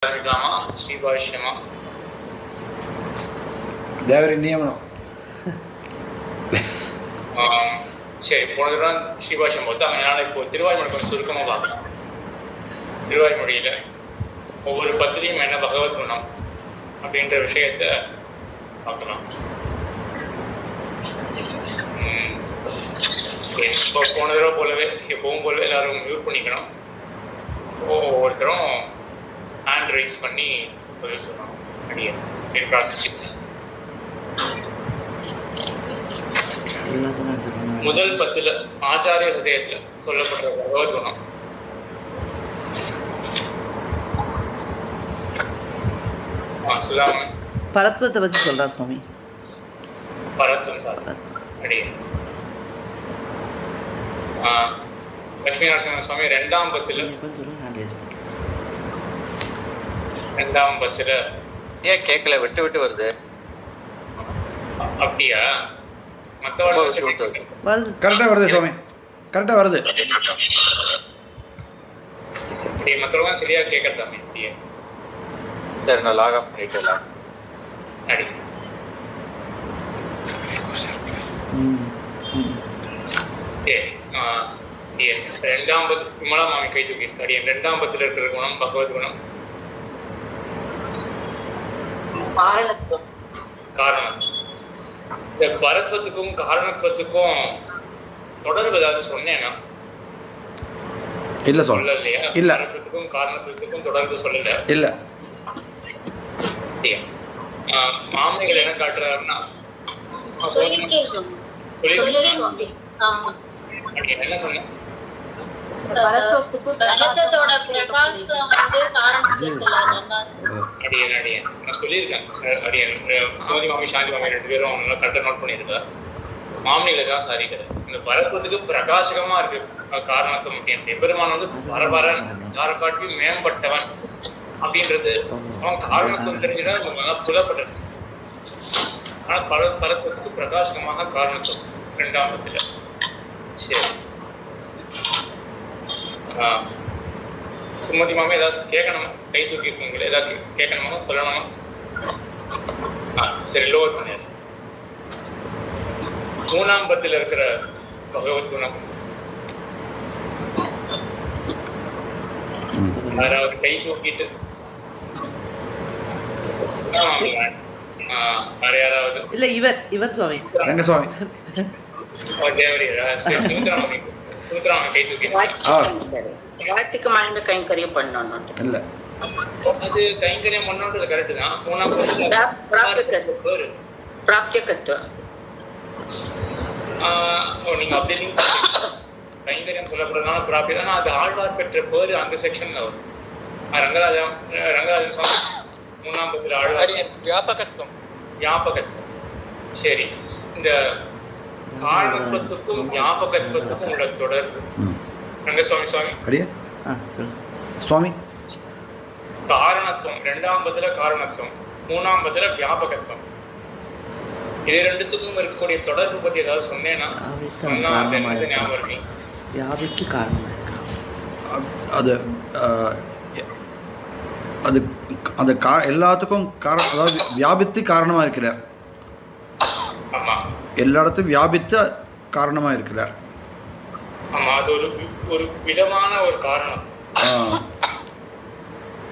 ஆரம்பிக்கலாமா? ஸ்ரீபாஷ்யமா? தேவரி நியமனம். சரி, போன தடவை ஸ்ரீபாஷ்யம் பார்த்தோம். அதனால இப்போ திருவாய்மொழி கொஞ்சம் சுருக்கமாக பார்க்கலாம். திருவாய்மொழியில் ஒவ்வொரு பத்திரியும் என்ன பகவத் குணம் அப்படின்ற விஷயத்த பார்க்கலாம். இப்போ போன தடவை போலவே எப்பவும் போலவே எல்லாரும் மியூட் பண்ணிக்கணும். ஒவ்வொருத்தரும் ஹேண்ட் ரைஸ் பண்ணி பதில் சொல்லணும். அடியே பிரார்த்திச்சுக்கணும். முதல் பத்துல ஆச்சாரிய ஹிருதயத்துல சொல்லப்படுற பகவத் குணம் சுதாமன் பரத்வத்தை பத்தி சொல்றார் சுவாமி. பரத்வம் சார் அடியே லட்சுமி நரசிம்ம சுவாமி ரெண்டாம் பத்துல ஏன் கேட்கல, விட்டு விட்டு வருது. அப்படியா? மற்றவர்கள் கரெக்டா வருது சுவாமி, கரெக்டா வருது. மற்றவங்க சரியா கேட்கறதாமே. அப்படியே சரி, நான் லாக் ஆஃப் பண்ணிட்டேன். அடி ரெண்டாம் பத்து விமலா மாமி கை தூக்கி அடி. ரெண்டாம் பத்துல இருக்கிற குணம் பகவத் குணம் காரணம். இந்த பரத்வத்துக்கும் காரணத்துவத்துக்கும் தொடர்பு ஏதாவது சொன்னேன்னா? இல்ல சொல்ல இல்லையா? இல்ல, பரத்வத்துக்கும் காரணத்துவத்துக்கும் தொடர்பு சொல்லல. இல்ல. மாமனிகள் என்ன காட்டுறாருன்னா என்ன சொன்ன? சோதி மாமி சாந்தி மாமி ரெண்டு பேரும் நல்லா கரெக்டாக நோட் பண்ணியிருக்கா. மாமனிகளை தான் சாதிக்கிறது. இந்த பரத்வத்துக்கு பிரகாசகமா இருக்கு காரணத்துவம் அப்படின்னு. எம்பெருமான் வந்து பரபரன் யாரை காட்டியும் மேம்பட்டவன் அப்படின்றது அவன் காரணத்துவம் தெரிஞ்சுதான் நல்லா புலப்பட்டது. ஆனா பரத்வத்துக்கு பிரகாசகமாக காரணத்துவம் ரெண்டாம் பத்துல. சரி, சுமதி மாமா ஏதாவது கேட்கணுமா? கை தூக்கி இருக்கீங்களே, ஏதாவது கேட்கணுமா, சொல்லணுமா? சரி, லோவர் பண்ண. மூணாம் பத்தில் இருக்கிற பகவத் குணம் யாராவது கை தூக்கிட்டு வேற யாராவது? இல்ல, இவர் சுவாமி ரங்கசுவாமி. கை தூக்கி கைங்கரியம் பண்ணணும். இல்ல, அது கைங்கரியம் பண்ணணுன்றது கரெக்ட் தான். நீங்க அப்படி கைங்கரியம் சொல்லப்படுறதுனால பிராப்தி தான். அது ஆழ்வார் பெற்ற பேரு அந்த செக்ஷன்ல வரும். ரங்கராஜன் சுவாமி மூணாம் பத்துல ஆழ்வார் வியாபகத்துவம். சரி, இந்த காரணத்துவத்துக்கும் ஞாபகத்துவத்துக்கும் உள்ள தொடர்பு ரங்கசுவாமி சுவாமி அடியே சுவாமி. காரணத்துவம் ரெண்டாம் பத்துல காரணத்துவம், மூணாம் பத்துல வியாபகத்துவம். இது ரெண்டுத்துக்கும் இருக்கக்கூடிய தொடர்பு பத்தி ஏதாவது சொன்னேன்னா சொன்னா ஞாபகம் இருக்கு. வியாபிக்கு காரணம் அது அது அந்த எல்லாத்துக்கும் காரணம், அதாவது வியாபித்து காரணமா இருக்கிறார். ஆமா, எல்லா இடத்தும் வியாபித்த காரணமா இருக்கிறார். ஆமா, அது ஒரு விதமான ஒரு காரணம்.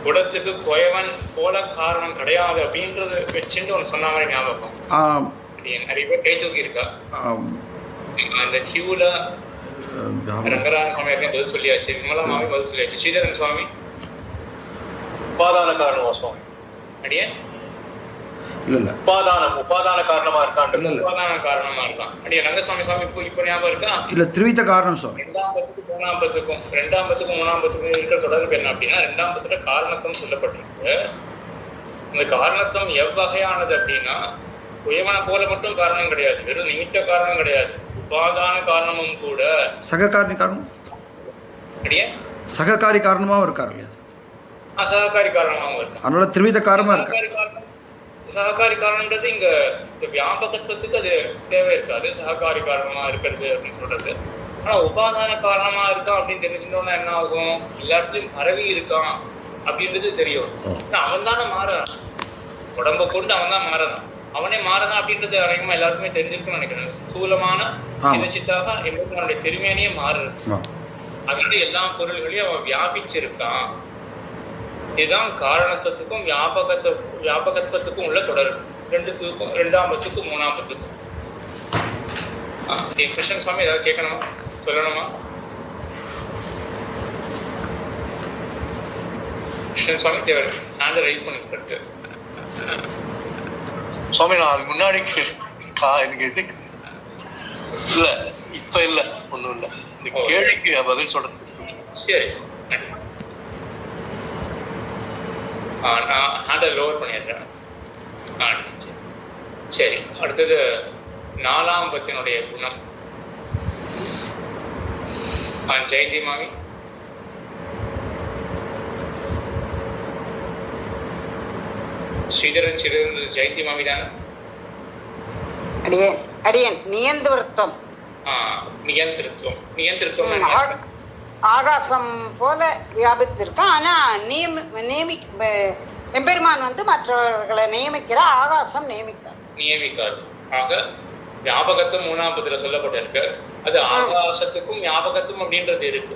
குடத்துக்கு குயவன் போல காரணம் கிடையாது அப்படின்றத வச்சுட்டு ஒன்று சொன்ன மாதிரி ஞாபகம். நிறைய பேர் கை தூக்கி இருக்கா. அந்த கியூல ரங்கராஜன் சுவாமி பதில் சொல்லியாச்சு, விமலா மாமி பதில் சொல்லியாச்சு, ஸ்ரீதரன் சுவாமி உபாதான காரணமா சுவாமி? அடியே இல்ல உபாதான காரணமா இருக்கான். உபாதான காரணமா இருக்கான். அடியே ரங்கசுவாமி சுவாமி இப்போ ஞாபகம் இருக்கா? இல்ல, திரிவித காரணம் சுவாமி. ரெண்டாம் பத்துக்கும் மூணாம் பத்துக்கும் இருக்கிற தொடர்பு என்ன அப்படின்னா, ரெண்டாம் பத்துல காரணத்துவம் சொல்லப்பட்டிருக்கு. இந்த காரணத்துவம் எவ்வகையானது அப்படின்னா, குயவனை போல மட்டும் காரணம் கிடையாது, வெறும் நிமித்த காரணம் கிடையாது, உபாதான காரணமும் கூட. சககாரி காரணம், அடியே சககாரி காரணமாவும் இருக்காரு இல்லையா? அசககாரி காரணமாகவும் இருக்கும். அதனால திரிவித காரணமா இருக்கு. சககாரி காரணம்ன்றது இங்க வியாபகத்துவத்துக்கு அது தேவை இருக்காது. சககாரி காரணமா இருக்கிறது அப்படின்னு சொல்றது. ஆனா உபாதான காரணமா இருக்கான் அப்படின்னு தெரிஞ்சுட்டோம்னா என்ன ஆகும்? எல்லா இடத்துலயும் பரவி இருக்கான் அப்படின்றது தெரியும். அவன் தானே மாறான், உடம்ப கொண்டு அவன் தான் மாறலாம், அவனே மாறதான் அப்படின்றது அதிகமா எல்லாருக்குமே தெரிஞ்சிருக்குன்னு நினைக்கிறேன். ஸ்தூலமான சிதச்சித்தாக எம்பெருமானுடைய திருமேனியே மாறுறது. அதனால எல்லா பொருள்களையும் அவன் வியாபிச்சிருக்கான். இதுதான் காரணத்துக்கும் வியாபகத்துவத்துக்கும் உள்ள தொடர்பு. ரெண்டாம் பத்துக்கும் மூணாம் பத்துக்கும். கிருஷ்ணன் சுவாமி ஏதாவது கேட்கணுமா, சொல்லணுமா? கிருஷ்ணன் சுவாமி தேவர் ஹேண்ட் ரைஸ் பண்ணிட்டு சுவாமி, நான் அதுக்கு முன்னாடி எனக்கு இது இல்ல, இப்ப இல்ல, ஒண்ணும் இல்ல. இந்த கேள்விக்கு பதில் சொல்றது. சரி, நான் ஹேண்டை லோவர் பண்ணிடுறேன். சரி, அடுத்தது 4ஆம் பத்தினுடைய குணம். ஜெயந்தி மாமி. ஸ்ரீதரன் ஜெயந்தி மாமி தானே? அடியன் நியந்திரத்துவம். நியந்திரத்துவம் ஆகாசம் போல வியாபித்திருக்கும். ஆனா எம்பெருமான் மற்றவர்களை நியமிக்கிற, ஆகாசம் நியமிக்காது. ஆக ஞாபகத்துவம் 3ஆம் பத்துல சொல்லப்பட்டிருக்கு. அது ஆகாசத்துக்கும் ஞாபகத்துவம் அப்படின்றது இருக்கு.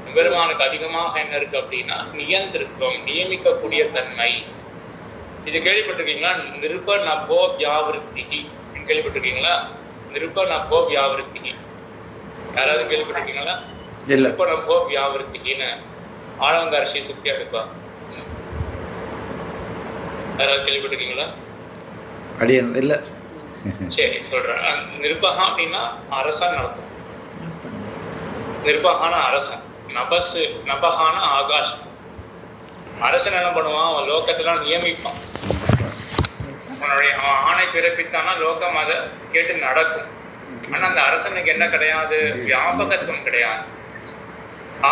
எம்பெருமானுக்கு அதிகமாக என்ன இருக்கு அப்படின்னா நியந்திரத்துவம், நியமிக்கக்கூடிய தன்மை. இது கேள்விப்பட்டிருக்கீங்களா? நிருப நபோ வியாவிருத்திகி கேள்விப்பட்டிருக்கீங்களா? நிருப நபோ வியாவிருத்திகி யாராவது கேள்விப்பட்டிருக்கீங்களா? நிருப நபோ வியாவிருத்திகின்னு ஆழங்கார ஸ்ரீ சுத்தியா இருப்பா. யாராவது கேள்விப்பட்டிருக்கீங்களா? இல்ல. சரி, சொல்றேன். நிருபகா அப்படின்னா அரசன் அர்த்தம். நிருபகான அரசன், நபகான ஆகாசம். அரசன் என்ன பண்ணுவான்? அவன் லோகத்தெல்லாம் நியமிப்பான். அவனுடைய ஆணை பிறப்பித்தானா லோகம் அதை கேட்டு நடக்கும். ஆனா அந்த அரசனுக்கு என்ன கிடையாது? வியாபகத்துவம் கிடையாது.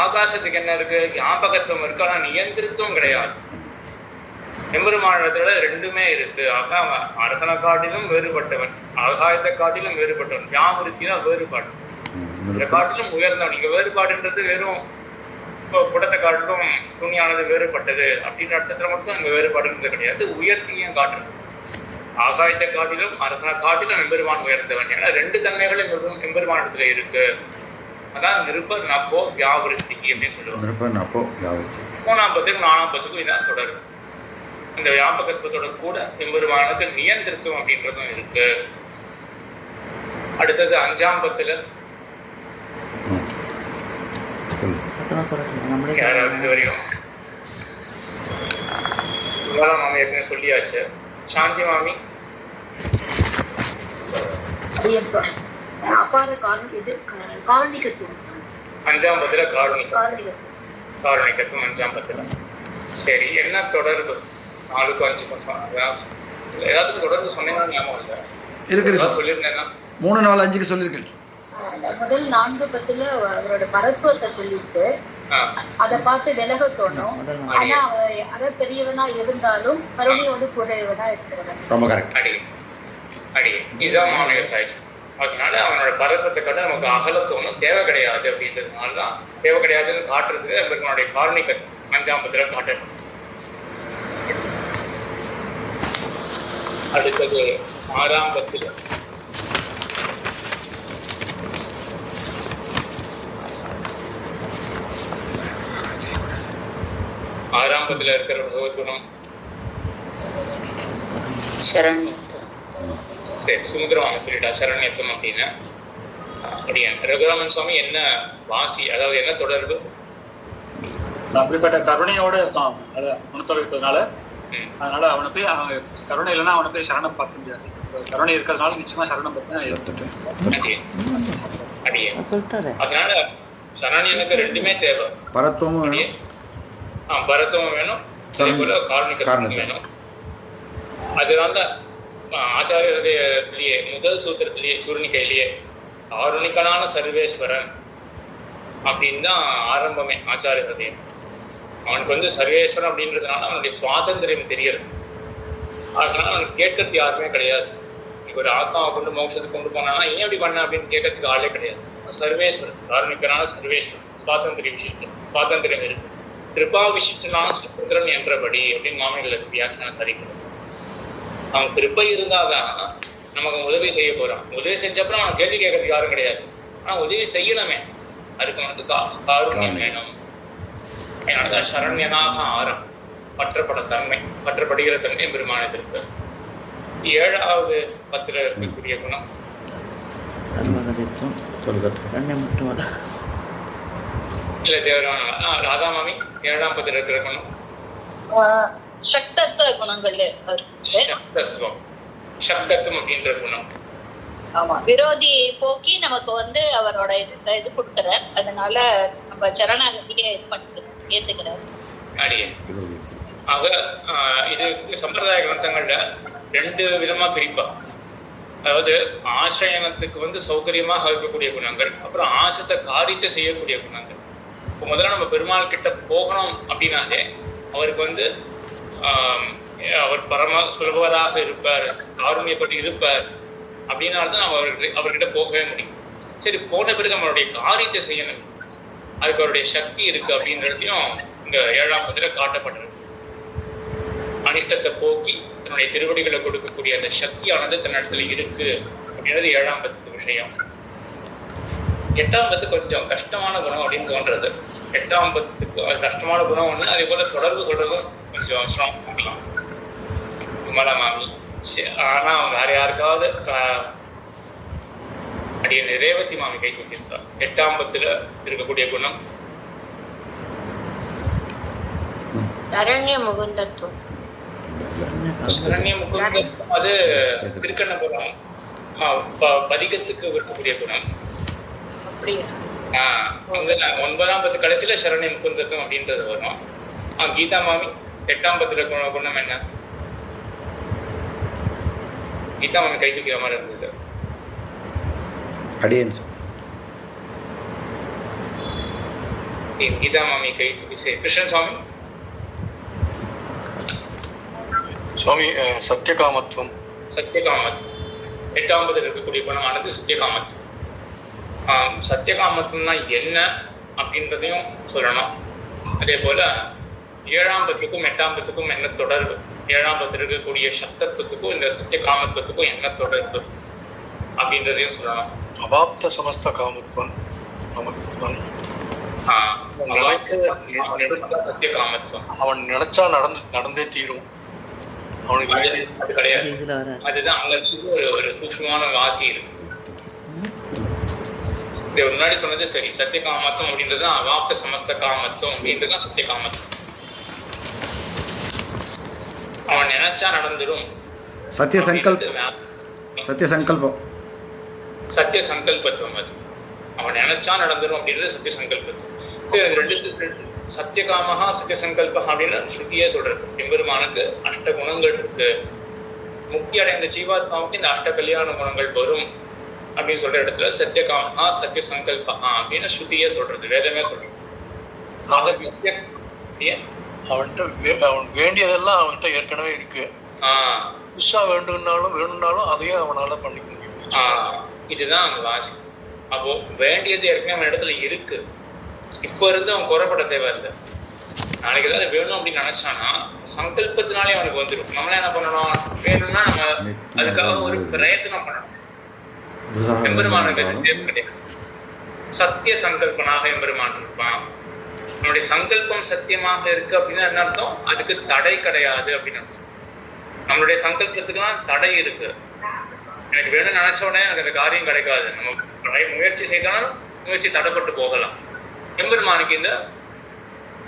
ஆகாசத்துக்கு என்ன இருக்கு? வியாபகத்துவம் இருக்கு, ஆனா நியந்திரத்துவம் கிடையாது. எம்பெருமானிடத்துல ரெண்டுமே இருக்கு. ஆக அவன் அரசனை காட்டிலும் வேறுபட்டவன், ஆகாயத்தை காட்டிலும் வேறுபட்டவன். வியாபுருத்தினா வேறுபாடு, இந்த காட்டிலும் உயர்ந்தவன். இங்க வேறுபாடுன்றது வெறும் குடத்தை காட்டிலும் துணியானது வேறுபட்டது அப்படின்ற அர்த்தத்துல மட்டும் இங்க வேறுபாடுன்றது கிடையாது. உயர்த்தியும் காட்டுறது. ஆகாயத்தை காட்டிலும் அரசனை காட்டிலும் எம்பெருமான் உயர்ந்தவன். ஏன்னா ரெண்டு தன்மைகளும் எம்பெருமானிடத்துல இருக்கு. அதான் நிருப நப்போ வியாவிருத்திக்கு அப்படின்னு சொல்லுவாங்க. 3ஆம் பத்துக்கும் 4ஆம் பத்துக்கும் இதான் தொடரும். இந்த வியாபகத்துவத்தோட கூட எம்பெருமானுக்கு நியந்திரத்துவம் அப்படின்றதும் இருக்கு. அடுத்தது 5ஆம் பத்துல யாராவது இது வரையும் மாமி ஏற்கனவே சொல்லியாச்சு. சாந்தி மாமி. அப்பாத காரணிகத்துவம் 5ஆம் பத்துல காரணிகத்துவம் 5ஆம் பத்துல. சரி, என்ன தொடர்பு 4க்கும் 5க்கும்? எல்லாத்துக்கும் தொடர்பு சொன்னீங்கன்னா ஞாபகம் இல்லை. சொல்லியிருந்தேன்னா 3, 4, 5க்கு சொல்லியிருக்கேன். முதல் 4 பத்துல அவரோட பரத்துவத்தை சொல்லிட்டு அதை பார்த்து விலக தோணும். ஆனா அவர் அரை பெரியவனா இருந்தாலும் கருணையோடு கூடவனா இருக்கிறவன். ரொம்ப கரெக்ட். இதுதான் மாநில சாய்ச்சி. அதனால அவனோட பரத்துவத்தை காட்ட நமக்கு அகல தோணும். தேவை கிடையாது அப்படின்றதுனாலதான் தேவை கிடையாதுன்னு காட்டுறதுக்கு நம்மளுடைய காரணிகத்துவம் 5ஆம் பத்துல காட்டணும். அடுத்தது 6ஆம் பத்துல 6ஆம் பத்துல இருக்கிற பகவத்குணம் சரி, சுந்தரவாம சொல்லிட்டா சரண்யத்துவம் அப்படின்னு. அப்படியா ரகுராமன் சுவாமி என்ன வாசி, அதாவது என்ன தொடர்பு? அப்படிப்பட்ட கருணையோட இருக்கான் குணத்தொழிற்பதுனால. அதனால அவனை போய் கருணை இல்லைன்னா அவனை போய் சரணம் பார்க்க முடியாது. கருணை இருக்கிறதுனால நிச்சயமா சரணம் பார்த்தேன். அதனால சரண்யனுக்கு ரெண்டுமே தேவை. பரத்துவமும் பரத்துவம் வேணும், அதே போல காரணிகத்துவம் வேணும். அதனால ஆச்சாரியத்திலேயே முதல் சூத்திரத்திலேயே சூர்ணிகையிலேயே ஆருணிகனான சர்வேஸ்வரன் அப்படின்னு தான் ஆரம்பமே ஆச்சாரிய ஹிருதயம். அவனுக்கு சர்வேஸ்வரன் அப்படின்றதுனால அவனுடைய சுவாதந்திரம் தெரியறது. அதனால அவனுக்கு கேட்கறது யாருமே கிடையாது. இப்போ ஒரு ஆத்மாவை கொண்டு மோட்சத்துக்கு கொண்டு போனானா ஏன் அப்படி பண்ண அப்படின்னு கேட்கறதுக்கு ஆளே கிடையாது. சர்வேஸ்வரன், ஆருணிகனான சர்வேஸ்வரன், சுவாதந்திர விசிஷ்டம், சுவாதந்திரம் இருக்கு. கிருபா விசிஷ்டனான சுபுத்திரன் என்றபடி அப்படின்னு மாமனிகளுக்கு வியாக்கியானம் சரிக்கிறது. அவன் கிருப்பை இருந்தாதான் நமக்கு உதவி செய்ய போறான். உதவி செஞ்சப்பறம் அவன் கேள்வி கேட்கறதுக்கு யாரும் கிடையாது. ஆனா உதவி செய்யணுமே, அதுக்கு அவனுக்கு காருண்யம் வேணும். அதனாலதான் சரண்யனாக ஆரம், பற்றப்படுகிற தன்மை பெருமானத்திற்கு. 7வது பத்துல இருக்கக்கூடிய குணம் இல்ல தேவரான ராதா மாமி 7ஆம் பத்துல இருக்கிற குணம் சக்தத்துவ குணங்கள் சக்தத்துவம் அப்படின்ற குணம். ஆமா, விரோதியை போக்கி நமக்கு அவரோட இது கொடுக்கிறார். அதனால நம்ம சரணாகதியை இது பண்ணிட்டு ஏத்துக்கிறார். ஆக இது சம்பிரதாய கிரந்தங்கள்ல 2 விதமா பிரிப்பா. அதாவது ஆசிரியனத்துக்கு சௌகரியமாக இருக்கக்கூடிய குணங்கள், அப்புறம் ஆசத்தை காரியத்தை செய்யக்கூடிய குணங்கள். இப்போ முதல்ல நம்ம பெருமாள் கிட்ட போகணும் அப்படின்னாலே அவருக்கு அவர் பரம சுலபராக இருப்பார், காருண்யப்பட்டு இருப்பார். அப்படின்னால்தான் நம்ம அவர்கிட்ட போகவே முடியும். சரி, போன பிறகு நம்மளுடைய காரியத்தை செய்யணும், அதுக்கு அவருடைய சக்தி இருக்கு அப்படின்றதையும் இங்க 7ஆம் பத்துல காட்டப்பட்டிருக்கு. அனிஷ்டத்தை போக்கி தன்னுடைய திருவடிகளை கொடுக்கக்கூடிய அந்த சக்தியானது தன்னிடத்துல இருக்கு அப்படின்றது 7ஆம் பத்துக்கு விஷயம். 8ஆம் பத்து கொஞ்சம் கஷ்டமான குணம் அப்படின்னு தோன்றது. 8ஆம் பத்துக்கு கஷ்டமான குணம் ஒண்ணு, அதே போல தொடர்பு சொல்றதும் கொஞ்சம் ஸ்ட்ராங் பண்ணலாம். விமலா மாமி ஆனா வேற யாருக்காவது அடிய ரேவதி மாமி கை தூக்கியிருக்கார். 8ஆம் பத்துல இருக்கக்கூடிய குணம் சரண்ய முகுந்தத்துவம். அது திருக்கண்ணபுரம் பதிகத்துக்கு இருக்கக்கூடிய குணம். 9ஆம் பத்து கடைசியில சரண்ய முகுந்தத்துவம் அப்படின்றது வரும். கீதா மாமி 8ஆம் பத்துல குணம் என்ன? கீதா மாமி கை தூக்கிற மாதிரி இருந்தது. கீதா மாமி கை தூக்கி. கிருஷ்ணன் சுவாமி சுவாமி சத்தியகாமத்துவம். 8ஆம் பத்துல இருக்கக்கூடிய குணமானது சத்தியகாமத்துவம். சத்தியகாமத்துவம்னா என்ன அப்படின்றதையும் சொல்லணும். அதே போல 7ஆம் பத்துக்கும் 8ஆம் பத்துக்கும் என்ன தொடர்பு, 7ஆம் பத்துல இருக்கக்கூடிய சப்தத்துவத்துக்கும் இந்த சத்தியகாமத்துவத்துக்கும் என்ன தொடர்பு அப்படின்றதையும் சொல்லணும். அவாப்த சமஸ்த காமத்துவம் சத்தியகாமத்துவம். அவன் நினைச்சா நடந்தே தீரும். அவனுக்கு அது கிடையாது. அதுதான் அங்க ஒரு சூக்ஷ்மமான வாசி இருக்கு. முன்னாடி சொன்னது சரி, சத்தியகாமத்துவம் அப்படின்றது அவாப்த சமஸ்த காமத்துவம் அப்படின்றதுதான் சத்தியகாமத்துவம். அவன் நினைச்சா நடந்துடும். சத்திய சங்கல்பத்துவம். அது அவன் நினைச்சா நடந்துடும் அப்படின்றது சத்திய சங்கல்பத்துவம். சரி, சத்தியகாமஹா சத்திய சங்கல்பா அப்படின்னு ஸ்ருதியே சொல்றது. எம்பெருமானுக்கு 8 குணங்கள் இருக்கு. முக்தி அடைந்த ஜீவாத்மாவுக்கு இந்த 8 கல்யாண குணங்கள் வரும் அப்படின்னு சொல்ற இடத்துல சத்தியகாமஹா சத்திய சங்கல்பா அப்படின்னு ஸ்ருதியே சொல்றது, வேதமே சொல்றது. அவன் வேண்டியதெல்லாம் அவன்கிட்ட ஏற்கனவே இருக்கு. புதுசா வேணும்னாலும் அதையும் அவனால பண்ணிக்க முடியும். இதுதான் அந்த வாசி. அப்போ வேண்டியது ஏற்கனவே அவன் இடத்துல இருக்கு. இப்ப இருந்து அவன் குறைப்பட தேவை இல்லை. நாளைக்கு ஏதாவது வேணும் அப்படின்னு நினைச்சானா சங்கல்பத்தினாலே அவனுக்கு வந்துடும். நம்மளே என்ன பண்ணணும், வேணும்னா நம்ம அதுக்காக ஒரு பிரயத்தனம் பண்ணணும். எம்பெருமானுக்கு கிடையாது. சத்திய சங்கல்பனாக எம்பெருமான் இருப்பான். நம்மளுடைய சங்கல்பம் சத்தியமாக இருக்கு அப்படின்னா என்ன அர்த்தம்? அதுக்கு தடை கிடையாது அப்படின்னு அர்த்தம். நம்மளுடைய சங்கல்பத்துக்குலாம் தடை இருக்கு. எனக்கு வேணும்னு நினைச்ச உடனே எனக்கு அந்த காரியம் கிடைக்காது. நம்ம முயற்சி செய்தாலும் முயற்சி தடைப்பட்டு போகலாம். எம்பெருமானுக்கு இந்த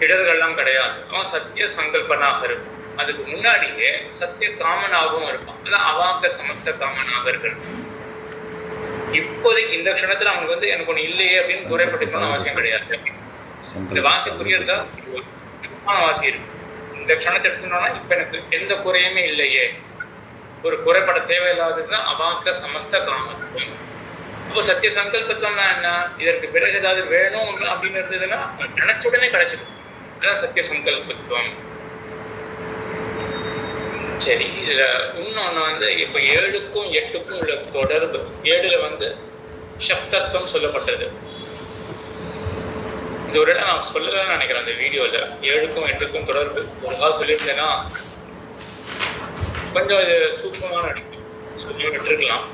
இடர்கள்லாம் கிடையாது. அவன் சத்திய சங்கல்பனாக இருக்கும். அதுக்கு முன்னாடியே சத்திய காமனாகவும் இருப்பான். அதான் அவாப்த சமஸ்த காமனாக இருக்கிறது. இப்போதைக்கு இந்த க்ஷணத்துல அவனுக்கு எனக்கு ஒண்ணு இல்லையே அப்படின்னு குறைப்பட்டுக்கணும்னு அவசியம் கிடையாது. இந்த வாசி புரியுறதா? சும்மான வாசி இருக்கு. இந்த க்ஷணத்தை எடுத்துட்டோம்னா இப்ப எனக்கு எந்த குறையுமே இல்லையே, ஒரு குறைப்பட தேவையில்லாததுதான் அவாப்த சமஸ்த காமத்துவம். அப்போ சத்திய சங்கல்பத்துவம்னா என்ன? இதற்கு பிறகு ஏதாவது வேணும் அப்படின்னு இருந்ததுன்னா நினைச்ச உடனே கிடைச்சிடும். அதான் சத்திய சங்கல்பத்துவம். சரி, இதுல இன்னொன்னு இப்ப 7க்கும் 8க்கும் உள்ள தொடர்பு. 7ல சப்தத்துவம் சொல்லப்பட்டது. இது ஒரு இடம் நான் சொல்லலன்னு நினைக்கிறேன் அந்த வீடியோவில். 7க்கும் 8க்கும் தொடர்பு ஒரு கால் சொல்லியிருந்தேன்னா கொஞ்சம் இது சூக்மமான நடிப்பு சொல்லி விட்டுருக்கலாம்.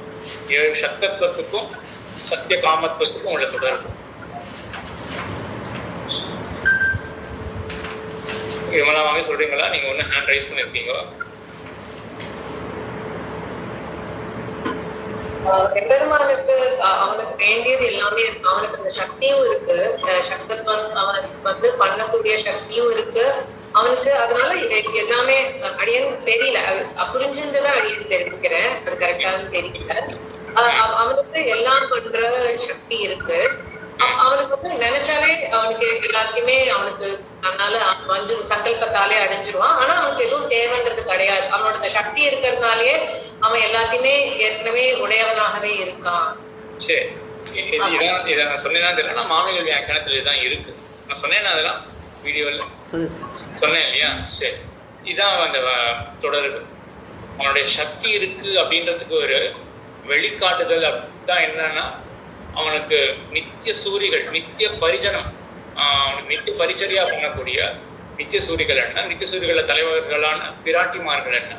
7 சக்தத்துவத்துக்கும் சத்திய காமத்துவத்துக்கும் உள்ள தொடர்பு. விமலாவே சொல்றீங்களா? நீங்க ஒண்ணு ஹேண்ட் ரைஸ் பண்ணிருக்கீங்க. எம்பெருமானுக்கு அவனுக்கு வேண்டியது எல்லாமே இருக்கு. அவனுக்கு அந்த சக்தியும் இருக்கு, சக்தத்துவம் அவனுக்கு பண்ணக்கூடிய சக்தியும் இருக்கு அவனுக்கு. அதனால எல்லாமே அடியன் தெரியல, புரிஞ்சுதான் அடியன் தெரிவிக்கிறேன், அது கரெக்டானு தெரியல. அவனுக்கு எல்லாம் பண்ற சக்தி இருக்கு. அவனுக்கு நினைச்சாலே அவனுக்கு எல்லாத்தையுமே அவனுக்கு அதனால சங்கல்பத்தாலே அடைஞ்சிருவான். ஆனா அவனுக்கு எதுவும் தேவைன்றது கிடையாது. அவனோட சக்தி இருக்கிறதுனாலயே அவன் எல்லாத்தையுமே ஏற்கனவே உடையவனாகவே இருக்கான். சரி, இதை நான் சொன்னேன்னா தெரியல, நான் மாமிகள் வியாக்கியானத்துல இதுதான் இருக்கு. நான் சொன்னேன்னா அதெல்லாம் வீடியோல சொன்னேன் இல்லையா? சரி, இதான் அந்த தொடர்பு. அவனுடைய சக்தி இருக்கு அப்படின்றதுக்கு ஒரு வெளிக்காட்டுதல் அப்படிதான் என்னன்னா, அவனுக்கு நித்திய சூரிகள், நித்திய பரிஜனம், அவனுக்கு நித்திய பரிச்சரியா பண்ணக்கூடிய நித்திய சூரிகள் என்ன, நித்திய சூரிகள தலைவர்களான பிராட்டிமார்கள் என்ன,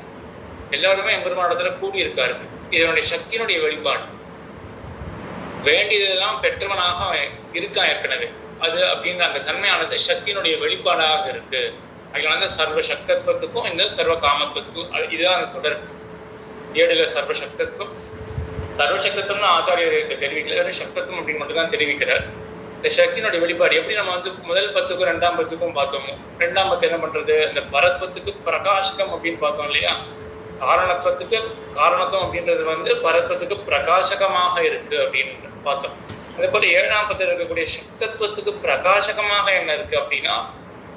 எல்லாருமே எம்பெருமானத்துல கூடியிருக்காரு. இதனுடைய சக்தியினுடைய வெளிப்பாடு. வேண்டியதெல்லாம் பெற்றவனாக இருக்கான் ஏற்கனவே. அது அப்படின்ற அந்த தன்மையானது சக்தியினுடைய வெளிப்பாடாக இருக்கு. அதனால சர்வ சக்தத்துவத்துக்கும் இந்த சர்வ காமத்துவத்துக்கும் இதுதான் அந்த தொடர்பு. 7ல சர்வ சக்தத்துவம், சர்வசக்தத்துவம்னு ஆச்சாரியருக்கு தெரிவிக்கல, சக்தத்துவம் அப்படின்னு மட்டும் தான் தெரிவிக்கிறார். இந்த சக்தியினுடைய வெளிப்பாடு எப்படி நம்ம வந்து முதல் 10க்கும் 2ஆம் 10க்கும் பார்த்தோமோ, 2ஆம் 10 என்ன பண்றது, இந்த பரத்வத்துக்கு பிரகாசகம் அப்படின்னு பார்த்தோம் இல்லையா? காரணத்துவத்துக்கு காரணத்துவம் அப்படின்றது வந்து பரத்வத்துக்கு பிரகாசகமாக இருக்கு அப்படின்னு பார்த்தோம். அதே போல 7ஆம் 10 இருக்கக்கூடிய சக்தத்துவத்துக்கு பிரகாசகமாக என்ன இருக்கு அப்படின்னா,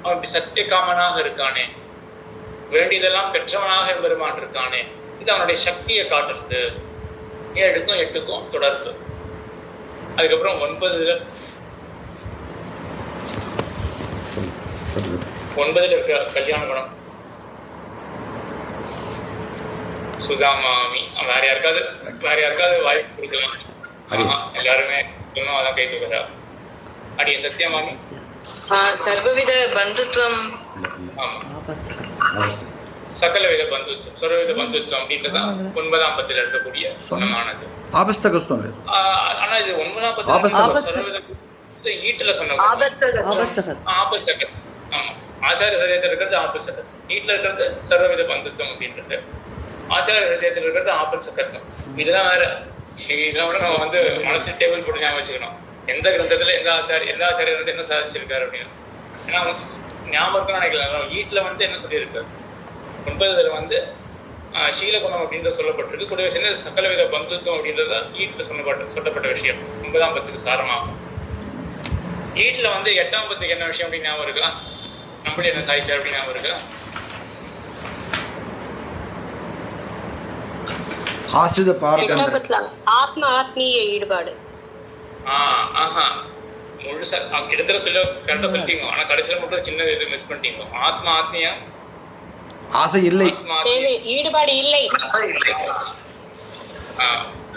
அவன் சத்திய காமனாக இருக்கானே, வேண்டியதெல்லாம் பெற்றவனாக பெருமான் இருக்கானே, இது அவனுடைய சக்தியை காட்டுறது. 7க்கும் 8க்கும் தொடர்பு. அதுக்கப்புறம் 9ல இருக்கிற கல்யாண குணம், சுதாமாமி. வேற யாருக்காவது வாய்ப்பு கொடுக்கலாம். எல்லாருமே சொன்னோம், அதான் கை தூக்குறா. அடிய சத்யமாமி. சர்வவித பந்துத்துவம். ஆமா, சகலவித பந்துத்துவம், சர்வவித பந்துத்துவம் அப்படின்றதான் 9ஆம் 10ல இருக்கக்கூடிய சொன்னமானது. ஆனா இது 9ஆம் 10 சர்வவித ஈட்டுல சொன்ன ஆபத்சகத். ஆமா, ஆச்சார ஹிருதயத்தில் இருக்கிறது ஆபத்சகத், ஈட்டுல இருக்கிறது சர்வவித பந்துத்துவம் அப்படின்றது. ஆச்சார ஹிருதயத்தில் இருக்கிறது ஆபத்சகத்தம். இதெல்லாம் வேற. இதெல்லாம் விட நம்ம வந்து மனசு டேபிள் போட்டு ஞாபகம் வச்சுக்கணும், எந்த கிரந்தத்துல எந்த ஆச்சாரியர் வந்து என்ன சாதிச்சிருக்காரு அப்படின்னு. ஏன்னா ஞாபகம் நினைக்கலாம். ஈட்டுல வந்து என்ன சொல்லியிருக்காரு, 9ல வந்து சீலகுணம் அப்படின்ற சொல்லப்பட்டிருக்கு. கூடவே சேர்ந்து சகலவித பந்துத்துவம் அப்படின்றத ஈட்டுல சொல்லப்பட்ட விஷயம் 9ஆம் 10க்கு சாரமாகும். ஈட்டுல வந்து 8ஆம் 10க்கு என்ன விஷயம் அப்படின்னு ஞாபகம் இருக்கா? நம்மளே என்ன சாதிச்சார் அப்படின்னு ஞாபகம் இருக்கா? ஆத்ம ஆத்மீய ஈடுபாடு. முழுசா இடத்துல சொல்ல கரெக்டா சொல்லிட்டீங்க. ஆனா கடைசியில மட்டும் சின்ன இது மிஸ் பண்ணிட்டீங்க. ஆத்மா ஆத்மியா ஆசை இல்லை, ஈடுபாடு இல்லை.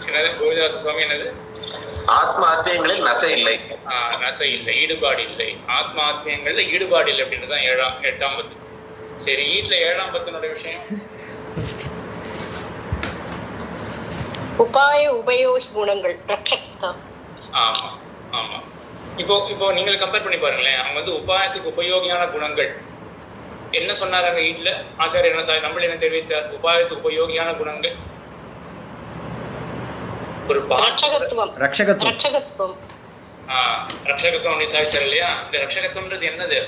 என்னது கோவிதாச சுவாமி, என்னது ஆத்மா ஆத்மியங்களில் நசை இல்லை, நசை இல்லை, ஈடுபாடு இல்லை. ஆத்மா ஆத்மியங்கள்ல ஈடுபாடு இல்லை அப்படின்றதுதான் 8ஆம் 10. சரி, ஈட்டுல 7ஆம் 10 விஷயம் உபாய உபயோக குணங்கள். ஆமா ஆமா. இப்போ நீங்க கம்பேர் பண்ணி பாருங்களேன். அவங்க வந்து உபாயத்துக்கு உபயோகியான குணங்கள் என்ன சொன்னாங்க ஈட்ல? ஆச்சாரியர் என்ன நம்மள என்ன தெரிவித்தார்? உபாயத்துக்கு உபயோகியான குணங்கள் ஒரு ரட்சகத்துவம் சாதிச்சார் இல்லையா? இந்த ரட்சகத்துவம்ன்றது என்னது?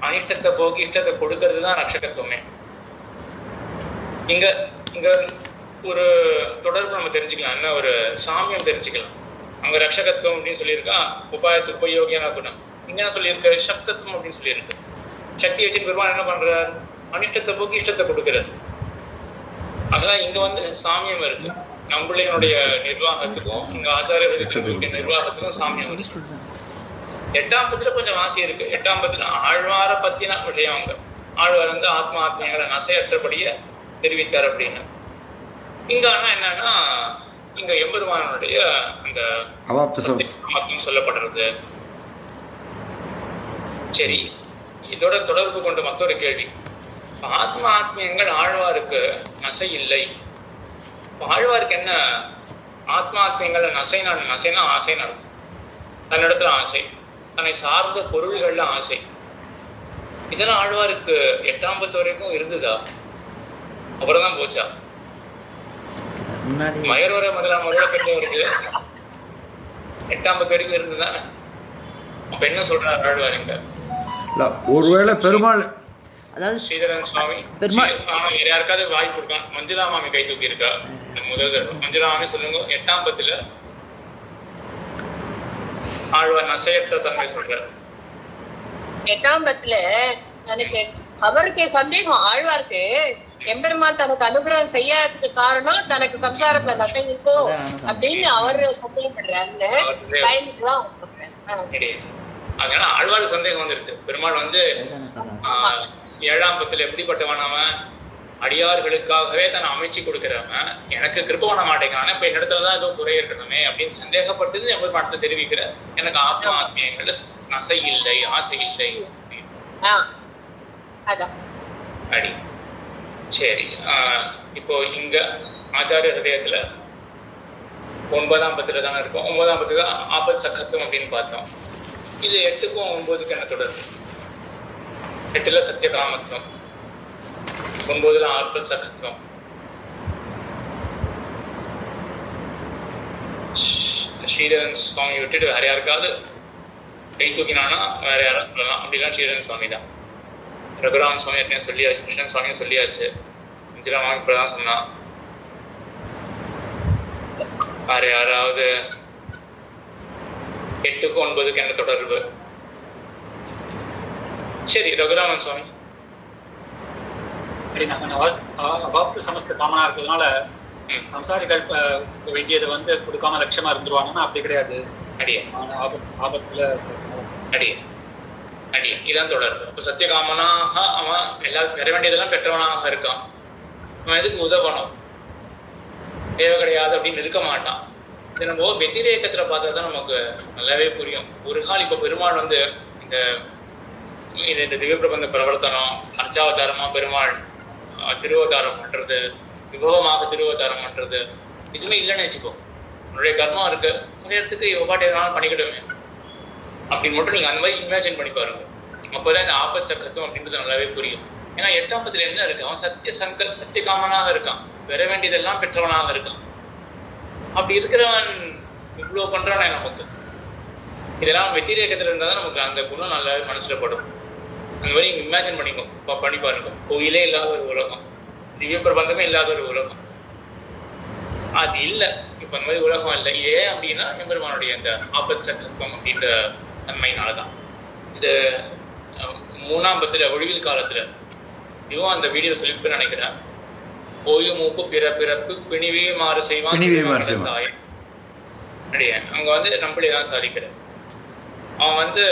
அனிஷ்டத்தை போக்கி இஷ்டத்தை கொடுக்கறது தான் ரட்சகத்துவமே. இங்க இங்க ஒரு தொடர்பு நம்ம தெரிஞ்சுக்கலாம், என்ன ஒரு சாமியம் தெரிஞ்சுக்கலாம். அங்க ரட்சகத்துவம் அப்படின்னு சொல்லியிருக்கா, உபாயத்துக்கு உபயோகியான குணம். இங்க என்ன சொல்லியிருக்க? சக்தத்துவம் அப்படின்னு சொல்லியிருக்கு. சக்தி வச்சு பெருமாள் என்ன பண்றார்? அனிஷ்டத்தை போக்கி இஷ்டத்தை கொடுக்கிறது. அதெல்லாம் இங்க வந்து சாமியம் இருக்கு. நம்மளுடைய நிர்வாகத்துக்கும் இங்க ஆச்சாரியர்களுக்கு நிர்வாகத்துக்கும் சாமியம் இருக்கு. 8ஆம் 10 கொஞ்சம் வாசி இருக்கு. 8ஆம் 10 ஆழ்வார பத்தின விஷயம். அவங்க ஆழ்வார் வந்து ஆத்மா ஆத்மியங்களை நசையற்றபடிய தெரிவித்தார் அப்படின்னு. இங்க ஆனா என்னன்னா, இங்க எம்பெருமானுடைய அந்த சொல்லப்படுறது. சரி, இதோட தொடர்பு கொண்ட மற்றொரு கேள்வி. ஆத்மா ஆத்மியங்கள் ஆழ்வாருக்கு நசை இல்லை. ஆழ்வாருக்கு என்ன ஆத்மா ஆத்மியங்கள்ல நசைனா ஆசைன்னு அர்த்தம். தன்னிடத்துல ஆசை, தன்னை சார்ந்த பொருள்கள்ல ஆசை. இதெல்லாம் ஆழ்வாருக்கு 8ஆம் பத்து வரைக்கும் இருந்ததா? அப்புறம் தான் போச்சா? மயரோர முதலாம் பெற்றவருக்கு 8ஆம் பத்து வரைக்கும் இருந்ததுதானே? அப்ப என்ன சொல்றாரு ஆழ்வாருங்க? ஒருவேளை பெருமாள், அதாவது ஸ்ரீதரன் சுவாமி பெருமாள் யாருக்காவது வாய்ப்பு இருக்கா? மஞ்சுளா மாமி கை தூக்கி இருக்கா? முதல் தடவை மஞ்சுளா மாமி சொல்லுங்க. 8ஆம் பத்துல ஆழ்வார் நசையற்ற தன்மை சொல்றாரு. 8ஆம் பத்துல எனக்கு அவருக்கு சந்தேகம். ஆழ்வாருக்கு எம்பெருமான் தனக்கு அனுகிரகம் செய்யாததுக்கு காரணம் தனக்கு சம்சாரத்துல நசை இருக்கோ அப்படின்னு அவரு சந்தேகப்படுறாரு. அதனால ஆழ்வார் சந்தேகம் வந்துருச்சு. பெருமாள் வந்து 7ஆம் பத்துல எப்படிப்பட்டவன்? அடியார்களுக்காகவே தன்னை அமைச்சு கொடுக்கிறவன், எனக்கு கிருப பண்ண மாட்டேங்கிறான், இப்ப என்னிடத்துலதான் ஏதோ குறை இருக்கணுமே அப்படின்னு சந்தேகப்பட்டது எம்பெருமானத்தை தெரிவிக்கிற. எனக்கு ஆத்மா ஆத்மியங்கள்ல நசை இல்லை, ஆசை இல்லை அடி. சரி, இப்போ இங்க ஆச்சாரிய ஹிருதயத்துல 9ஆம் பத்துல தானே இருக்கும். 9ஆம் பத்துல தான் ஆபத் சக்கத்துவம் அப்படின்னு பார்த்தோம். இது 8க்கும் 9க்கும் என்ன தொடர்பு? 8ல சத்தியகாமத்துவம், 9ல ஆபத் சக்கத்துவம். ஸ்ரீதரன் சுவாமி விட்டுட்டு வேற யாருக்காவது கை தூக்கினானா வேற யாரும் சொல்லலாம். அப்படிலாம் ஸ்ரீதரன் சுவாமி தான். ரகுராமன் சுவாமி ஏற்கனவே சொல்லியாச்சு, கிருஷ்ணன் சுவாமியும் சொல்லியாச்சு, இந்திராமாமி இப்பதான் சொன்னான். வேற யாராவது 8க்கும் 9க்கும் என்ன தொடர்பு? சரி, ரகுராமன் சுவாமி. அபாப்த சமஸ்த காமனா இருக்கிறதுனால சம்சாரிகள் வேண்டியதை வந்து கொடுக்காம லட்சியமா இருந்துருவாங்கன்னா அப்படி கிடையாது. ஆபத்துல இதான் தொடர்பு. இப்ப சத்தியகாமனாக அவன் எல்லாரும் பெற வேண்டியதெல்லாம் பெற்றவனாக இருக்கான். அவன் எதுக்கு உதவணும்? தேவை கிடையாது அப்படின்னு இருக்க மாட்டான். இது நம்ம வெத்திரேக்கத்துல பார்த்தா தான் நமக்கு நல்லாவே புரியும். ஒரு கால் இப்ப பெருமாள் வந்து இந்த திவ்ய பிரபந்த பிரவர்த்தனம், அர்ச்சாவதாரமா பெருமாள் திருவதாரம் பண்றது, விபவமாக திருவதாரம் பண்றது, எதுவுமே இல்லைன்னு வச்சுக்கோ. உன்னுடைய கர்மம் இருக்கு, நேரத்துக்கு பாட்டு எதனாலும் பண்ணிக்கிடுமே அப்படின்னு மட்டும் நீங்க அந்த மாதிரி இமேஜின் பண்ணி பாருங்க. அப்போதான் இந்த ஆபத் சக்கத்துவம் அப்படின்றது நல்லாவே புரியும். ஏன்னா 8ஆம் பத்துல என்ன இருக்கு? அவன் சத்தியகாமனாக இருக்கான், பெற வேண்டியதெல்லாம் பெற்றவனாக இருக்கான். அப்படி இருக்கிறவன் இவ்வளவு பண்றானே நமக்கு. இதெல்லாம் வெத்திரேக்கத்துல இருந்தா தான் நமக்கு அந்த குணம் நல்லாவே மனசுல படும். அந்த மாதிரி இமேஜின் பண்ணி பாருங்க. கோயிலே இல்லாத ஒரு உலகம், திவ்ய பிரபந்தமே இல்லாத ஒரு உலகம், அது இல்லை. இப்ப அந்த மாதிரி உலகம் இல்லை. ஏன் அப்படின்னா எம்பெருமானுடைய அந்த ஆபத் சக்கத்துவம் அப்படின்ற தன்மையினாலதான். இது 3ஆம் பத்துல ஒழிவில் காலத்துல இதுவும் அந்த வீடியோ சொல்லிட்டு நினைக்கிறேன். ஓய்வு மூப்பு பிறப்பு பிணிவே மாறு செய்வான் அங்க வந்து நம்மளேதான் சாதிக்கிற. அவன் வந்து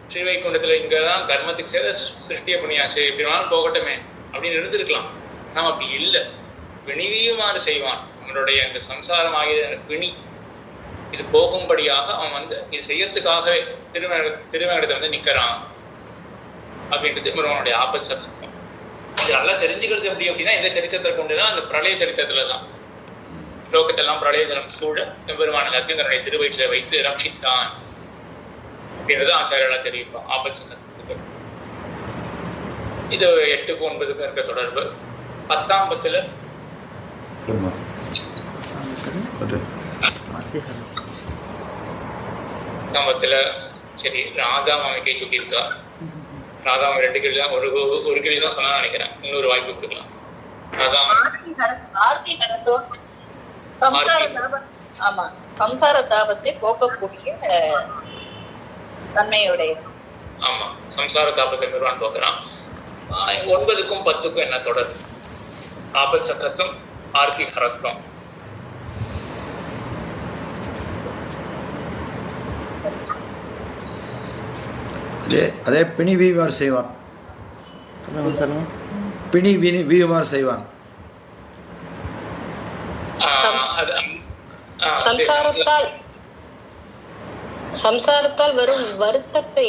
ஸ்ரீவைகுண்டத்துல இங்கதான் கர்மத்துக்கு சேர சிருஷ்டிய பண்ணியாச்சு, இப்படி வேணாலும் போகட்டுமே அப்படின்னு இருந்திருக்கலாம். நாம் அப்படி இல்லை. பிணிவியுமாறு செய்வான். அவனுடைய அந்த சம்சாரம் ஆகிய பிணி இது போகும்படியாக அவன் வந்து இது செய்யறதுக்காகவே திருவேங்கடத்தை வந்து நிக்கிறான் அப்படின்றது அவனுடைய ஆபத் சக்கத்துவம். இது நல்லா தெரிஞ்சுக்கிறது எப்படி அப்படின்னா இந்த சரித்திரத்தை கொண்டுதான் அந்த பிரளய சரித்திரத்துலதான் லோகத்தெல்லாம் பிரளய ஜலம் சூழ எம்பெருமான் எல்லாத்தையும் தன்னுடைய திருவயிற்றில வைத்து ரட்சித்தான் அப்படின்றது ஆச்சாரியெல்லாம் தெரிவிப்பான் ஆபத் சக்கத்துவத்துக்கு. இது 8க்கும் 9க்கும் இருக்க தொடர்பு. 10ஆம் பத்துல சரி ராதா மாமிக்கை தூக்கி இருக்கா. ராதா மாமி 2 கேள்வி தான், ஒரு கேள்வி தான் சொன்னா நினைக்கிறேன். இன்னொரு வாய்ப்பு கொடுக்கலாம். சம்சார தாபத்தை போக்கக்கூடிய தன்மையுடைய. ஆமா, சம்சார தாபத்தை பெருவான் போக்குறான். 9க்கும் 10க்கும் என்ன தொடர்பு? ஆபத் சக்கத்துவம், ஆர்த்தி ஹரத்வம். அதே பிணி வீவார் செய்வான். பிணி வீவார் செய்வான். சம்சாரத்தால் வரும் வருத்தத்தை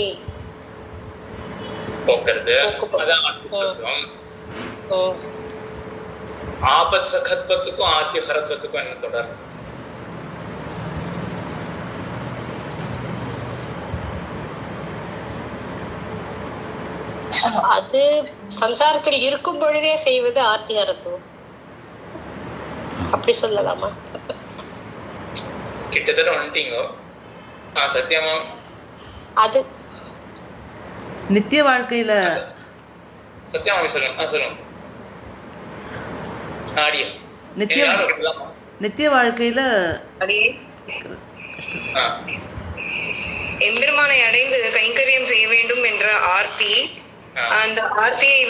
போக்குறது, அதான் ஆத்ம. ஆபத் சகத்வத்துக்கும் ஆத்திய ஹரத்வத்துக்கும் என்ன தொடர்? அது சம்சாரத்தில் இருக்கும் பொழுதே செய்வது ஆர்த்திகாரத்துவம், அப்படி சொல்லலாமா? கிட்டத்தட்ட வந்துட்டீங்க. சத்தியமா அது நித்திய வாழ்க்கையில சத்தியமா சொல்லுங்க. சொல்லுங்க. நித்திய வாழ்க்கையில எம்பெருமானை அடைந்து கைங்கரியம் செய்ய வேண்டும் என்ற ஆர்த்தி, அந்த ஆர்த்தியை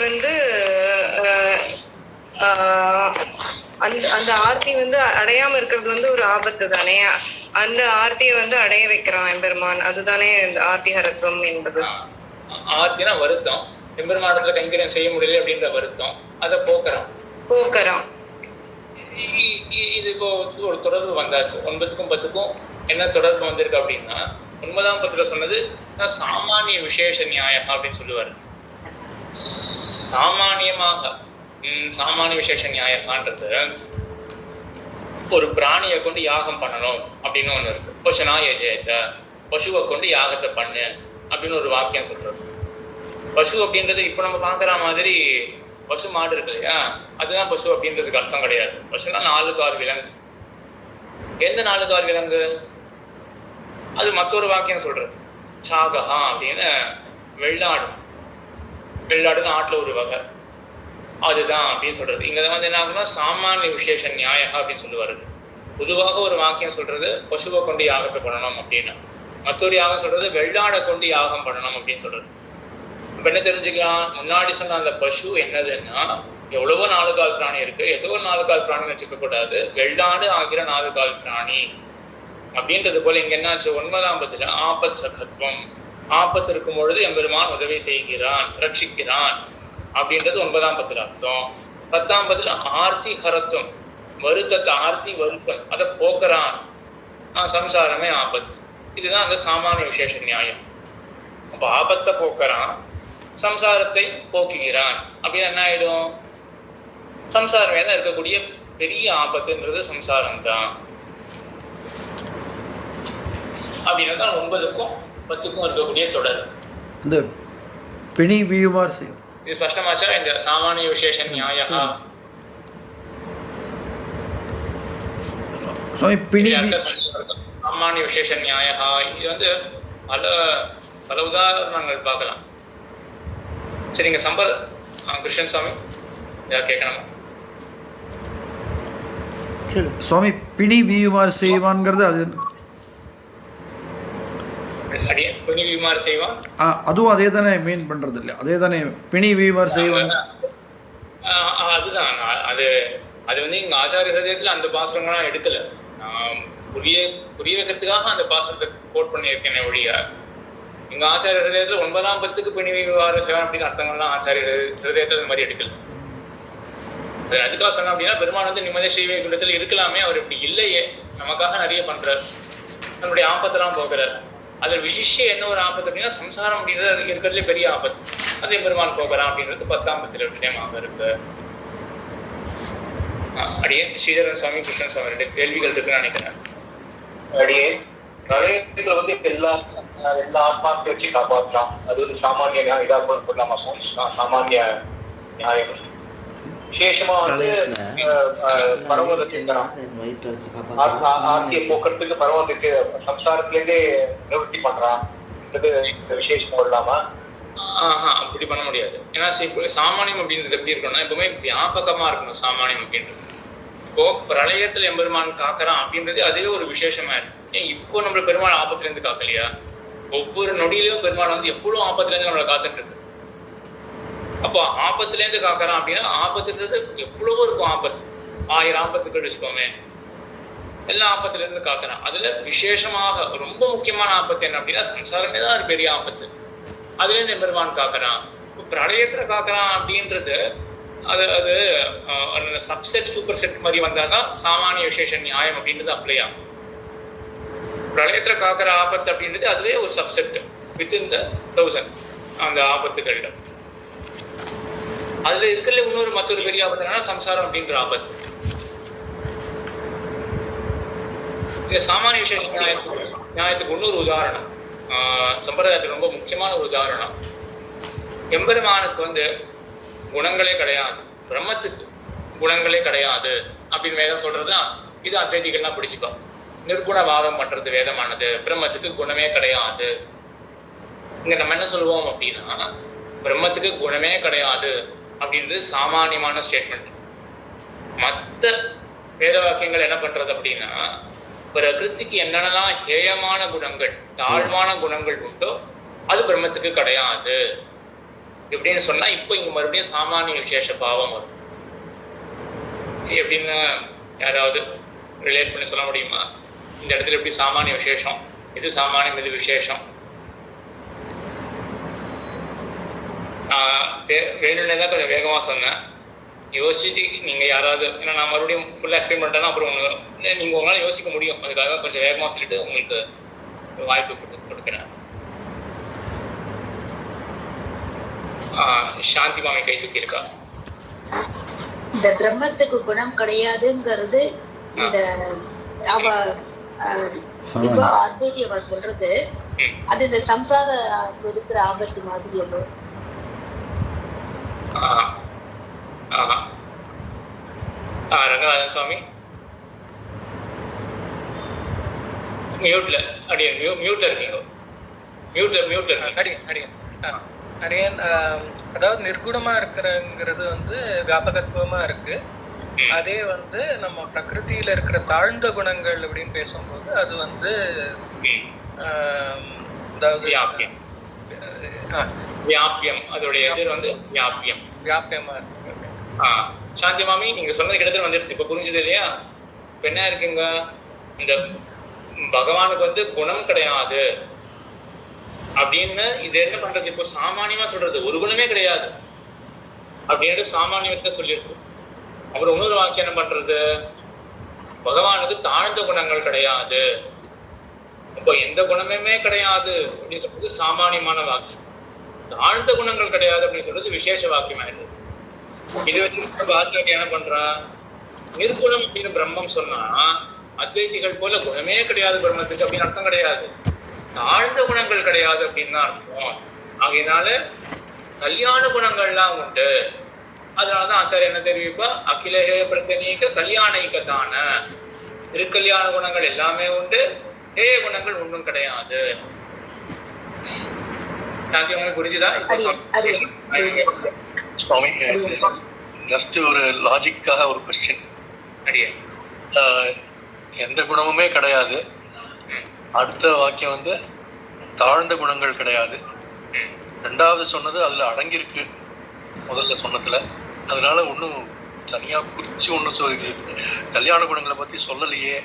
அந்த ஆர்த்தி அடையாம இருக்கிறது ஒரு ஆபத்து தானே. அந்த ஆர்த்தியை அடைய வைக்கிறான் எம்பெருமான், அதுதானே இந்த ஆர்த்திஹரத்துவம் என்பது. ஆர்த்தினா வருத்தம், எம்பெருமானத்துல கைங்கரியம் செய்ய முடியல அப்படின்ற வருத்தம், அதை போக்குறான். இது இப்போ ஒரு தொடர்பு வந்தாச்சு. 9க்கும் 10க்கும் என்ன தொடர்பு வந்திருக்கு அப்படின்னா, 9ஆம் பத்துல சொன்னது சாமானிய விசேஷ நியாயம் அப்படின்னு சொல்லுவாரு. சாமானியமாக சாமானிய விசேஷ நியாயம்ன்றது ஒரு பிராணியை கொண்டு யாகம் பண்ணணும் அப்படின்னு ஒண்ணு இருக்கு. பசுனாய ஜெயத்த, பசுவை கொண்டு யாகத்தை பண்ணு அப்படின்னு ஒரு வாக்கியம் சொல்றது. பசு அப்படின்றது இப்ப நம்ம பாக்குற மாதிரி பசு மாடு இருக்கு இல்லையா, அதுதான் பசு அப்படின்றதுக்கு அர்த்தம் கிடையாது. பசுனா 4 கால் விலங்கு. எந்த 4 கால் விலங்கு? அது மற்றொரு வாக்கியம் சொல்றது. சாகஹா அப்படின்னு வெள்ளாடுன்னு ஆட்டுல ஒரு வகை, அதுதான் அப்படின்னு சொல்றது. இங்க என்ன ஆகுனா சாமானிய விசேஷ நியாயம் அப்படின்னு சொல்லுவாரு. பொதுவாக ஒரு வாக்கியம் சொல்றது பசுவை கொண்டு யாகத்தை பண்ணணும் அப்படின்னு, மற்றொரு யாகம் சொல்றது வெள்ளாடை கொண்டு யாகம் பண்ணணும் அப்படின்னு சொல்றது. இப்ப என்ன தெரிஞ்சுக்கலாம்? முன்னாடி சொன்ன அந்த பசு என்னதுன்னா, எவ்வளவோ 4 கால் பிராணி இருக்கு, ஏதோ ஒரு 4 கால் பிராணி வச்சுக்க கூடாது, வெள்ளாடு ஆகிற 4 கால் பிராணி அப்படின்றது போல. இங்க என்னாச்சு? 9ஆம் பத்துல ஆபத் சகத்துவம், ஆபத்து இருக்கும் பொழுது எம்பெருமான் உதவி செய்கிறான், ரட்சிக்கிறான் அப்படின்றது 9ஆம் பத்துல அர்த்தம். 10ஆம் பத்துல ஆர்த்தி ஹரத்துவம், வருத்தத்தை, ஆர்த்தி வருத்தம், அதை போக்குறான். சம்சாரமே ஆபத்து. இதுதான் அந்த சாமானிய விசேஷ நியாயம். அப்ப ஆபத்தை போக்குறான், சம்சாரத்தை போக்குகிறான் அப்படின்னு என்ன ஆயிடும்? சம்சாரமே தான் இருக்கக்கூடிய பெரிய ஆபத்துன்றது சம்சாரம் தான் அப்படின்னா 9க்கும் 10க்கும் இருக்கக்கூடிய தொடர். இந்த பிணி வியுமார் செய்யும். இது ஸ்பஷ்டமாச்சா? இந்த சாமானிய விசேஷ நியாயம் சாமானிய விசேஷ நியாயம், இது பல உதாரணங்கள் பார்க்கலாம். சரிங்க. சம்பர் கிருஷ்ணன் சுவாமி யார் கேட்கணுமா? சுவாமி பிணி வியுமார் செய்வான்ங்கிறது அது பிணி வியுமார் செய்வான், அதுவும் அதே தானே மீன் பண்றது இல்லையா? அதே தானே பிணி வியுமார் செய்வான். அதுதான் அது இங்க ஆச்சாரிய ஹிருதயத்துல அந்த பாசுரங்கள்லாம் எடுக்கல. புரிய வைக்கிறதுக்காக அந்த பாசுரத்தை கோட் பண்ணியிருக்கேன் ஒழிய, எங்க ஆச்சாரிய ஹிருதயத்துல 9ஆம் பத்துக்கு பிணி வியுமார் செய்வான் அப்படின்னு அர்த்தங்கள்லாம் ஆச்சாரிய ஹிருதயத்துல இந்த மாதிரி எடுக்கல. அது அதுக்காக சொன்னோம் அப்படின்னா, பெருமான் நிம்மதிய ஸ்ரீ வைகுண்டத்துல இருக்கலாமே, அவர் இப்படி இல்லையே, நமக்காக நிறைய பண்றார், நம்மளுடைய ஆபத்தெல்லாம் போக்குறார். அதில் விசிஷ்ய என்ன ஒரு ஆபத்து அப்படின்னா, சம்சாரம் அப்படின்றது இருக்கிறதுலே பெரிய ஆபத்து, அதே பெருமான் போக்குறான் அப்படின்றது 10ஆம் பத்துல விஷயமாக இருக்கு. அடியே ஸ்ரீதரன் சுவாமி, கிருஷ்ணன் சுவாமி 2 கேள்விகள் இருக்குன்னு நினைக்கிறேன். அடியே பிரளயத்துல எல்லா ஆத்மாக்களையும் வச்சு காப்பாற்றலாம், அது சாமானிய இதா போடலாமா? சாமானிய நியாயம். விசேஷமா பரவதற்கு ஆர்த்தியை போக்குறதுக்கு பரவதற்கு சம்சாரத்திலேருந்தே நிவர்த்தி பண்றான், விசேஷமா இல்லாம அப்படி பண்ண முடியாது. ஏன்னா சாமானியம் அப்படின்றது எப்படி இருக்கணும்னா, எப்பவுமே வியாபகமா இருக்கணும் சாமானியம் அப்படின்றது. இப்போ பிரளயத்துல எம்பெருமான் காக்குறான் அப்படின்றது அதுவே ஒரு விசேஷமா இருக்கு. ஏன் இப்போ நம்மள பெருமாள் ஆபத்துல இருந்து காக்கலையா? ஒவ்வொரு நொடியிலையும் பெருமாள் எவ்வளவு ஆபத்துல இருந்து நம்மளை காத்துட்டு இருக்கு. அப்போ ஆபத்துல இருந்து காக்குறான் அப்படின்னா, ஆபத்துன்றது எவ்வளவோ இருக்கும். ஆபத்து 1000 ஆபத்துக்கள் வச்சுக்கோமே, எல்லா ஆபத்துல இருந்து காக்குறான். அதுல விசேஷமாக ரொம்ப முக்கியமான ஆபத்து என்ன அப்படின்னா, சம்சாரமே தான் ஒரு பெரிய ஆபத்து, அதுல இருந்து எம்பெருமான் காக்குறான். பிரளயத்துல காக்குறான் அப்படின்றது அது சப்செட் சூப்பர் செட் மாதிரி வந்தாதான் சாமானிய விசேஷ நியாயம் அப்படின்றது அப்ளை ஆகும். பிரளயத்துல காக்குற ஆபத்து அப்படின்றது அதுவே ஒரு சப்செட் வித்தின் த 1000. அந்த ஆபத்துகள்ல. அதுல இருக்கிற மற்றொரு பெரிய ஆபத்து என்னன்னா சம்சாரம் அப்படின்ற ஆபத்து. இந்த சாமானிய விசேஷ நியாயத்துக்கு இன்னொரு உதாரணம், சம்பிரதாயத்துக்கு ரொம்ப முக்கியமான ஒரு உதாரணம். எம்பெருமானுக்கு குணங்களே கிடையாது, பிரம்மத்துக்கு குணங்களே கிடையாது அப்படின்னு வேதம் சொல்றதுதான். இது அத்வைதிகள்லாம் பிடிச்சிக்கோ. நிர்குணவாதம் பண்றது வேதமானது, பிரம்மத்துக்கு குணமே கிடையாது. இங்க நம்ம என்ன சொல்லுவோம் அப்படின்னா, பிரம்மத்துக்கு குணமே கிடையாது அப்படின்றது சாமானியமான ஸ்டேட்மெண்ட். மற்ற வேத வாக்கியங்கள் என்ன பண்றது அப்படின்னா, பிரகிருதிக்கு என்னென்னலாம் ஹேயமான குணங்கள், தாழ்வான குணங்கள் உண்டோ அது பிரம்மத்துக்கு கிடையாது எப்படின்னு சொன்னா, இப்போ இங்க மறுபடியும் சாமானிய விசேஷ பாவம் வரும். எப்படின்னு யாராவது ரிலேட் பண்ணி சொல்ல முடியுமா? இந்த இடத்துல எப்படி சாமானிய விசேஷம், இது சாமானியம், இது விசேஷம்? வேணும்னே தான் கொஞ்சம் வேகமா சொன்னேன். யோசிச்சுட்டு நீங்க யாராவது, ஏன்னா நான் மறுபடியும் ஃபுல்லா எக்ஸ்பிளைன் பண்ணிட்டேன்னா அப்புறம் நீங்க உங்களால யோசிக்க முடியும். அதுக்காக கொஞ்சம் வேகமா சொல்லிட்டு உங்களுக்கு வாய்ப்பு கொடுக்குறேன். சாந்தி மாமி கை தூக்கி இருக்கா? இந்த பிரம்மத்துக்கு குணம் கிடையாதுங்கிறது இந்த அத்வைதியவா சொல்றது, அது இந்த சம்சார இருக்கிற ஆபத்து மாதிரி அது. ரங்கநாதன் சுவாமி மியூட்ல மியூட்ல இருக்கீங்க. அடியன் அதாவது நிர்குணமா இருக்கிறங்கிறது வியாபகத்துவமா இருக்கு. அதே நம்ம பிரகிருதியில இருக்கிற தாழ்ந்த குணங்கள் அப்படின்னு பேசும்போது அது அதாவது வியாபியம், அதோடைய எதிர் வியாபியமா இருக்கு. சாந்தி மாமி நீங்க சொன்னது கிட்டத்தட்ட வந்துடுது, இப்ப புரிஞ்சது இல்லையா? இப்ப என்ன இருக்குங்க, இந்த பகவானுக்கு குணம் கிடையாது அப்படின்னு இது என்ன பண்றது? இப்போ சாமானியமா சொல்றது ஒரு குணமே கிடையாது அப்படின்னு சாமானியத்தை சொல்லிடுது. அப்புறம் இன்னொரு வாக்கியம் என்ன பண்றது, பகவானுக்கு தாழ்ந்த குணங்கள் கிடையாது, இப்போ எந்த குணமே கிடையாது அப்படின்னு சொல்றது சாமானியமான வாக்கியம். தாழ்ந்த குணங்கள் கிடையாது அப்படின்னு சொல்றது விசேஷ வாக்கியம் ஆயிடுது. இதை வச்சு ஆச்சாரிய என்ன பண்றா, நிர்குணம் அப்படின்னு பிரம்மம் சொன்னா அத்வைதிகள் போல குணமே கிடையாது பிரம்மத்துக்கு அப்படின்னு அர்த்தம் கிடையாது, தாழ்ந்த குணங்கள் கிடையாது அப்படின்னு தான் அர்த்தம். ஆகையினால கல்யாண குணங்கள்லாம் உண்டு. அதனாலதான் ஆச்சாரிய என்ன தெரிவிப்பா, அகிலஹே பிரத்தனீக கல்யாணிக்கத்தான, திருக்கல்யாண குணங்கள் எல்லாமே உண்டு, ஹேய குணங்கள் ஒன்றும் கிடையாது. புரிஞ்சுதா? சுவாமி, ஜஸ்ட் ஒரு லாஜிக்காக ஒரு கொஸ்டின். எந்த குணமுமே கிடையாது, அடுத்த வாக்கியம் தாழ்ந்த குணங்கள் கிடையாது. ரெண்டாவது சொன்னது அதுல அடங்கியிருக்கு முதல்ல சொன்னதுல, அதனால ஒன்றும் தனியா குறிச்சு ஒன்றும் கல்யாண குணங்களை பத்தி சொல்லலையே.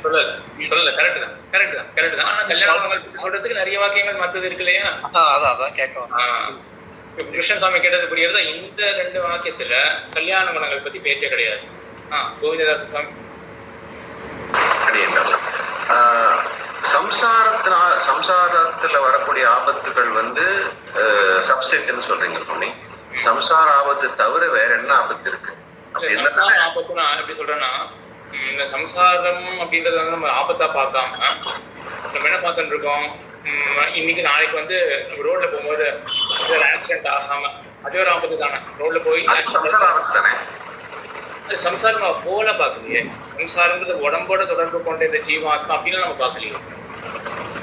சொல்லல. கரெக்ட் தான். ஆனா கல்யாண குணங்கள் பத்தி சொல்றதுக்கு நிறைய வாக்கியங்கள் மற்றது இருக்கு இல்லையா? அதான் கேட்க கிருஷ்ணசாமி கேட்டது புரியுறதா? இந்த 2 வாக்கியத்துல கல்யாண குணங்கள் பத்தி பேச்சே கிடையாது. கோவிந்ததாச சுவாமி சம்சாரத்துல வரக்கூடிய ஆபத்துகள் சப்செட்னு சொல்றீங்க சொன்னி, சம்சார ஆபத்து தவிர வேற என்ன ஆபத்து இருக்கு? சம்சார ஆபத்து நான் எப்படி சொல்றேன்னா, இந்த சம்சாரம் அப்படின்றத நம்ம ஆபத்தா பார்க்காம நம்ம என்ன பார்த்துட்டு இருக்கோம், இன்னைக்கு நாளைக்கு நம்ம ரோட்ல போகும்போது ஒரு ஆக்சிடென்ட் ஆகாம அதே ஒரு ஆபத்து தானே. ரோட்ல போய் சம்சாரம் நம்ம போல பார்க்கலையே. சம்சாரம்ன்றது உடம்போட தொடர்பு கொண்ட இந்த ஜீவாத்மா அப்படின்னு நம்ம பார்க்கலையே.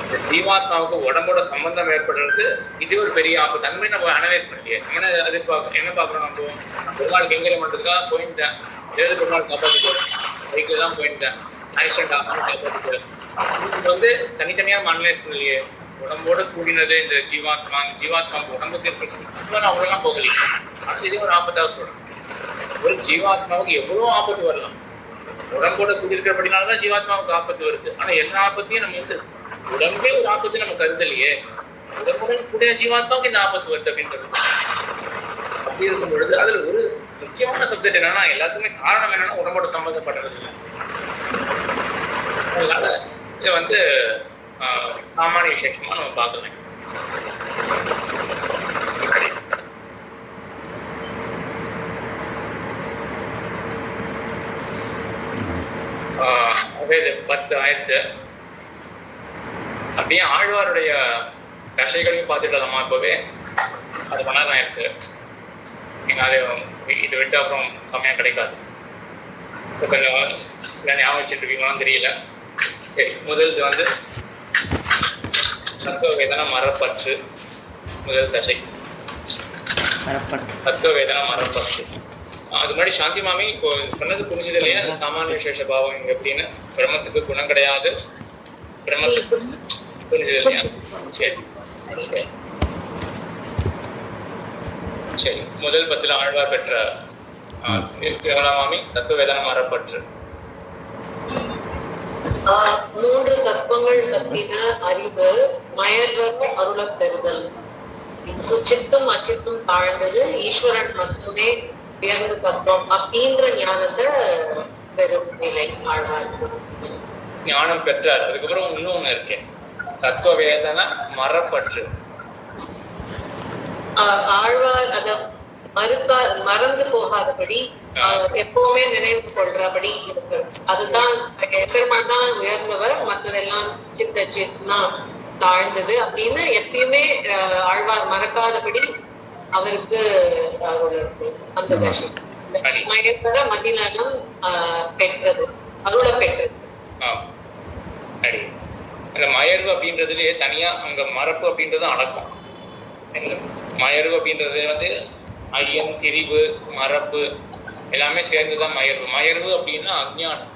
இந்த ஜீவாத்மாவுக்கு உடம்போட சம்பந்தம் ஏற்படுறது இது ஒரு பெரிய ஆபத்து. தன்மை நம்ம அனலைஸ் பண்ணலையே. நம்ம என்ன பார்க்குறோம், நம்ம ஒரு நாள் கைங்கரை பண்ணுறதுக்காக போயிருந்தேன், ஏதாவது ஒரு நாள் காப்பாற்றிட்டு பைக்கில் தான் போயிருந்தேன், ஆக்சிடென்ட் ஆகாமல் காப்பாற்றிட்டு. இது தனித்தனியாக அனலைஸ் பண்ணலையே. உடம்போட கூடினது இந்த ஜீவாத்மாவுக்கு உடம்புக்கு இருக்கிற அவ்வளோலாம் போகலையே. ஆனால் இதே ஒரு ஆபத்தாக சொல்றேன். ஒரு ஜீவாத்மாவுக்கு எவ்வளோ ஆபத்து வரலாம், உடம்போட கூடியிருக்கிறபடினால்தான் ஜீவாத்மாவுக்கு ஆபத்து வருது. ஆனா எல்லா ஆபத்தையும் நம்ம உடம்பே ஒரு ஆபத்து நம்ம கருதலையே. உடம்புடன் கூடிய ஜீவாத்மாவுக்கு இந்த ஆபத்து வருது அப்படின்றது. அப்படி இருக்கும் பொழுது அதுல ஒரு முக்கியமான சப்ஜெக்ட் என்னன்னா, எல்லாத்துக்குமே காரணம் என்னன்னா உடம்போட சம்பந்தப்பட்டது இல்லை. அதனால இதை சாமானிய விசேஷமா நம்ம பார்க்கலாம். இது 10 ஆயிரத்து. அப்படியே ஆழ்வாருடைய கஷைகளையும் பார்த்துட்டலாமா இப்போவே? அது 12 ஆயிரத்து. நீங்கள் அது இது விட்டு அப்புறம் சமயம் கிடைக்காது. கொஞ்சம் ஞாபகம் வச்சுட்டு இருக்கீங்களான்னு தெரியல. சரி, முதல்து வந்து தத்துவ வேதனை மரப்பற்று. முதல் தசை தத்துவ வேதனை மரப்பற்று. அது முன்னாடி சாந்தி மாமி இப்போ சொன்னது புரிஞ்சது இல்லையா? சாமானிய விசேஷ பாவம் இங்க எப்படின்னு பிரம்மத்துக்கு குணம் கிடையாது. பிரம்மத்துக்கு புரிஞ்சது இல்லையா? சரி சரி. முதல் 10 ஆழ்வார் பெற்ற மாமி தத்துவ வேதனை மரப்பற்று. 3 தத்துவங்கள் பற்றின அறிவு, மயர்வர் அருளப் பெறுதல், சித்தும் அச்சித்தும் தாழ்ந்தது, ஈஸ்வரன் மட்டுமே உயர்ந்த தத்துவம் அப்படின்ற ஞானத்தை பெரும் நிலை ஆழ்வார். ஞானம் பெற்றார். அதுக்கப்புறம் இன்னொன்னு இருக்கேன், தத்துவ வேதனை மரப்பற்று. ஆழ்வார் அத மறந்து போகாதபடி எப்பவுமே நினைவு கொள்றபடி இருக்கு. அதுதான் எத்தனை தான் உயர்ந்தவர், மற்றதெல்லாம் சித்தம் தாழ்ந்தது அப்படின்னு எப்பயுமே ஆழ்வார் மறக்காதபடி அவருக்கு அந்த தசை மகேஸ்வர மதிநலம் பெற்றது, அருள பெற்றது. அந்த மயர்வு அப்படின்றதுலயே தனியா அங்க மரப்பு அப்படின்றது அடக்கம். மயர்வு அப்படின்றது வந்து ஐயம், திரிவு, மரப்பு எல்லாமே சேர்ந்துதான் மயர்வு. மயர்வு அப்படின்னா அஜ்ஞானம்.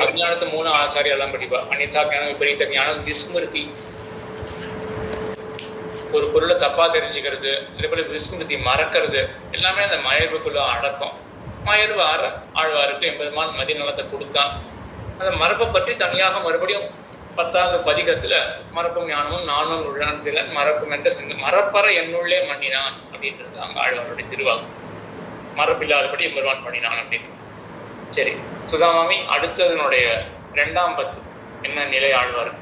அஜ்ஞானத்தை 3 ஆச்சாரியம் எல்லாம் படிப்பா. அனிதா ஞானம், விபரீத ஞானம், விஸ்மிருதி. ஒரு பொருளை தப்பா தெரிஞ்சுக்கிறது, இதே போல விஸ்மிருதி மறக்கிறது, எல்லாமே அந்த மயர்வுக்குள்ள அடக்கம். மயர்வு ஆழ்வாருக்கு எம்பெருமான் மதிநலத்தை கொடுத்தான். அந்த மரப்பை பற்றி தனியாக மறுபடியும் 10வது பதிகத்துல மரப்பும் ஞானமும் நானும் உள்ளானதில மரப்பும் என்ற மரப்பற என்னுள்ளே மண்ணினான் அப்படின்றது அங்க ஆழ்வாருடைய திருவாக்கு. மரப்பில்லாதபடி எம்பெருமான் பண்ணினான் அப்படின்னு. சரி சுதாமாமி, அடுத்ததனுடைய 2ஆம் 10 என்ன நிலை ஆழ்வார்?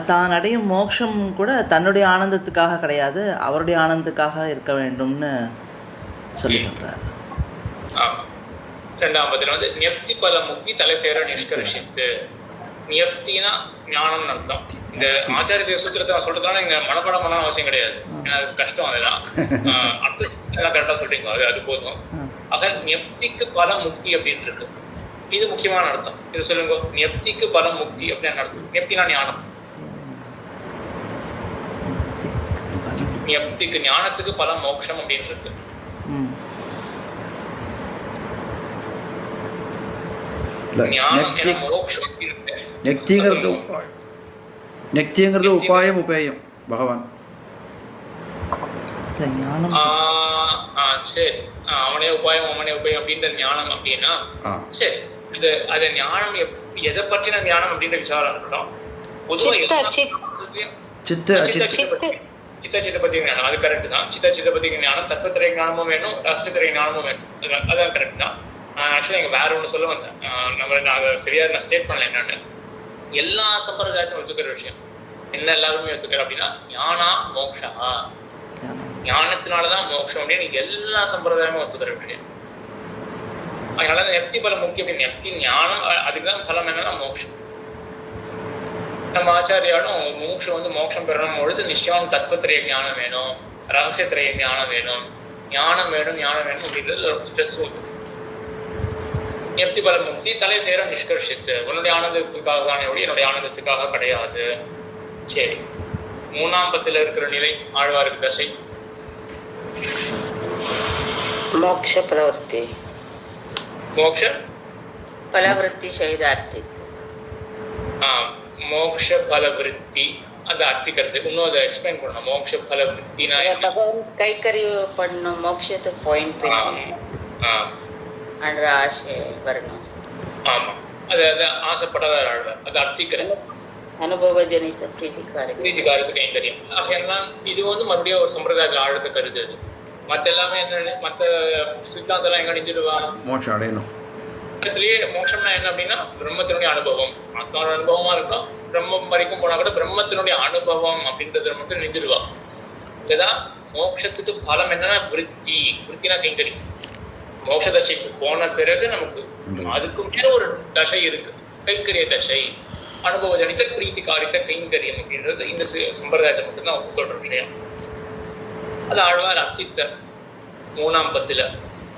தான் அடையும் மோட்சம் கூட தன்னுடைய ஆனந்தத்துக்காக கிடையாது, அவருடைய ஆனந்தத்துக்காக இருக்க வேண்டும்னு சொல்றார். 2ஆம் 10 வந்து நியப்தி பல முக்தி தலை சேர நிஷ்கர்ஷித்து. நியப்தினா ஞானம் அர்த்தம். இந்த ஆச்சாரிய சூத்திரத்தை நான் சொல்றதுனால இங்க மனப்பாடம் பண்ண அவசியம் கிடையாது, ஏன்னா அது கஷ்டம். அதெல்லாம் அர்த்தம் எல்லாம் கரெக்டா சொல்றீங்க, அது போதும். ஆக நியப்திக்கு பல முக்தி அப்படின்னு இருக்கு. இது முக்கியமான அர்த்தம். இது சொல்லுங்க, நியப்திக்கு பல முக்தி அப்படின்னு அர்த்தம். நியப்தினா ஞானம். நியப்திக்கு ஞானத்துக்கு பல மோட்சம் அப்படின்னு இருக்கு. நெக்திங்கிறது உபாயம் உபேயம் பகவான். சரி, அவனே உபாயம் அவனே உபயம் அப்படின்ற ஞானம் அப்படின்னா சரி. இது அது ஞானம் எதை பற்றின ஞானம் அப்படின்ற விசாரம் இருக்கட்டும். பொதுவாக சித்த பத்தி ஞானம் அது கரெக்ட் தான். சித்த பத்தி ஞானம், தத்துவத்திரை ஞானமும் வேணும், ரகசியத்திரை ஞானமும் வேணும், அதான் கரெக்ட் தான். ஆக்சுவலா இங்க வேற ஒண்ணு சொல்ல வந்தேன். நான் சரியா ஸ்டேட் பண்ணல. என்னன்னு எல்லா சம்பிரதாயத்தையும் ஒத்துக்கிற விஷயம் என்ன, எல்லாருமே ஒத்துக்கிற அப்படின்னா ஞானா மோக்ஷா, ஞானத்தினாலதான் மோட்சம் அப்படின்னு எல்லா சம்பிரதாயமும் ஒத்துக்கிற விஷயம். அதனால நெப்தி பலம் முக்கியம் அப்படின்னு நெப்தி ஞானம், அதுக்குதான் பலம் என்னன்னா மோட்சம். நம்ம ஆச்சாரியாலும் மோட்சம் வந்து மோட்சம் பெறணும் பொழுது நிச்சயம் தத்துவத்திரைய ஞானம் வேணும், ரகசியத்திரைய ஞானம் வேணும், ஞானம் வேணும் அப்படின்றது ஸ்ட்ரெஸ். நெப்தி பல முக்தி தலை சேர நிஷ்கர்ஷித்து. உன்னுடைய ஆனந்தத்துக்காக தான், என்னுடைய ஆனந்தத்துக்காக கிடையாது. சரி, 3ஆம் 10 இருக்கிற நிலை ஆழ்வாருக்கு தசை மோக்ஷ பிரவர்த்தி, மோக்ஷ பலவருத்தி செய்தார்த்தி. மோக்ஷ பலவிருத்தி அதை அர்த்திக்கிறது. இன்னும் அதை எக்ஸ்பிளைன் பண்ணணும். மோக்ஷ பலவிருத்தினா பகவான் கைக்கறிவு பண்ணும் மோட்சத்தை பாயிண்ட் பண்ணி அன்ற ஆசை வரணும். ஆமா, அது ஆசைப்படாத ஆழ்வார் அதை அர்த்திக்கிறது. அனுபவ ஜனித பிரீதிகாரத்துக்கு தெரியும். ஆகையெல்லாம் இது வந்து மறுபடியும் ஒரு சம்பிரதாயத்தில் ஆழத்தை கருது. மற்ற எல்லாமே என்ன, மற்ற சித்தாந்தெல்லாம் எங்க அடைஞ்சிடுவாங்க, மோட்சம் அடையணும். மோட்சம்னா என்ன அப்படின்னா பிரம்மத்தினுடைய அனுபவம், ஆத்மாவோட அனுபவமா இருக்கும். பிரம்மம் வரைக்கும் போனா கூட பிரம்மத்தினுடைய அனுபவம் அப்படின்றத மட்டும் நின்றுடுவா. இதுதான் மோட்சத்துக்கு பலம் என்னன்னா விருத்தினா கைங்கரி. மோட்ச தசைக்கு போன பிறகு நமக்கு அதுக்கு மேல ஒரு தசை இருக்கு, கைங்கரிய தசை, அனுபவ ஜனித்த பிரீத்தி காரித்த கைங்கரியம் அப்படின்றது இந்த சம்பிரதாயத்தை மட்டும்தான் ஒப்புக்கொள்ற விஷயம். அது ஆழ்வார் அர்த்தித்த 3ஆம் பத்துல.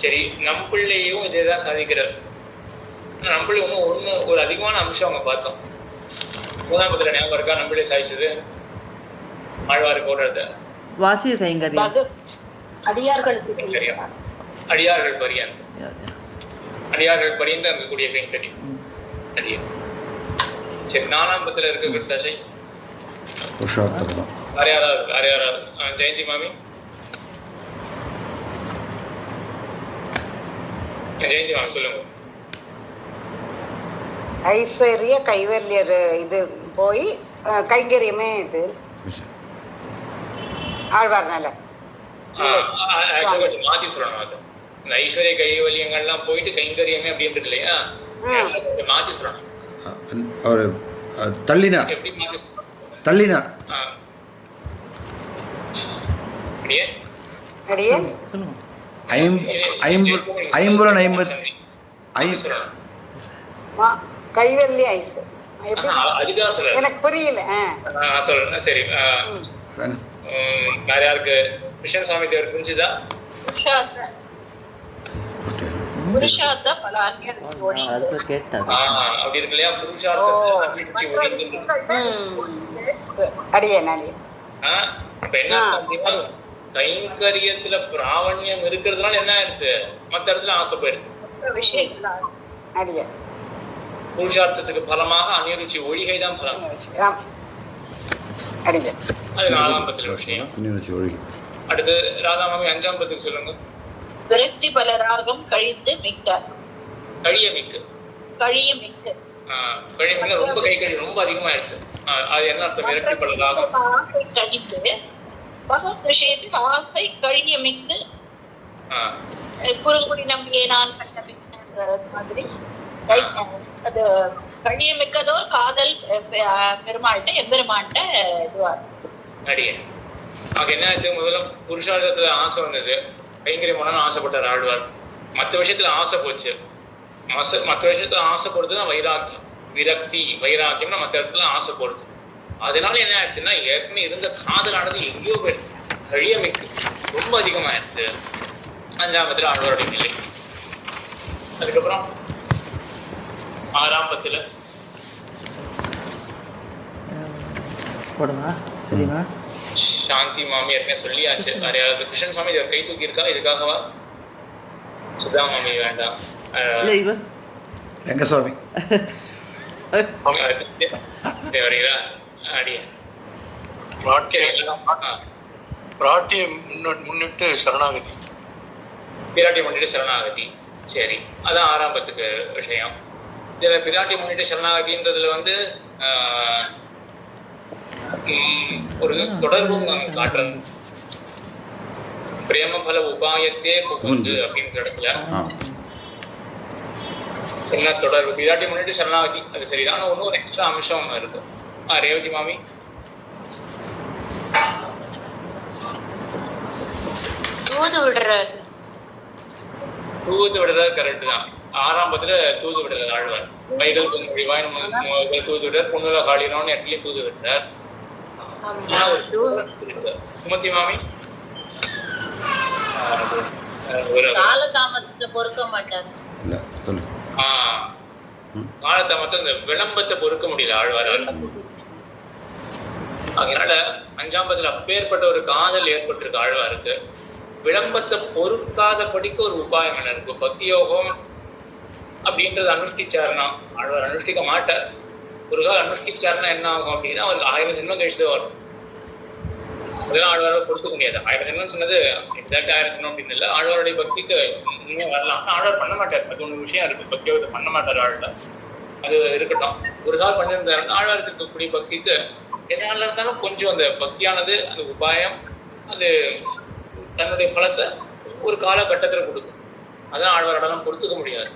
சரி, நம்பிள்ளையும் இதேதான் சாதிக்கிறார். நம்பிள்ளை ஒண்ணு ஒரு அதிகமான அம்சம் அவங்க பார்த்தோம். 3ஆம் பத்துல ஞாபகம் இருக்கா நம்பிள்ளை சாதிச்சது? ஆழ்வாருக்கு ஓடுறது வாச்சிய கைங்கரியம், அடியார்கள் பரியந்தம், அடியார்கள் பரியந்தம் இருக்கக்கூடிய கைங்கரியம் அடியார். சரி, 4ஆம் பத்துல இருக்க தசை யாராவது ஜெயந்தி மாமி, ஜெயந்தி மாமி சொல்லுங்க. ஐஸ்வர்ய கைவல்யர் இது போய் கைங்கரியமே இது ஆழ்வார்னால கொஞ்சம் மாத்தி சொல்லணும். அது இந்த ஐஸ்வர்ய கைவல்யங்கள்லாம் போயிட்டு கைங்கரியமே அப்படின்றது இல்லையா, மாத்தி சொல்லணும். அவர் தள்ளினார், எப்படி மாத்தி தள்ளினார். அடியே ஐம்புலன் கைவல்ய ஐஸ் அதுதான் சொல்ல எனக்கு புரியல. சொல்றேன். சரி, வேற யாருக்கு? கிருஷ்ண சுவாமி தேவர் புரிஞ்சுதா? அப்படி இருக்கு இல்லையா, இப்ப என்ன அப்படின்னா கைங்கரியத்துல பிராவண்யம் இருக்கிறதுனால என்ன ஆயிருக்கு, மத்த இடத்துல ஆசை போயிருக்கு. புருஷார்த்தத்துக்கு பலமாக அனிருச்சி ஒழிகை தான் பலம். அது 4ஆம் பத்துல விஷயம். அடுத்து ராதாமாமி 5ஆம் பத்துக்கு சொல்லுங்க. விரக்தி பல ராகம் கழித்து மிக்க, கழிய மிக்கு, கழிய மிக்க, கழிய மிக்க ரொம்ப கை கழி ரொம்ப அதிகமாயிடுச்சு. அது என்ன அர்த்தம்? விரக்தி பல ராகம் கழித்து பகவத் விஷயத்துக்கு ஆசை கழிய மிக்கு, குறுங்குடி நம்பியே நான் கட்ட மாதிரி அது கழிய மிக்கதோ காதல் பெருமாள்கிட்ட எம்பெருமான்கிட்ட இதுவா அடியே. அங்க என்ன ஆச்சு? முதல்ல புருஷார்த்தத்துல ஆசை வந்தது, கைங்கரியம் போனாலும் ஆசைப்பட்டார் ஆழ்வார். மற்ற விஷயத்துல ஆசை போச்சு. மற்ற விஷயத்துல ஆசை போடுறதுதான் வைராக்கியம், விரக்தி வைராக்கியம்னா மற்ற இடத்துல ஆசை போடுறது. அதனால என்ன ஆயிடுச்சுன்னா ஏற்கனவே இருந்த காதலானது எங்கேயோ போயிடுச்சு, கழிய மிக்கு ரொம்ப அதிகமாயிடுச்சு. 5ஆம் பத்துல ஆழ்வாருடைய நிலை. அதுக்கப்புறம் 6ஆம் பத்துல சாந்தி மாமி ஏற்கனவே சொல்லியாச்சு. வேற யாராவது? கிருஷ்ணன் சுவாமி கை தூக்கி இருக்கா இதுக்காகவா? சுதா மாமி வேண்டாம், ரங்கசாமி பிராட்டியை முன்னிட்டு சரணாகதி, பிராட்டியை முன்னிட்டு சரணாகதி. சரி, அதான் 6ஆம் பத்துக்கு விஷயம். இதுல பிராட்டியை முன்னிட்டு சரணாகதின்றதுல வந்து ஒரு தொடர்பும் காட்டுறது. பிரேமபல உபாயத்தே புகுந்து அப்படின்ற இடத்துல என்ன தொடர்பு? பிராட்டி முன்னிட்டு சரணாகதி அது சரிதான். ஆனா ஒன்னும் ஒரு எக்ஸ்ட்ரா அம்சம் இருக்கு. ரேவதி மாமி தூது விடுறது கரெக்ட் தான். 6ஆம் பத்துல தூது விடுறார் ஆழ்வார். வைகல் முடிவாய் தூது விடுறார், பொண்ணுல காலினோன்னு இடத்துலயும் தூது விடுறார். சுமதி மாமி காலதாமத்தை பொறுக்க மாட்டார். காலதாமத்தை இந்த விளம்பத்தை பொறுக்க முடியல ஆழ்வார். அதனால 5ஆம் பத்துல அப்பேற்பட்ட ஒரு காதல் ஏற்பட்டிருக்கு ஆழ்வாருக்கு. விளம்பத்தை பொறுக்காதபடிக்கு ஒரு உபாயம் என்ன இருக்கு? பக்தி யோகம் அப்படின்றது அனுஷ்டிச்சாருன்னா, ஆழ்வார் அனுஷ்டிக்க மாட்டார். ஒரு காலம் அனுஷ்டிச்சாருன்னா என்ன ஆகும் அப்படின்னா அவருக்கு 1000 ஜென்மம் கழிச்சுதான் வரும். அதெல்லாம் ஆழ்வாரால் பொறுத்துக்க முடியாது. 1000 ஜென்மம் சொன்னது எக்ஸாக்ட் 1000 ஜென்மம் அப்படின்னு இல்லை. ஆழ்வாருடைய பக்திக்கு இனிமே வரலாம். ஆனால் ஆழ்வார் பண்ண மாட்டார். அது ஒன்று விஷயம் இருக்கு. பக்தி யோகத்தை பண்ண மாட்டார் ஆழ்வார். அது இருக்கட்டும். ஒரு காலம் பண்ணியிருந்தாருன்னா ஆழ்வாருக்கு இருக்கக்கூடிய பக்திக்கு எதனால இருந்தாலும் கொஞ்சம் அந்த பக்தியானது அந்த உபாயம் அது தன்னுடைய பலத்தை ஒரு காலகட்டத்தில் கொடுக்கும். அதான் ஆழ்வாராலும் பொறுத்துக்க முடியாது.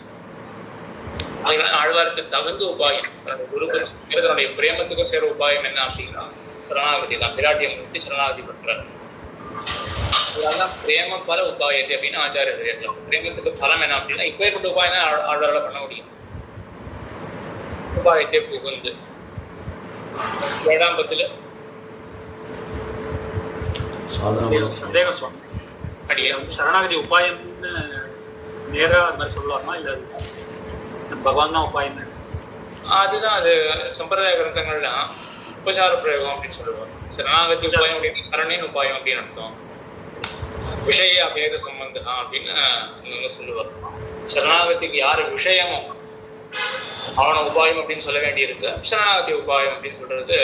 அதனால ஆழ்வாருக்கு தகுந்த உபாயம் தன்னுடைய குருக்கு தன்னுடைய பிரேமத்துக்கும் சேர உபாயம் என்ன அப்படின்னா சரணாகதி தான். பிராட்டியை முன்னிட்டு சரணாகதி பண்றார். அதனால பிரேம பல உபாயத்தை அப்படின்னு ஆச்சாரியர் சொல்லலாம். பிரேமத்துக்கு பலம் என்ன அப்படின்னா இப்போ ஏற்பட்ட உபாயம் தான் ஆழ்வாரால் பண்ண முடியும். உபாயத்தை புகுந்து வேதாம்பத்துல சந்தேகம் சுவாமி, அடியே சரணாகதி உபாயம்னு நேரா அது மாதிரி சொல்லுவாருமா இல்ல பகவான் தான் உபாயம்? அதுதான் அது சம்பிரதாய கிரந்தங்கள்லாம் உபசார பிரயோகம் அப்படின்னு சொல்லுவாங்க. சரணாகதி உபாயம் அப்படின்னு சரணின் உபாயம் அப்படின்னு அர்த்தம். விஷய அபேத சம்பந்தா அப்படின்னு சொல்லுவார். சரணாகதிக்கு யாரு விஷயமோ அவன உபாயம் அப்படின்னு சொல்ல வேண்டி இருக்கு. சரணாகதி உபாயம் அப்படின்னு சொல்றது.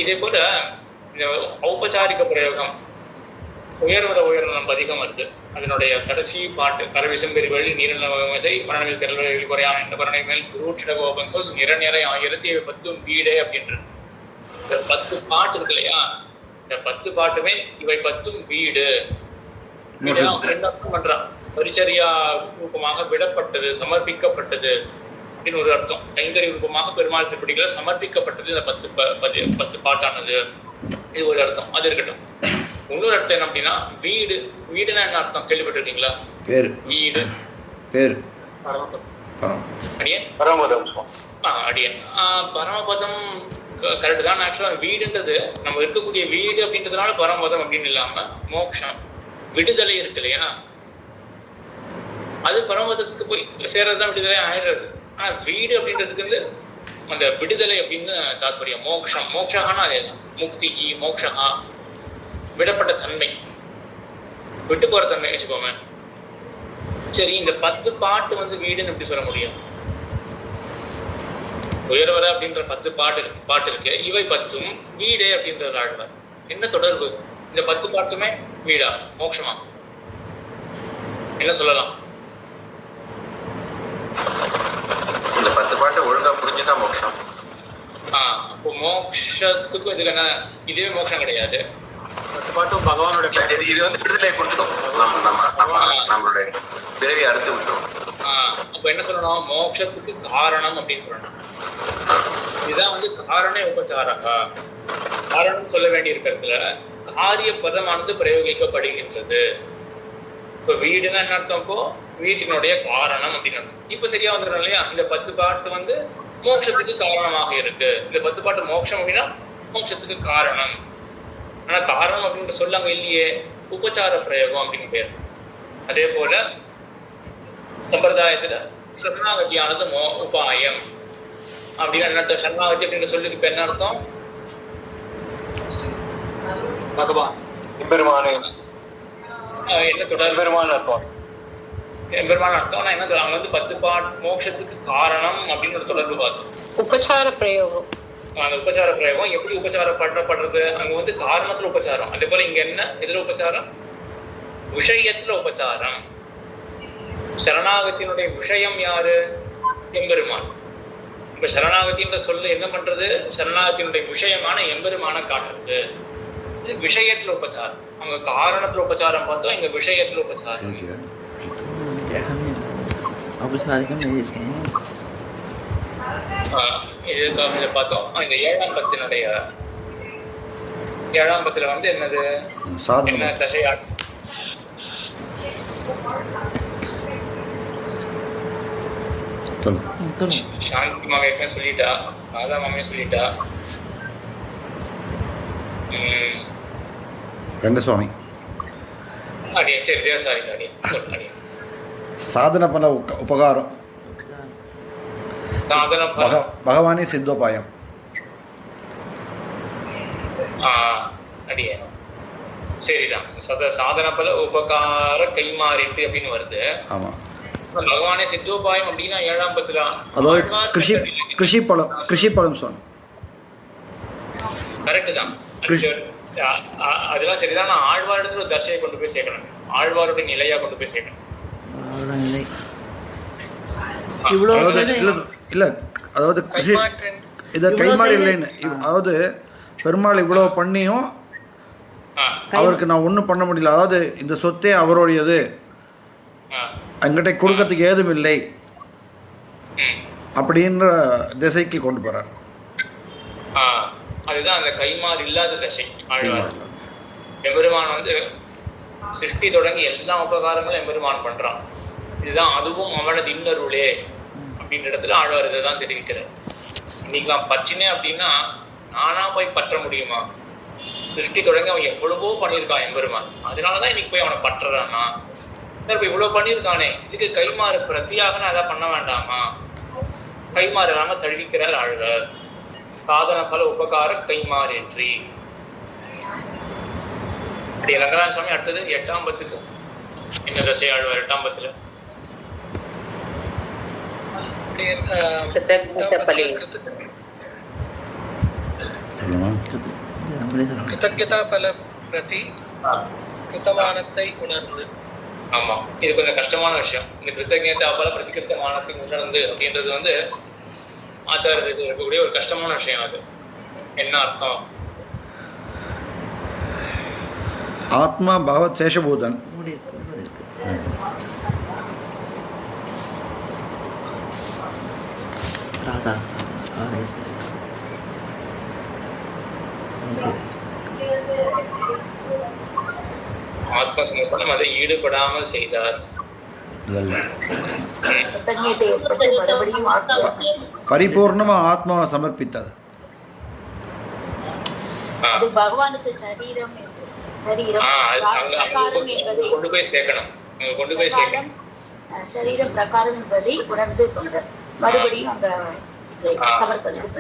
இதே போல இந்த ஔபச்சாரிக பிரயோகம் உயர்நம் அதிகம் இருக்கு. அதனுடைய கடைசி பாட்டு கரவிசம்பெரி வழி நீரிசை மரணவில் திரள் குறையான இந்த பரணை மேல் குருட்சிட கோபம் சொல் நிறநிறை 1010 வீடே அப்படின்றது. இந்த 10 பாட்டு இருக்கு இல்லையா, இந்த 10 பாட்டுமே இவை 10 வீடு பண்றான். பரிச்சரியா ரூபமாக விடப்பட்டது, சமர்ப்பிக்கப்பட்டது அப்படின்னு ஒரு அர்த்தம். கைங்கரி ரூபமாக பெருமாள் திருப்படிகளை சமர்ப்பிக்கப்பட்டது இந்த 10 பாட்டானது, இது ஒரு அர்த்தம். அது இருக்கட்டும். இன்னொரு அர்த்தம் என்ன அப்படின்னா வீடு. வீடுனா என்ன அர்த்தம் கேள்விப்பட்டிருக்கீங்களா? பேர் வீடு பேர் அடியன் பரமபதம். அடியன் பரமபதம் கரெக்ட் தான். ஆக்சுவலா வீடுன்றது நம்ம இருக்கக்கூடிய வீடு அப்படின்றதுனால பரமபதம் அப்படின்னு இல்லாம மோட்சம் விடுதலை இருக்கு இல்லையா, அது பரமபதத்துக்கு போய் சேர்றதுதான் விடுதலை ஆயிடுறது. ஆனா வீடு அப்படின்றதுக்கு வந்து அந்த விடுதலை அப்படின்னு தாற்பயம். மோக்ஷம் மோக்ஷகானா அதே தான். முக்தி மோக்ஷகா விடப்பட்ட தன்மை, விட்டு போற தன்மை வச்சுக்கோங்க. சரி, இந்த 10 பாட்டு வந்து வீடுன்னு எப்படி சொல்ல முடியும்? உயர்வர அப்படின்ற 10 பாட்டு இருக்கு. இவை 10 வீடே அப்படின்ற ஆழ்வார். என்ன தொடர்பு? இந்த 10 பாட்டுமே வீடா மோட்சமா என்ன சொல்லலாம்? இந்த 10 பாட்டு ஒழுங்கா புரிஞ்சுதான் மோட்சம். அப்போ மோட்சத்துக்கும் இதுக்கு என்ன இதுவே மோட்சம் கிடையாது. 10 பாட்டும் பகவானோட இது வந்து விடுதலை கொடுத்துடும். நம்மளுடைய பிறவி அறுத்து விட்டுரும். அப்ப என்ன சொல்லணும்? மோட்சத்துக்கு காரணம் அப்படின்னு சொல்லணும். இதுதான் வந்து காரண உபச்சாரகா. காரணம் சொல்ல வேண்டி இருக்கிறதுல காரிய பதமானது பிரயோகிக்கப்படுகின்றது. இப்ப வீடுன்னா என்ன அர்த்தம்? இப்போ வீட்டினுடைய காரணம் அப்படின்னு அர்த்தம். இப்ப சரியா வந்துடும் இல்லையா? இந்த 10 பாட்டு வந்து மோட்சத்துக்கு காரணமாக இருக்கு. இந்த 10 பாட்டு மோட்சம் அப்படின்னா மோட்சத்துக்கு காரணம். ஆனா காரணம் அப்படின்ற சொல்ல அங்க இல்லையே, உபச்சார பிரயோகம் அப்படின்னு பேர். அதே போல சம்பிரதாயத்துல சரணாகதியானது உபாயம் அப்படின்னா என்ன அர்த்தம்? சரணாகதி அப்படின்ற சொல்லுக்கு இப்ப என்ன அர்த்தம்? பகவான் எம்பெருமானே என்ன தொடர்? பெருமான அர்த்தம். எம்பெருமான அர்த்தம். ஆனா என்ன அவங்க வந்து 10 பாட்டு மோட்சத்துக்கு காரணம் அப்படின்னு ஒரு தொடர்பு பார்த்தோம். உபச்சார பிரயோகம். அந்த உபச்சார பிரயோகம் எப்படி உபச்சாரம் பண்றது? அங்க வந்து காரணத்துல உபச்சாரம். அதே போல இங்க என்ன எதுல உபச்சாரம்? விஷயத்துல உபச்சாரம். சரணாகத்தினுடைய விஷயம் யாரு? எம்பெருமான். இப்ப சரணாகத்தின்ற சொல்லு என்ன பண்றது? சரணாகத்தினுடைய விஷயமான எம்பெருமான காட்டுறது. இது விஷயத்துல உபச்சாரம். அங்க காரணத்துல உபச்சாரம் பார்த்தோம், இங்க விஷயத்துல உபச்சாரம். இது பார்த்தோம். இந்த 7ஆம் பத்தினுடைய 7ஆம் பத்துல வந்து என்னது? என்ன தசையா சாந்தி மாமே சொல்லிட்டா, ராதா மாமே சொல்லிட்டா. சுவாமி அடியே சரி தேவசாரி அடியே அடியே சாதன பண்ண உபகாரம் பகவானே சித்தோபாயம். அடியே சரிதான். சாதன பல உபகார கைமாறிட்டு அப்படின்னு வருது. ஆமா, பகவானே சித்தோபாயம் அப்படின்னா 7ஆம் பத்துல அதாவது கிருஷி பழம் சொன்ன கரெக்ட் தான். அதெல்லாம் சரிதான். நான் ஆழ்வார் இடத்துல ஒரு தர்ஷையை கொண்டு போய் சேர்க்கணும். ஆழ்வாருடைய நிலையா கொண்டு போய் சேர்க்கணும். இல்ல அதாவது இத கைமாறி இல்லைன்னு, அதாவது பெருமாள் இவ்வளவு பண்ணியும் அவருக்கு நான் ஒன்றும் பண்ண முடியல. அதாவது இந்த சொத்தே அவருடையது, அங்கிட்ட கொடுக்கறதுக்கு ஏதும் இல்லை அப்படின்ற திசைக்கு கொண்டு போறார். அதுதான் அந்த கைமாறு இல்லாத தசை ஆழ்வார். எம்பெருமான் வந்து சிருஷ்டி தொடங்கி எல்லா உபகாரங்களும் எம்பெருமான் பண்றான். இதுதான் அதுவும் அவனது இன்னருளே அப்படின்ற இடத்துல ஆழ்வார் இதை தான் தெரிவிக்கிறார். இன்னைக்கு நான் பற்றினேன் அப்படின்னா நானா போய் பற்ற முடியுமா? சிருஷ்டி தொடங்கி அவன் எவ்வளவோ பண்ணியிருக்கான் எம்பெருமான், அதனாலதான் இன்னைக்கு போய் அவனை பற்றுறானா? இப்ப இவ்வளவு பண்ணியிருக்கானே, இதுக்கு கைமாறு பிரத்தியாக நான் அதை பண்ண வேண்டாமா? கைமாறு இல்லாம தழுவிக்கிறார் ஆழ்வார். சாதன பல உபகார கைமாறேன்றி. அப்படி ரங்கராஜ சுவாமி அடுத்தது 8ஆம் பத்துக்கு என்ன தசை ஆழ்வார் 8ஆம் பத்துல கிருத்தஜ்ஞதா பல பிரதி கிருத்தமானத்தை உணர்ந்து. ஆமா, இது கொஞ்சம் கஷ்டமான விஷயம். இந்த கிருத்தஜ்ஞதா பல பிரதிகிருத்தமானத்தை உணர்ந்து அப்படின்றது வந்து ஆச்சாரியத்துக்கு இருக்கக்கூடிய ஒரு கஷ்டமான விஷயம். அது என்ன அர்த்தம்? ஆத்மா பகவத் சேஷபூதன். ஆத்ம சமர்ப்பணம் அதை ஈடுபடாமல் செய்தார். பரிபூர்ணமா ஆத்மாவை சமர்ப்பித்தார். அது பகவானுக்கு சரீரம் கொண்டு போய் சேர்க்கணும். சரீரம் பிரகாரம் என்பதை உணர்ந்து கொண்ட மறுபடியும் அந்த சமர்ப்பணம்.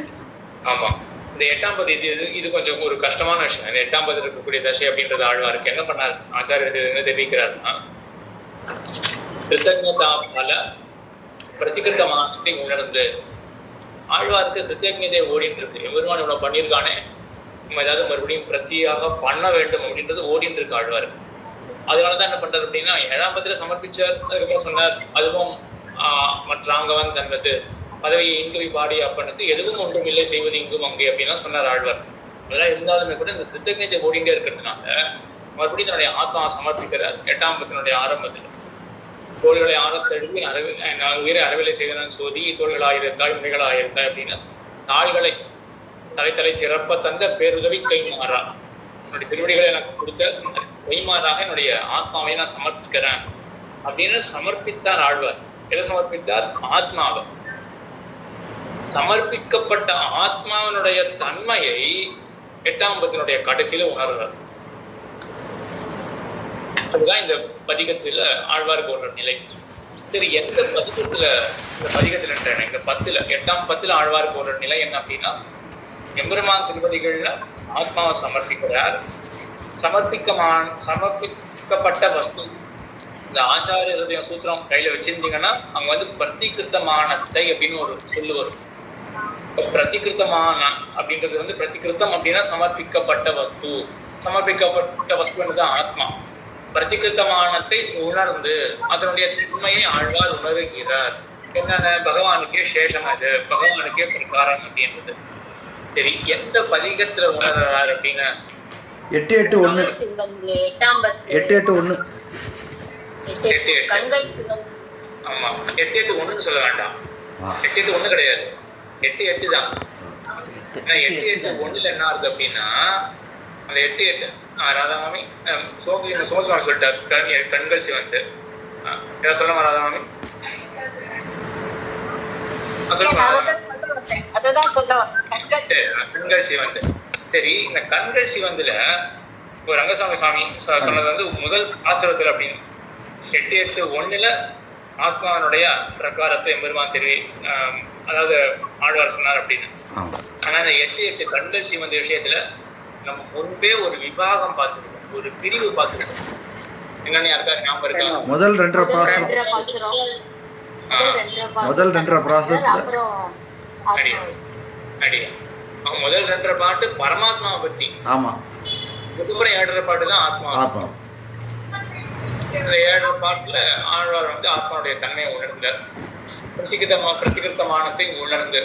ஆமா, இந்த 8ஆம் பதி இது கொஞ்சம் ஒரு கஷ்டமான விஷயம். இந்த 8ஆம் பதி இருக்கக்கூடிய தசை அப்படின்றது ஆழ்வாருக்கு என்ன பண்ணார் ஆச்சாரியர் என்ன தெரிவிக்கிறாருன்னா, கிருத்தஜ்ஞதா பல பிரதிகிருத்தமானத்தை உணர்ந்து. ஆழ்வாருக்கு கிருத்தஜ்ஞதை ஓடிட்டு இருக்கு. எம்பெருமான் இவ்வளவு பண்ணியிருக்கானே, நம்ம ஏதாவது மறுபடியும் பிரத்தியாக பண்ண வேண்டும் அப்படின்றது ஓடிட்டு இருக்கு ஆழ்வாருக்கு. அதனாலதான் என்ன பண்றாரு அப்படின்னா 7ஆம் பத்தில சமர்ப்பிச்சார். அதுக்கப்புறம் சொன்னார் அதுவும் மற்ற ஆங்கவன் தன்னது பதவியை இங்குவி பாடி அப்பனது எதுவும் ஒன்றும் இல்லை செய்வது இங்கும் அங்கே அப்படின்னா சொன்னார் ஆழ்வார். அதெல்லாம் இருந்தாலுமே கூட இந்த கிருத்தஜ்ஞதை ஓடிண்டே இருக்கிறதுனால மறுபடியும் தன்னுடைய ஆத்மா சமர்ப்பிக்கிறார் 8ஆம் பத்தினுடைய ஆரம்பத்தில். தோள்களை ஆரத்தழுவி உயிரை அறவிலை செய்தனன் சோதி தோள்களாயிருந்தாய் முறைகளாயிருந்தாய் அப்படின்னு தாள்களை தலைத்தலை சிறப்ப தந்த பேருதவி கைமாறா, என்னுடைய திருவடிகளை எனக்கு கொடுத்த கைமாறாக என்னுடைய ஆத்மாவை நான் சமர்ப்பிக்கிறேன் அப்படின்னு சமர்ப்பித்தார் ஆழ்வார். எதை சமர்ப்பித்தார்? ஆத்மாவை. சமர்ப்பிக்கப்பட்ட ஆத்மாவினுடைய தன்மையை 8ஆம் பத்தினுடைய கடைசியில உணர்றார். அதுதான் இந்த பதிகத்துல ஆழ்வாருக்கு ஒரு நிலை. சரி, எந்த பதிகத்துல இந்த பதிகத்துல இந்த 8ஆம் பத்துல ஆழ்வாருக்கு ஒரு நிலை என்ன அப்படின்னா, எம்பெருமான் திருப்பதிகள்ல ஆத்மாவை சமர்ப்பிக்கிறார். சமர்ப்பிக்கப்பட்ட வஸ்து இந்த ஆச்சாரிய ஹிருதய சூத்திரம் கையில வச்சிருந்தீங்கன்னா அங்க வந்து பிரதிகிருத்தமானத்தை அப்படின்னு ஒரு சொல்லு வரும். பிரதிகிருத்தமான அப்படின்றது வந்து பிரதிகிருத்தம் அப்படின்னா சமர்ப்பிக்கப்பட்ட வஸ்து. சமர்ப்பிக்கப்பட்ட வஸ்துன்றது ஆத்மா. பிரதிகிருத்தமானத்தை உணர்ந்து அதனுடைய உண்மையை ஆழ்வார் உணர்கிறார். என்னென்ன? பகவானுக்கே சேஷம், அது பகவானுக்கே பிரகாரம் அப்படின்றது. சரி, எந்த பதிகத்துல உணர்றாரு அப்படின்னா 8:8:1 8:8:1 ஆமா, 8:8:1 சொல்ல வேண்டாம். 8:8:1 கிடையாது, 8:8 தான். 8:8:1 என்ன ஆகுது அப்படின்னா, அந்த 8:8 ராதாமாமி சோமசுவாமி சொல்லிட்டார் கண்கள் சிவந்து. என்ன சொல்ல ராதாமாமி? கண்கள் சிவந்து. சரி, இந்த கண்கள் சிவந்துல இப்போ ரங்கசாமி சுவாமி சொன்னது வந்து முதல் ஆசிரத்துல அப்படின்னு 8:8:1 ஆத்மாவனுடைய பிரகாரத்தை எம்பெருமான் அதாவது ஆழ்வார் சொன்னார் அப்படின்னு. ஆனா இந்த 8:8 கண்கள் சிவந்த விஷயத்துல நம்ம முன்பே ஒரு விபாகம் பார்த்துருக்கோம், ஒரு பிரிவு பார்த்துருக்கோம். என்னன்னு யாருக்கா ஞாபகம் இருக்கா? முதல் 2 பாசனம் அவங்க முதல் 2 பாட்டு பரமாத்மாவை பத்தி. ஆமா, அதுக்கப்புறம் 7 பாட்டு தான் ஆத்மா. இந்த 7 பாட்டுல ஆழ்வார் வந்து ஆத்மாவுடைய தன்மையை உணர்ந்தார். பிரதிகிருத்தமானத்தை உணர்ந்து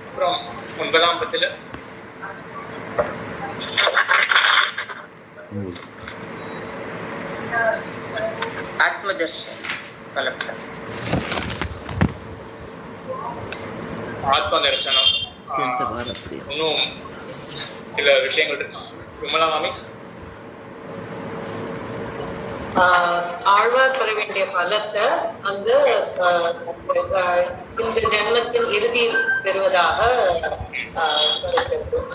அப்புறம் 9ஆம் பத்துல ஆத்ம தரிசனம். இன்னும் சில விஷயங்கள் இருக்கு. விமலா மாமி ஆழ்வார் பெற வேண்டிய பலத்தை அந்த இந்த ஜென்மத்தின் இறுதி பெறுவதாக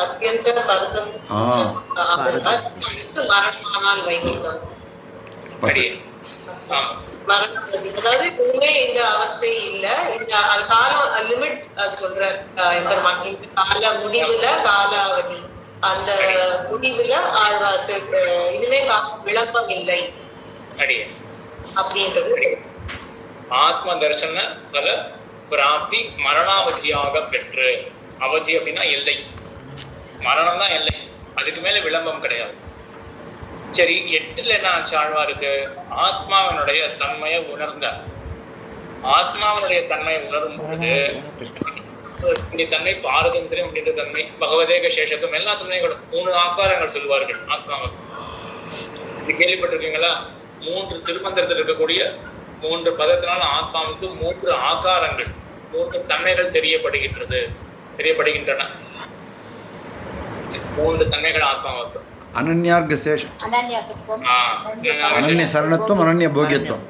அத்தியந்த பரதம் மரணமானால் வைகுண்டம். அதாவது இனிமே இந்த அவஸ்தை இல்ல, இந்த காலம் லிமிட் சொல்ற பெருமாள், இந்த கால முடிவுல காலாவதி, அந்த முடிவுல ஆழ்வார்க்கு இனிமே விளம்பம் இல்லை அப்படின்றது. ஆத்ம தர்சன பல பிராப்தி மரணாவதியாக பெற்று, அவதி அப்படின்னா எல்லை, மரணம் தான் எல்லை, அதுக்கு மேல விளம்பம் கிடையாது. சரி, 8ல என்ன ஆச்சு ஆழ்வாருக்கு? ஆத்மாவினுடைய தன்மையை உணர்ந்த, ஆத்மாவினுடைய தன்மையை உணரும் பொழுது தன்மை பாரதந்திரம் அப்படின்ற தன்மை, பகவதேக சேஷத்துவம், எல்லா தன்மைகளும் 3 ஆக்காரங்கள் சொல்வார்கள் ஆத்மாவுக்கு. இது கேள்விப்பட்டிருக்கீங்களா? 3 திருமந்திரத்தில் இருக்கக்கூடிய 3 பதத்தினால ஆத்மாவுக்கு 3 ஆக்காரங்கள், 3 தன்மைகள் தெரியப்படுகின்றன. 3 தன்மைகள் ஆத்மாவுக்கு. அனன்யார்க சேஷம், அனன்ய சரணத்துவம், அனன்ய போகியத்துவம்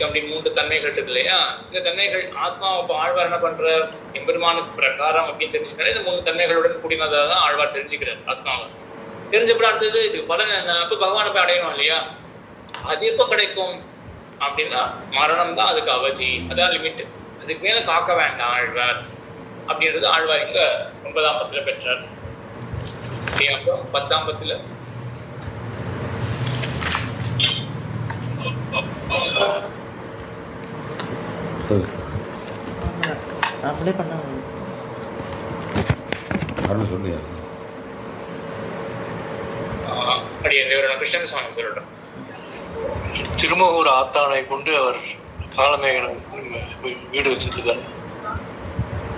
அப்படி 3 தன்மைகள் இருக்கு இல்லையா? இந்த தன்மைகள் ஆத்மாவை ஆழ்வார் என்ன பண்ற, எம்பெருமானுக்கு பிரகாரம் அப்படின்னு தெரிஞ்சுக்கிறார். இந்த 3 தன்மைகளுடன் கூடினதாக தான் ஆழ்வார் தெரிஞ்சுக்கிறார் ஆத்மாவை. தெரிஞ்சப்பட அடுத்தது இது பலன் என்ன? அப்ப பகவானை போய் அடையணும் இல்லையா? அது எப்ப கிடைக்கும் அப்படின்னா மரணம் தான் அதுக்கு அவதி, அதான் லிமிட். அதுக்கு மேல காக்க வேண்டாம் ஆழ்வார் அப்படின்றது ஆழ்வார் இங்க 9ஆம் பத்துல பெற்றார். அப்புறம் 10ஆம் பத்துல கிருஷ்ணன் சுவாமி சொல்றேன். திருமூர் ஆத்தானை கொண்டு அவர் காலமேகன் வீடு செல்லுதல்,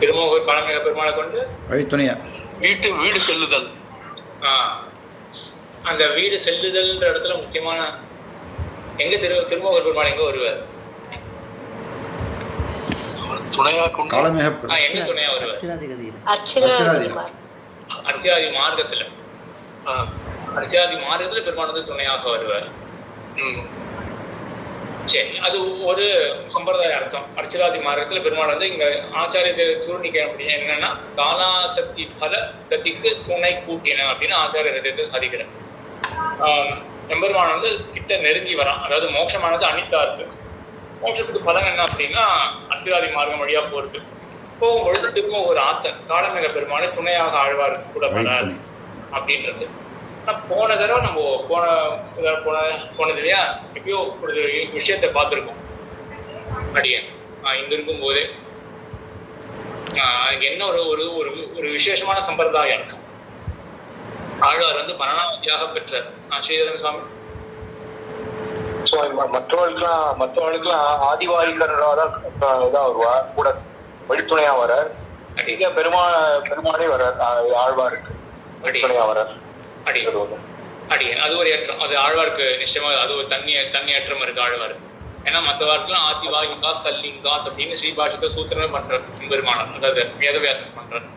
திருமூர் காலமேக பெருமாளை கொண்டு வழித்துணையா வீடு செல்லுதல். அந்த வீடு செல்லுதல்ன்ற இடத்துல முக்கியமான எங்க திருமூர் பெருமாள் எங்க வருவார்? துணையா கொண்டு எங்க துணையா வருவார்? அர்ச்சிராதி மார்க்கத்துல, அர்ச்சிராதி மார்க்கத்துல பெருமாள் வந்து துணையாக வருவார். சரி, அது ஒரு சம்பிரதாய அர்த்தம். அர்ச்சிராதி மார்க்கத்துல பெருமாள் வந்து இங்க ஆச்சாரியத்தை சூழ்நிலை அப்படின்னு என்னன்னா காலாசக்தி பல கத்திக்கு துணை கூட்டின அப்படின்னு ஆச்சாரியத்தை சாதிக்கிறேன். எம்பெருமான் வந்து கிட்ட நெருங்கி வரான், அதாவது மோட்சமானது அனித்தா இருக்கு. மோட்சத்துக்கு பலன் என்ன அப்படின்னா அர்ச்சிராதி மார்க்கம் வழியா போறது. போகும்பொழுது திரும்ப ஒரு ஆத்தன் காலமேக பெருமானை துணையாக ஆழ்வார் கூட பலர் அப்படின்றது. போன தடவை நம்ம போனது இல்லையா, எப்பயோ ஒரு விஷயத்தை பார்த்துருக்கோம் அடியன் இங்க இருக்கும் போதே. அதுக்கு என்ன ஒரு ஒரு விசேஷமான சம்பிரதாயம் அர்த்தம். ஆழ்வார் வந்து மரணாவதியாக பெற்றார். ஸ்ரீதரன் சுவாமி மற்றவர்களுக்கெல்லாம் ஆதிவாரிகராக வருவா, கூட வழித்துணையா வரார். பெருமாளே வரார், ஆழ்வாருக்கு வழித்துணையா வரார். அது ஒரு ஏற்றம், அது ஆழ்வாருக்கு நிச்சயமா அது ஒரு தண்ணி ஏற்றம் இருக்கு ஆழ்வார். ஏன்னா மற்றவாருக்குலாம் ஆதிவாகிகா கல்லிங்கா அப்படின்னு ஸ்ரீபாஷத்தை சூத்திரமே பண்றார் பெருமானார், அதாவது வேதவியாசம் பண்றார்.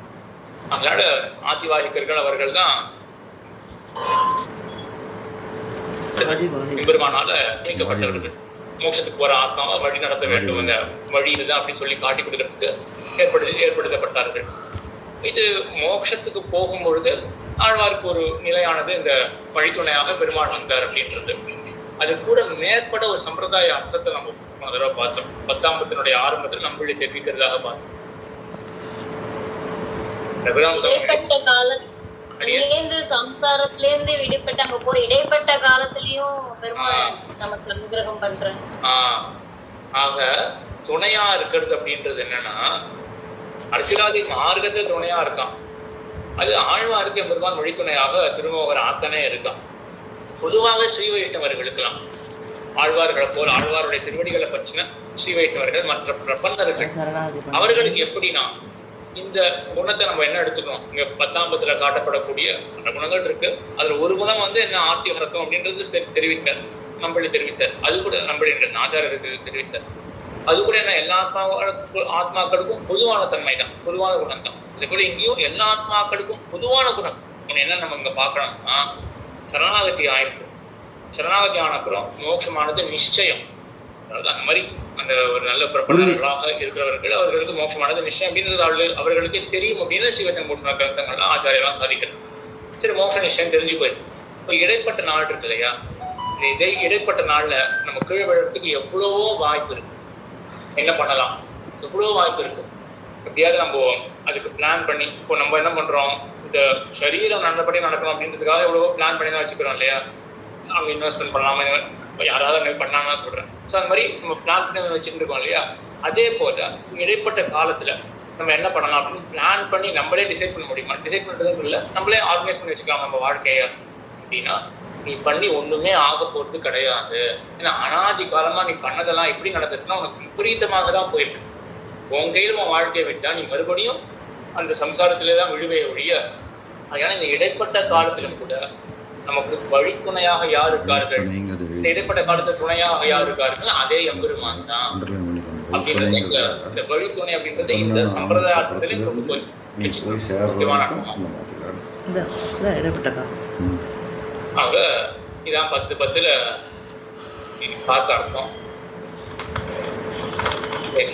அதனால ஆதிவாகிகர்கள் அவர்கள் தான் பெருமானால நீக்கப்பட்டவர்கள். மோட்சத்துக்கு போற ஆத்மாவை வழி நடத்த வேண்டும், இந்த வழி இதுதான் அப்படின்னு சொல்லி காட்டி கொடுக்கறதுக்கு ஏற்படுத்தப்பட்டார்கள். இது மோட்சத்துக்கு போகும் பொழுது ஆழ்வாருக்கு ஒரு நிலையானது இந்த வழித்துணையாக பெருமாள் வந்தார் அப்படின்றது. அது கூட மேற்பட ஒரு சம்பிரதாய அர்த்தத்தை நம்ம போன தடவை பார்த்தோம். 10ஆம் பத்தினுடைய ஆரம்பத்தில் நம்மளை தெரிவிக்கிறதாக பார்த்தோம். சம்சாரத்திலேருந்து விடுபட்டு அங்க போய் இடைப்பட்ட காலத்திலயும் பெருமாள் நமக்கு அனுகிரகம் பண்றேன். ஆக துணையா இருக்கிறது அப்படின்றது என்னன்னா அர்ச்சிராதி மார்க்கத்தை துணையா இருக்கான். அது ஆழ்வாருக்கு பெருமாள் வழித்துணையாக திருமோகர் ஆத்தனே இருக்கான். பொதுவாக ஸ்ரீ வைஷ்ணவர்களுக்கெல்லாம் ஆழ்வார்களை போல் ஆழ்வாருடைய திருவடிகளை பற்றின ஸ்ரீ வைஷ்ணவர்கள் மற்ற பிரபந்தர்கள் அவர்களுக்கு எப்படின்னா இந்த குணத்தை நம்ம என்ன எடுத்துக்கணும், இங்க 10ஆம் பத்துல காட்டப்படக்கூடிய அந்த குணங்கள் இருக்கு. அதுல ஒரு குணம் வந்து என்ன ஆர்த்திகரத்தம் அப்படின்றது தெரிவித்தார், நம்மளை தெரிவித்தார். அது கூட நம்மளுடைய ஆச்சாரியருக்கு தெரிவித்தார். அது கூட என்ன எல்லா ஆத்மாக்களுக்கும் பொதுவான தன்மை தான், பொதுவான குணம் தான். அதே போல இங்கேயும் எல்லா ஆத்மாக்களுக்கும் பொதுவான குணம் என்ன நம்ம இங்க பார்க்கணும்னா சரணாகதி ஆயிடுச்சு. சரணாகதி ஆனப்புறம் மோட்சமானது நிச்சயம். அதாவது அந்த மாதிரி அந்த ஒரு நல்ல பிரபலங்களாக இருக்கிறவர்கள் அவர்களுக்கு மோட்சமானது நிச்சயம் அப்படின்றது அவர்களுக்கே தெரியும் அப்படின்னு ஸ்ரீவச்சன பூஷண கிரந்தங்கள்லாம் ஆச்சாரியெல்லாம் சாதிக்கிறது. சரி, மோட்ச நிச்சயம் தெரிஞ்சு போயிடுது. இப்போ இடைப்பட்ட நாள் இருக்கு இல்லையா, இந்த இடைப்பட்ட நாள்ல நம்ம கீழே விழுறதுக்கு எவ்வளவோ வாய்ப்பு இருக்கு. என்ன பண்ணலாம், எவ்வளவோ வாய்ப்பு இருக்கு. எப்படியாவது நம்ம அதுக்கு பிளான் பண்ணி, இப்போ நம்ம என்ன பண்றோம், இந்த சரீரம் நல்லபடி நடக்கணும் அப்படின்றதுக்காக எவ்வளவோ பிளான் பண்ணி தான் வச்சுக்கிறோம் இல்லையா. அவங்க இன்வெஸ்ட்மெண்ட் பண்ணலாமா, யாராவது பண்ணாமல் சொல்றேன். ஸோ அந்த மாதிரி நம்ம பிளான் பண்ணி வச்சுட்டு இருக்கோம் இல்லையா. அதே போல இடைப்பட்ட காலத்துல நம்ம என்ன பண்ணலாம் அப்படின்னு பிளான் பண்ணி நம்மளே டிசைட் பண்ண முடியுமா? டிசைட் பண்றதுக்கு இல்லை, நம்மளே ஆர்கனைஸ் பண்ணி வச்சுக்கலாம் நம்ம வாழ்க்கைய அப்படின்னா, நீ பண்ணி ஒண்ணுமே ஆக போறது கிடையாது. ஏன்னா அனாதி காலமா நீ பண்ணதெல்லாம் எப்படி நடந்துச்சுன்னா உனக்கு விபரீதமாக தான் போயிருக்கு. உன் கையில் உன் வாழ்க்கையை விட்டா நீ மறுபடியும் அந்த சம்சாரத்திலே தான் விழுவே ஒழிய. அதனால இந்த இடைப்பட்ட காலத்திலும் கூட நமக்கு வழித்துணையாக யார் இருக்கார்கள், இந்த இடைப்பட்ட காலத்துல துணையாக யார் இருக்கார்கள், அதே எம்பெருமான் தான் அப்படின்றது. இந்த வழித்துணை அப்படின்றது இந்த சம்பிரதாயத்திலே ரொம்ப முக்கியமான ஆக இதான் 10:10 பார்த்த அர்த்தம். சரி,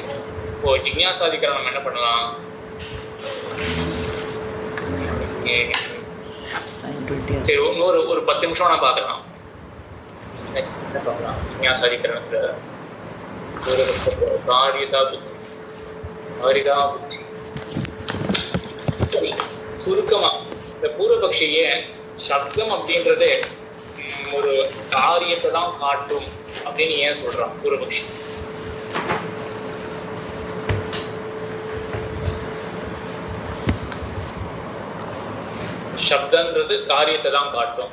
இப்போ ஜிக்ஞாசாதிக்காரன் நம்ம என்ன பண்ணலாம்? சரி, ஒரு 10 நிமிஷம் நான் பார்க்கலாம். ஜிக்ஞாசாதிக்கரணத்துல காரியதா புத்தி. சரி, சுருக்கமா இந்த பூர்வபக்ஷியே சப்தம் அப்படின்றதே ஒரு காரியத்தை தான் காட்டும் அப்படின்னு ஏன் சொல்றான் பூர்வபக்ஷி? சப்தன்றது காரியத்தை தான் காட்டும்.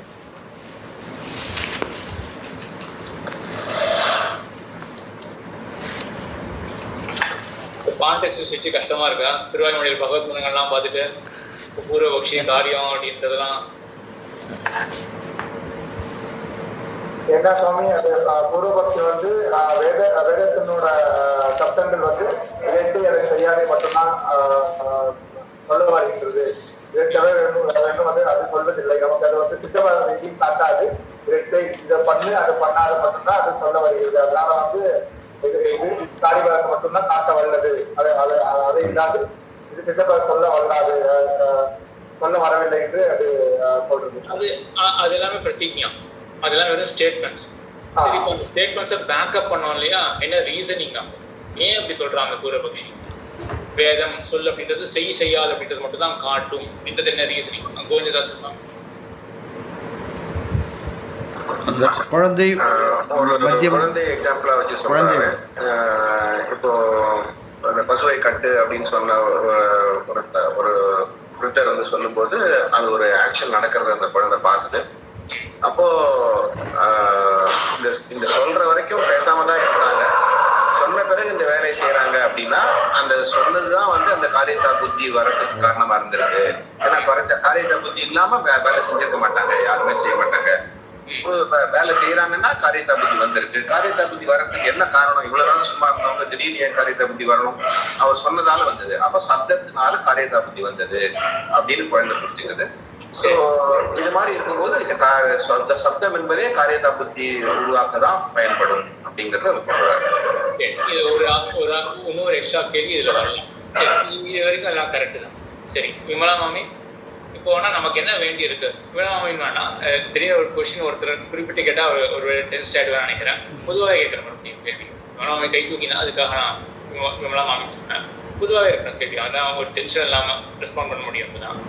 கான்டெக்ட் வச்சு கஷ்டமா இருக்கா? திருவாய்மொழியில் பகவத் குணங்கள்லாம் பார்த்துட்டு பூர்வபக்ஷி காரியம் அப்படின்றதெல்லாம் என்ன சுவாமி, அது பூர்வபக்ஷி வந்து வேதத்தினோட சப்தங்கள் வந்து இறைத்து அதை சரியாதை மட்டும்தான் சொல்ல வருகின்றது. இறைத்தவே வேண்டும் வந்து அது சொல்வதில்லை. நமக்கு அது வந்து சித்தவாத ரீதியும் காட்டாது. இறைத்தை இதை பண்ணு அதை பண்ணாத மட்டும்தான் அது சொல்ல வருகிறது. அதனால வந்து இது காரிபாக மட்டும்தான் காட்ட வல்லது. அதை இல்லாது இது சித்தவாத சொல்ல வரவில்லை என்று அது சொல்றது. அது எல்லாமே பிரதிஜ்ஞா, அதெல்லாம் வெறும் ஸ்டேட்மெண்ட்ஸ். சரி, இப்போ அந்த ஸ்டேட்மெண்ட்ஸை பேக்கப் பண்ணோம் இல்லையா, என்ன ரீசனிங் தான், ஏன் அப்படி சொல்றாங்க பூர்வபக்ஷி? வேதம் சொல் அப்படின்றது செய்யாது அப்படின்றது மட்டும் தான் காட்டும் அப்படின்றது என்ன ரீசனிங்? கோவிந்ததாஸ் சொல்றாங்க. அந்த குழந்தை குழந்தை எக்ஸாம்பிளா வச்சு சொல்றாங்க. இப்போ அந்த பசுவை கட்டு அப்படின்னு சொன்ன ஒரு ட்விட்டர் வந்து சொல்லும் போது அது ஒரு ஆக்ஷன் நடக்கிறது அந்த குழந்தை பார்க்குது. அப்போ இந்த சொல்ற வரைக்கும் பேசாம தான் இருந்தாங்க. சொன்ன பிறகு இந்த வேலையை செய்யறாங்க அப்படின்னா அந்த சொன்னதுதான் வந்து அந்த காரியத்தா புத்தி வரதுக்கு காரணமா இருந்திருக்கு. ஏன்னா காரியத்தா புத்தி இல்லாம வேலை செஞ்சிருக்க மாட்டாங்க, யாருமே செய்ய மாட்டாங்க. வேலை செய்யறாங்கன்னா காரியத்தா புத்தி வந்திருக்கு. காரியத்தா புத்தி வர்றதுக்கு என்ன காரணம்? இவ்வளவு நாள் சும்மா இருந்தவங்க திடீர்னு ஏன் காரியத்தா புத்தி வரணும்? அவர் சொன்னதால வந்தது. அப்ப சப்தத்தினால காரியத்தா புத்தி வந்தது அப்படின்னு குழந்தை புரிஞ்சுக்குது. சோ இது மாதிரி இருக்கும்போது சப்தம் என்பதே காரியத்தா புத்தி உருவாக்க தான் பயன்படும் அப்படிங்கறது அவர் சொல்றாரு. இது இன்னொரு எக்ஸ்ட்ரா கேள்வி இதுல வரலாம். சரி, இது வரைக்கும் எல்லாம் கரெக்ட் தான். சரி, விமலா மாமி, இப்போ நமக்கு என்ன வேண்டி இருக்கு? விமலா மாமி வேணா திடீர்னு ஒரு கொஸ்டின் ஒருத்தர் குறிப்பிட்டு கேட்டா ஒரு டென்ஸ்ட் ஆயிடுவேன் நினைக்கிறேன். பொதுவாக கேட்கிற மாதிரி கேள்வி. விமலா மாமி கை தூக்கினா அதுக்காக நான் விமலா மாமி சொன்னேன். பொதுவாக இருக்கிற கேள்வி, அதான் ஒரு டென்ஷன் இல்லாம ரெஸ்பாண்ட் பண்ண முடியும். அப்படிதான்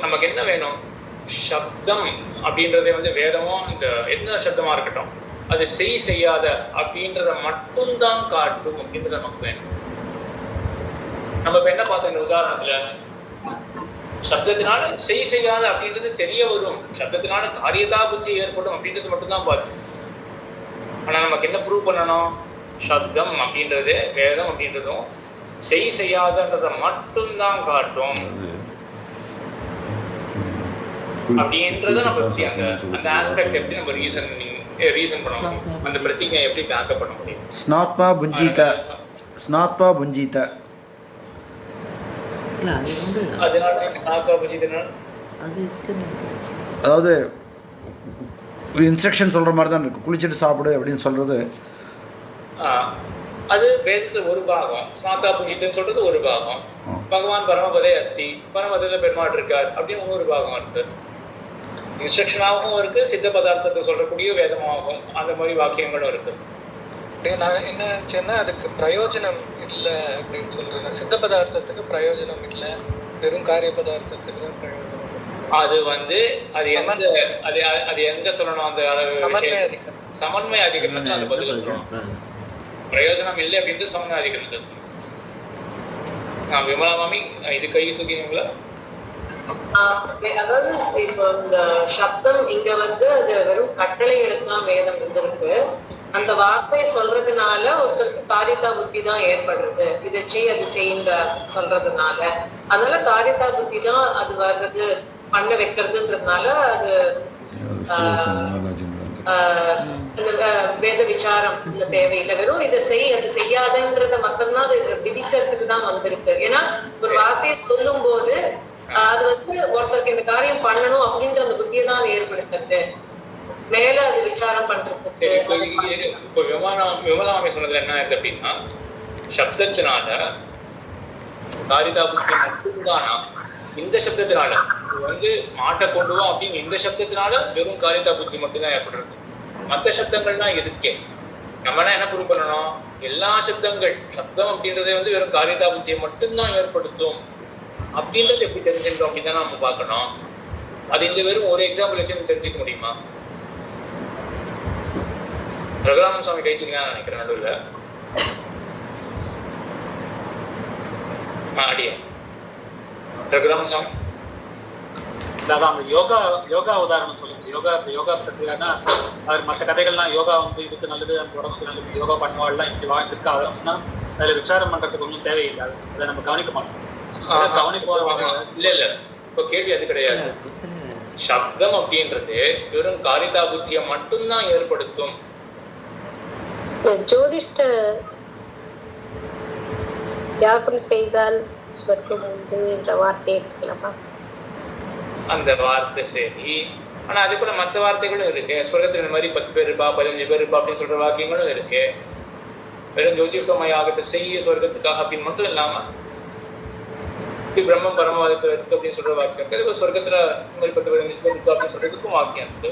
நமக்கு என்ன வேணும்? சப்தம் அப்படின்றதே வந்து வேதமோ இந்த எந்த சப்தமா இருக்கட்டும் அது செய்யாத அப்படின்றத மட்டும்தான் காட்டும் அப்படின்றத நமக்கு வேணும். நம்ம இப்ப என்ன பார்த்தோம் இந்த உதாரணத்துல? சப்தத்தினால செய்யாத அப்படின்றது தெரிய வரும், சப்தத்தினால காரியதா புத்தி ஏற்படும் அப்படின்றது மட்டும்தான் பார்த்தோம். ஆனா நமக்கு என்ன ப்ரூவ் பண்ணணும்? சப்தம் அப்படின்றது வேதம் அப்படின்றதும் செய்யாதன்றத மட்டும்தான் காட்டும் அப்படின்றத நம்ம அந்த ஆஸ்பெக்ட் எப்படி நம்ம ரீசன் பண்ண முடியும்? அந்த பிரதிஜை எப்படி பேக்கப் பண்ண முடியும்? ஸ்நாத்வா புஞ்சித அதனால ஸ்நாத்வா புஞ்சிதனால அதாவது இன்ஸ்ட்ரக்ஷன் சொல்கிற மாதிரி தான் இருக்குது. குளிச்சுட்டு சாப்பிடு அப்படின்னு சொல்கிறது அது வேதத்தில் ஒரு பாகம். ஸ்நாத்தா பூஜித்துன்னு சொல்றது ஒரு பாகம். பகவான் பரமபதே அஸ்தி, பரமபதத்தில் பெருமாள் இருக்கார் அப்படின்னு இன்னொரு பாகம் இருக்கு. இன்ஸ்ட்ரக்ஷனாகவும் இருக்கு, சித்த பதார்த்தத்தை சொல்லக்கூடிய வேதமாகவும் அந்த மாதிரி வாக்கியங்களும் இருக்கு. நான் என்ன நினைச்சேன்னா அதுக்கு பிரயோஜனம் இல்லை அப்படின்னு சொல்றேன். சித்த பதார்த்தத்துக்கு பிரயோஜனம் இல்லை, வெறும் காரிய பதார்த்தத்துக்கு தான் பிரயோஜனம். அது அது எந்த அது எங்க சொல்லணும்? அந்த சமன்வய அதிகரணத்தை அந்த பதில சொல்லணும். பிரயோஜனம் இல்லை அப்படின்ட்டு சமன்வய அதிகரணத்தை சொல்லணும். விமலா மாமி இது கை தூக்கினீங்களா? அதாவது இப்போ இந்த சப்தம் இங்க அது வெறும் கட்டளை எழுத்தான் வேதம் இருந்திருக்கு. அந்த வார்த்தை சொல்றதுனால ஒருத்தருக்கு காரியதா புத்தி தான் ஏற்படுறது. இதை செய் அது செய்யுங்க சொல்றதுனால, அதனால காரியதா புத்தி தான் அது வர்றது, பண்ண வைக்கிறதுன்றதுனால அது வேத விசாரம் இந்த தேவையில்லை. வெறும் இதை செய் அது செய்யாதுன்றத மட்டும்தான் அது விதிக்கிறதுக்கு தான் வந்திருக்கு. ஏன்னா ஒரு வார்த்தையை சொல்லும் போது அது ஒருத்தருக்கு இந்த காரியம் பண்ணணும் அப்படின்ற அந்த புத்தியை தான் அது ஏற்படுத்துறது, மேல அது விசாரம் பண்றதுக்கு. இப்போ விமலாமை சொன்னதுல என்ன ஆயிடுது அப்படின்னா, சப்தத்தினால காரிதா புத்தி மட்டும்தானா? இந்த சப்தத்தினால மாட்டை கொண்டு வா அப்படின்னு இந்த சப்தத்தினால வெறும் காரிதா புத்தி மட்டும்தான் ஏற்படுறது. மற்ற சப்தங்கள்லாம் இருக்கே. நம்மனா என்ன ப்ரூவ் பண்ணணும்? எல்லா சப்தங்கள் சப்தம் அப்படின்றதே வெறும் காரிதா புத்தியை மட்டும்தான் ஏற்படுத்தும் அப்படின்றது எப்படி தெரிஞ்சுக்கிறோம் அப்படின்னு தான் நம்ம பார்க்கணும். அது இந்த வெறும் ஒரு எக்ஸாம்பிள் வச்சு தெரிஞ்சுக்க முடியுமா? ரகுராமன் சுவாமி கை தூக்கினா நினைக்கிறேன் நடுவில். அடியா ரகுராமன் சுவாமி அதான் யோகா உதாரணம் சொல்லுங்க. யோகா பத்தினா அவர் மற்ற கதைகள்லாம் யோகா இதுக்கு நல்லது, அந்த உடம்புக்கு நல்லது, யோகா பண்ணுவாள்லாம் இப்படி வாழ்ந்துருக்கு அதெல்லாம் சொன்னா அதுல விசாரம் பண்றதுக்கு ஒன்றும் தேவையில்லை. அதை நம்ம கவனிக்க மாட்டோம். இல்ல இப்போ கேள்வி அது கிடையாது. சப்தம் அப்படின்றது வெறும் காரிதா புத்தியை மட்டும்தான் ஏற்படுத்தும். ஜோதிஷ்ட யாகம் செய்தால் ஸ்வர்க்கம் உண்டு என்ற வார்த்தை எடுத்துக்கலாமா? அந்த வார்த்தை சரி, ஆனா அது கூட மற்ற வார்த்தைகளும் இருக்கு. ஸ்வர்கத்துல இந்த மாதிரி 10 பேர் இருப்பா, 15 பேர் இருப்பா அப்படின்னு சொல்ற வாக்கியங்களும் இருக்கு. வெறும் ஜோதிஷ்டம யாகத்தை செய்ய ஸ்வர்க்கத்துக்காக அப்படின்னு மட்டும் இல்லாம பிரம்மம் பரமவாதத்துல இருக்கு அப்படின்னு சொல்ற வாக்கியம் இருக்கு. ஸ்வர்க்கத்துல இந்த மாதிரி 10 15 பேர் இருக்கு அப்படின்னு சொல்றதுக்கும் வாக்கியம் இருக்கு.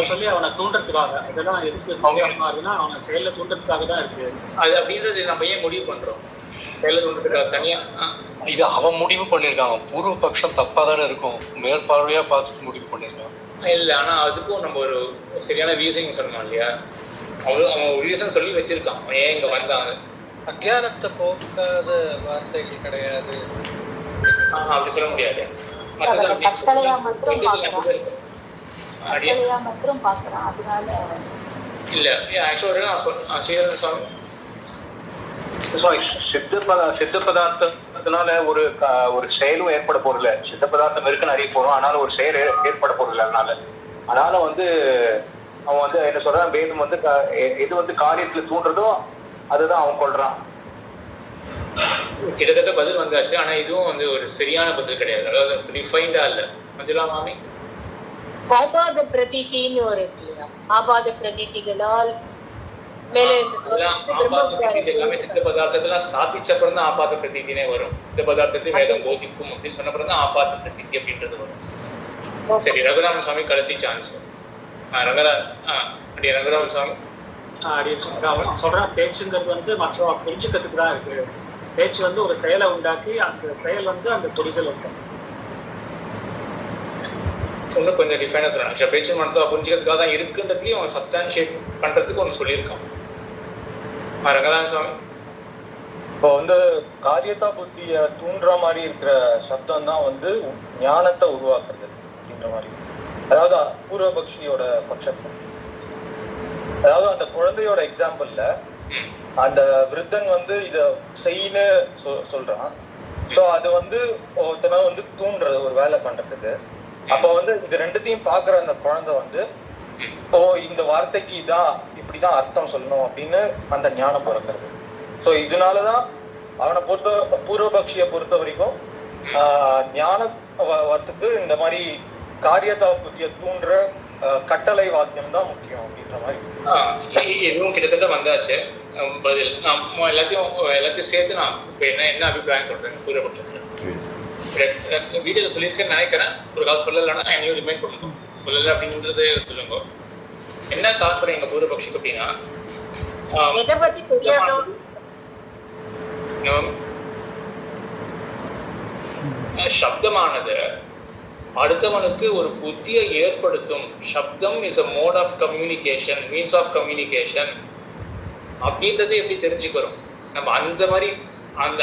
சொல்லி அவனை தூண்டுறதுக்காக, அதெல்லாம் எதுக்கு இருக்குன்னா அவனை செயல தூண்டுறதுக்காக தான் இருக்கு. அது அப்படின்றது நம்ம ஏன் முடிவு பண்றோம்? செயல தூண்டுறதுக்காக தனியா இது அவன் முடிவு பண்ணிருக்கான். பூர்வ பட்சம் தப்பா தானே இருக்கும், மேற்பார்வையா பார்த்துட்டு முடிவு பண்ணிருக்கான். இல்ல, ஆனா அதுக்கும் நம்ம ஒரு சரியான ரீசன் சொல்லணும் இல்லையா? அவன் ஒரு ரீசன் சொல்லி வச்சிருக்கான் ஏன் இங்க வந்தாங்க. அஜ்ஞானத்தை போக்காத வார்த்தைகள் கிடையாது அப்படி சொல்ல முடியாது. கட்டளையா மட்டும் பாக்குறான். அதனால இல்ல ஆக்சுவலா சித்த பதார்த்தத்தினால ஒரு செயலும் ஏற்பட போறதில்ல. சித்த பதார்த்தம் இருக்குன்னு அறிய போறோம், ஆனாலும் ஒரு செயல் ஏற்பட போறதில்ல. அதனால அவன் என்ன சொல்றான், வேதம் எது காரியத்துல தூண்டுறதோ அதுதான் அவன் கொள்றான். கிட்டத்தட்ட பதில் வந்தாச்சு. ஆனா இதுவும் ஒரு சரியான பதில் கிடையாது. அதாவது ரிஃபைண்டா இல்ல. மஞ்சுளா மாமி, ஆபாத பிரதீதின்னு ஒரு இருக்கு இல்லையா? ஆபாத பிரதீதிகளால் மேலே எல்லாமே சித்த பதார்த்தத்தெல்லாம் ஸ்தாபிச்சப்பறம் தான் ஆபாத பிரதீதினே வரும். சித்த பதார்த்தத்தை வேதம் போதிக்கும் அப்படின்னு சொன்னப்பறம் தான் ஆபாத பிரதீதி அப்படின்றது வரும். சரி, ரகுராமன் சுவாமி கடைசி சான்ஸ். ரகுராமன் சுவாமி சொல்றேன், பேச்சுங்கிறது மற்றவங்க புரிஞ்சுக்கிறதுக்கு தான் இருக்கு. பேச்சு ஒரு செயலை உண்டாக்கி அந்த செயல் அந்த புரிதல் உண்டாக்கி இன்னும் கொஞ்சம் டிஃபைனா சொல்றாங்க. பேச்சு மனசா புரிஞ்சுக்கிறதுக்காக தான் இருக்குன்றதுலயும் அவன் சப்ஸ்டான்ஷியேட் பண்றதுக்கு ஒன்று சொல்லியிருக்கான். ரங்கராமன் சுவாமி, இப்போ காரியத்தா புத்திய தூண்டுற மாதிரி இருக்கிற சப்தம் தான் ஞானத்தை உருவாக்குறது அப்படின்ற மாதிரி. அதாவது பூர்வபக்ஷியோட பட்சம், அதாவது அந்த குழந்தையோட எக்ஸாம்பிள்ல அந்த விருத்தன் இத செய்யன்னு சொல்றான். சோ அது ஒருத்தனை தூண்டுறது ஒரு வேலை பண்றதுக்கு. அப்ப இது ரெண்டுத்தையும் பாக்குற அந்த குழந்தை இந்த வார்த்தைக்கு இப்படிதான் அர்த்தம் சொல்லணும் அப்படின்னு அந்த ஞானம் பிறக்கிறது. சோ இதனாலதான் அவனை பூர்வபக்ஷிய பொறுத்த வரைக்கும் ஞானத்துக்கு இந்த மாதிரி காரியதா புத்திய தூண்டுற கட்டளை வாக்கியம் தான் முக்கியம் அப்படின்ற மாதிரி. எதுவும் கிட்டத்தட்ட வந்தாச்சு பதில். நான் எல்லாத்தையும் சேர்த்து நான் இப்போ என்ன அபிப்பிராயம் சொல்றேன் பூர்வபட்சத்தில். வீடியோவில் சொல்லியிருக்கேன்னு நினைக்கிறேன். ஒரு காலம் சொல்லலைன்னா என்னையும் ரிமைண்ட் பண்ணுங்க. சொல்லலை அப்படின்றது சொல்லுங்க. என்ன தாற்பயம் எங்க பூர்வபக்ஷிக்கு அப்படின்னா, சப்தமானது அடுத்தவனுக்கு ஒரு புத்தியை ஏற்படுத்தும். சப்தம் is a mode of communication, means of communication அப்படின்றது எப்படி தெரிஞ்சுக்கிறோம்? நம்ம அந்த மாதிரி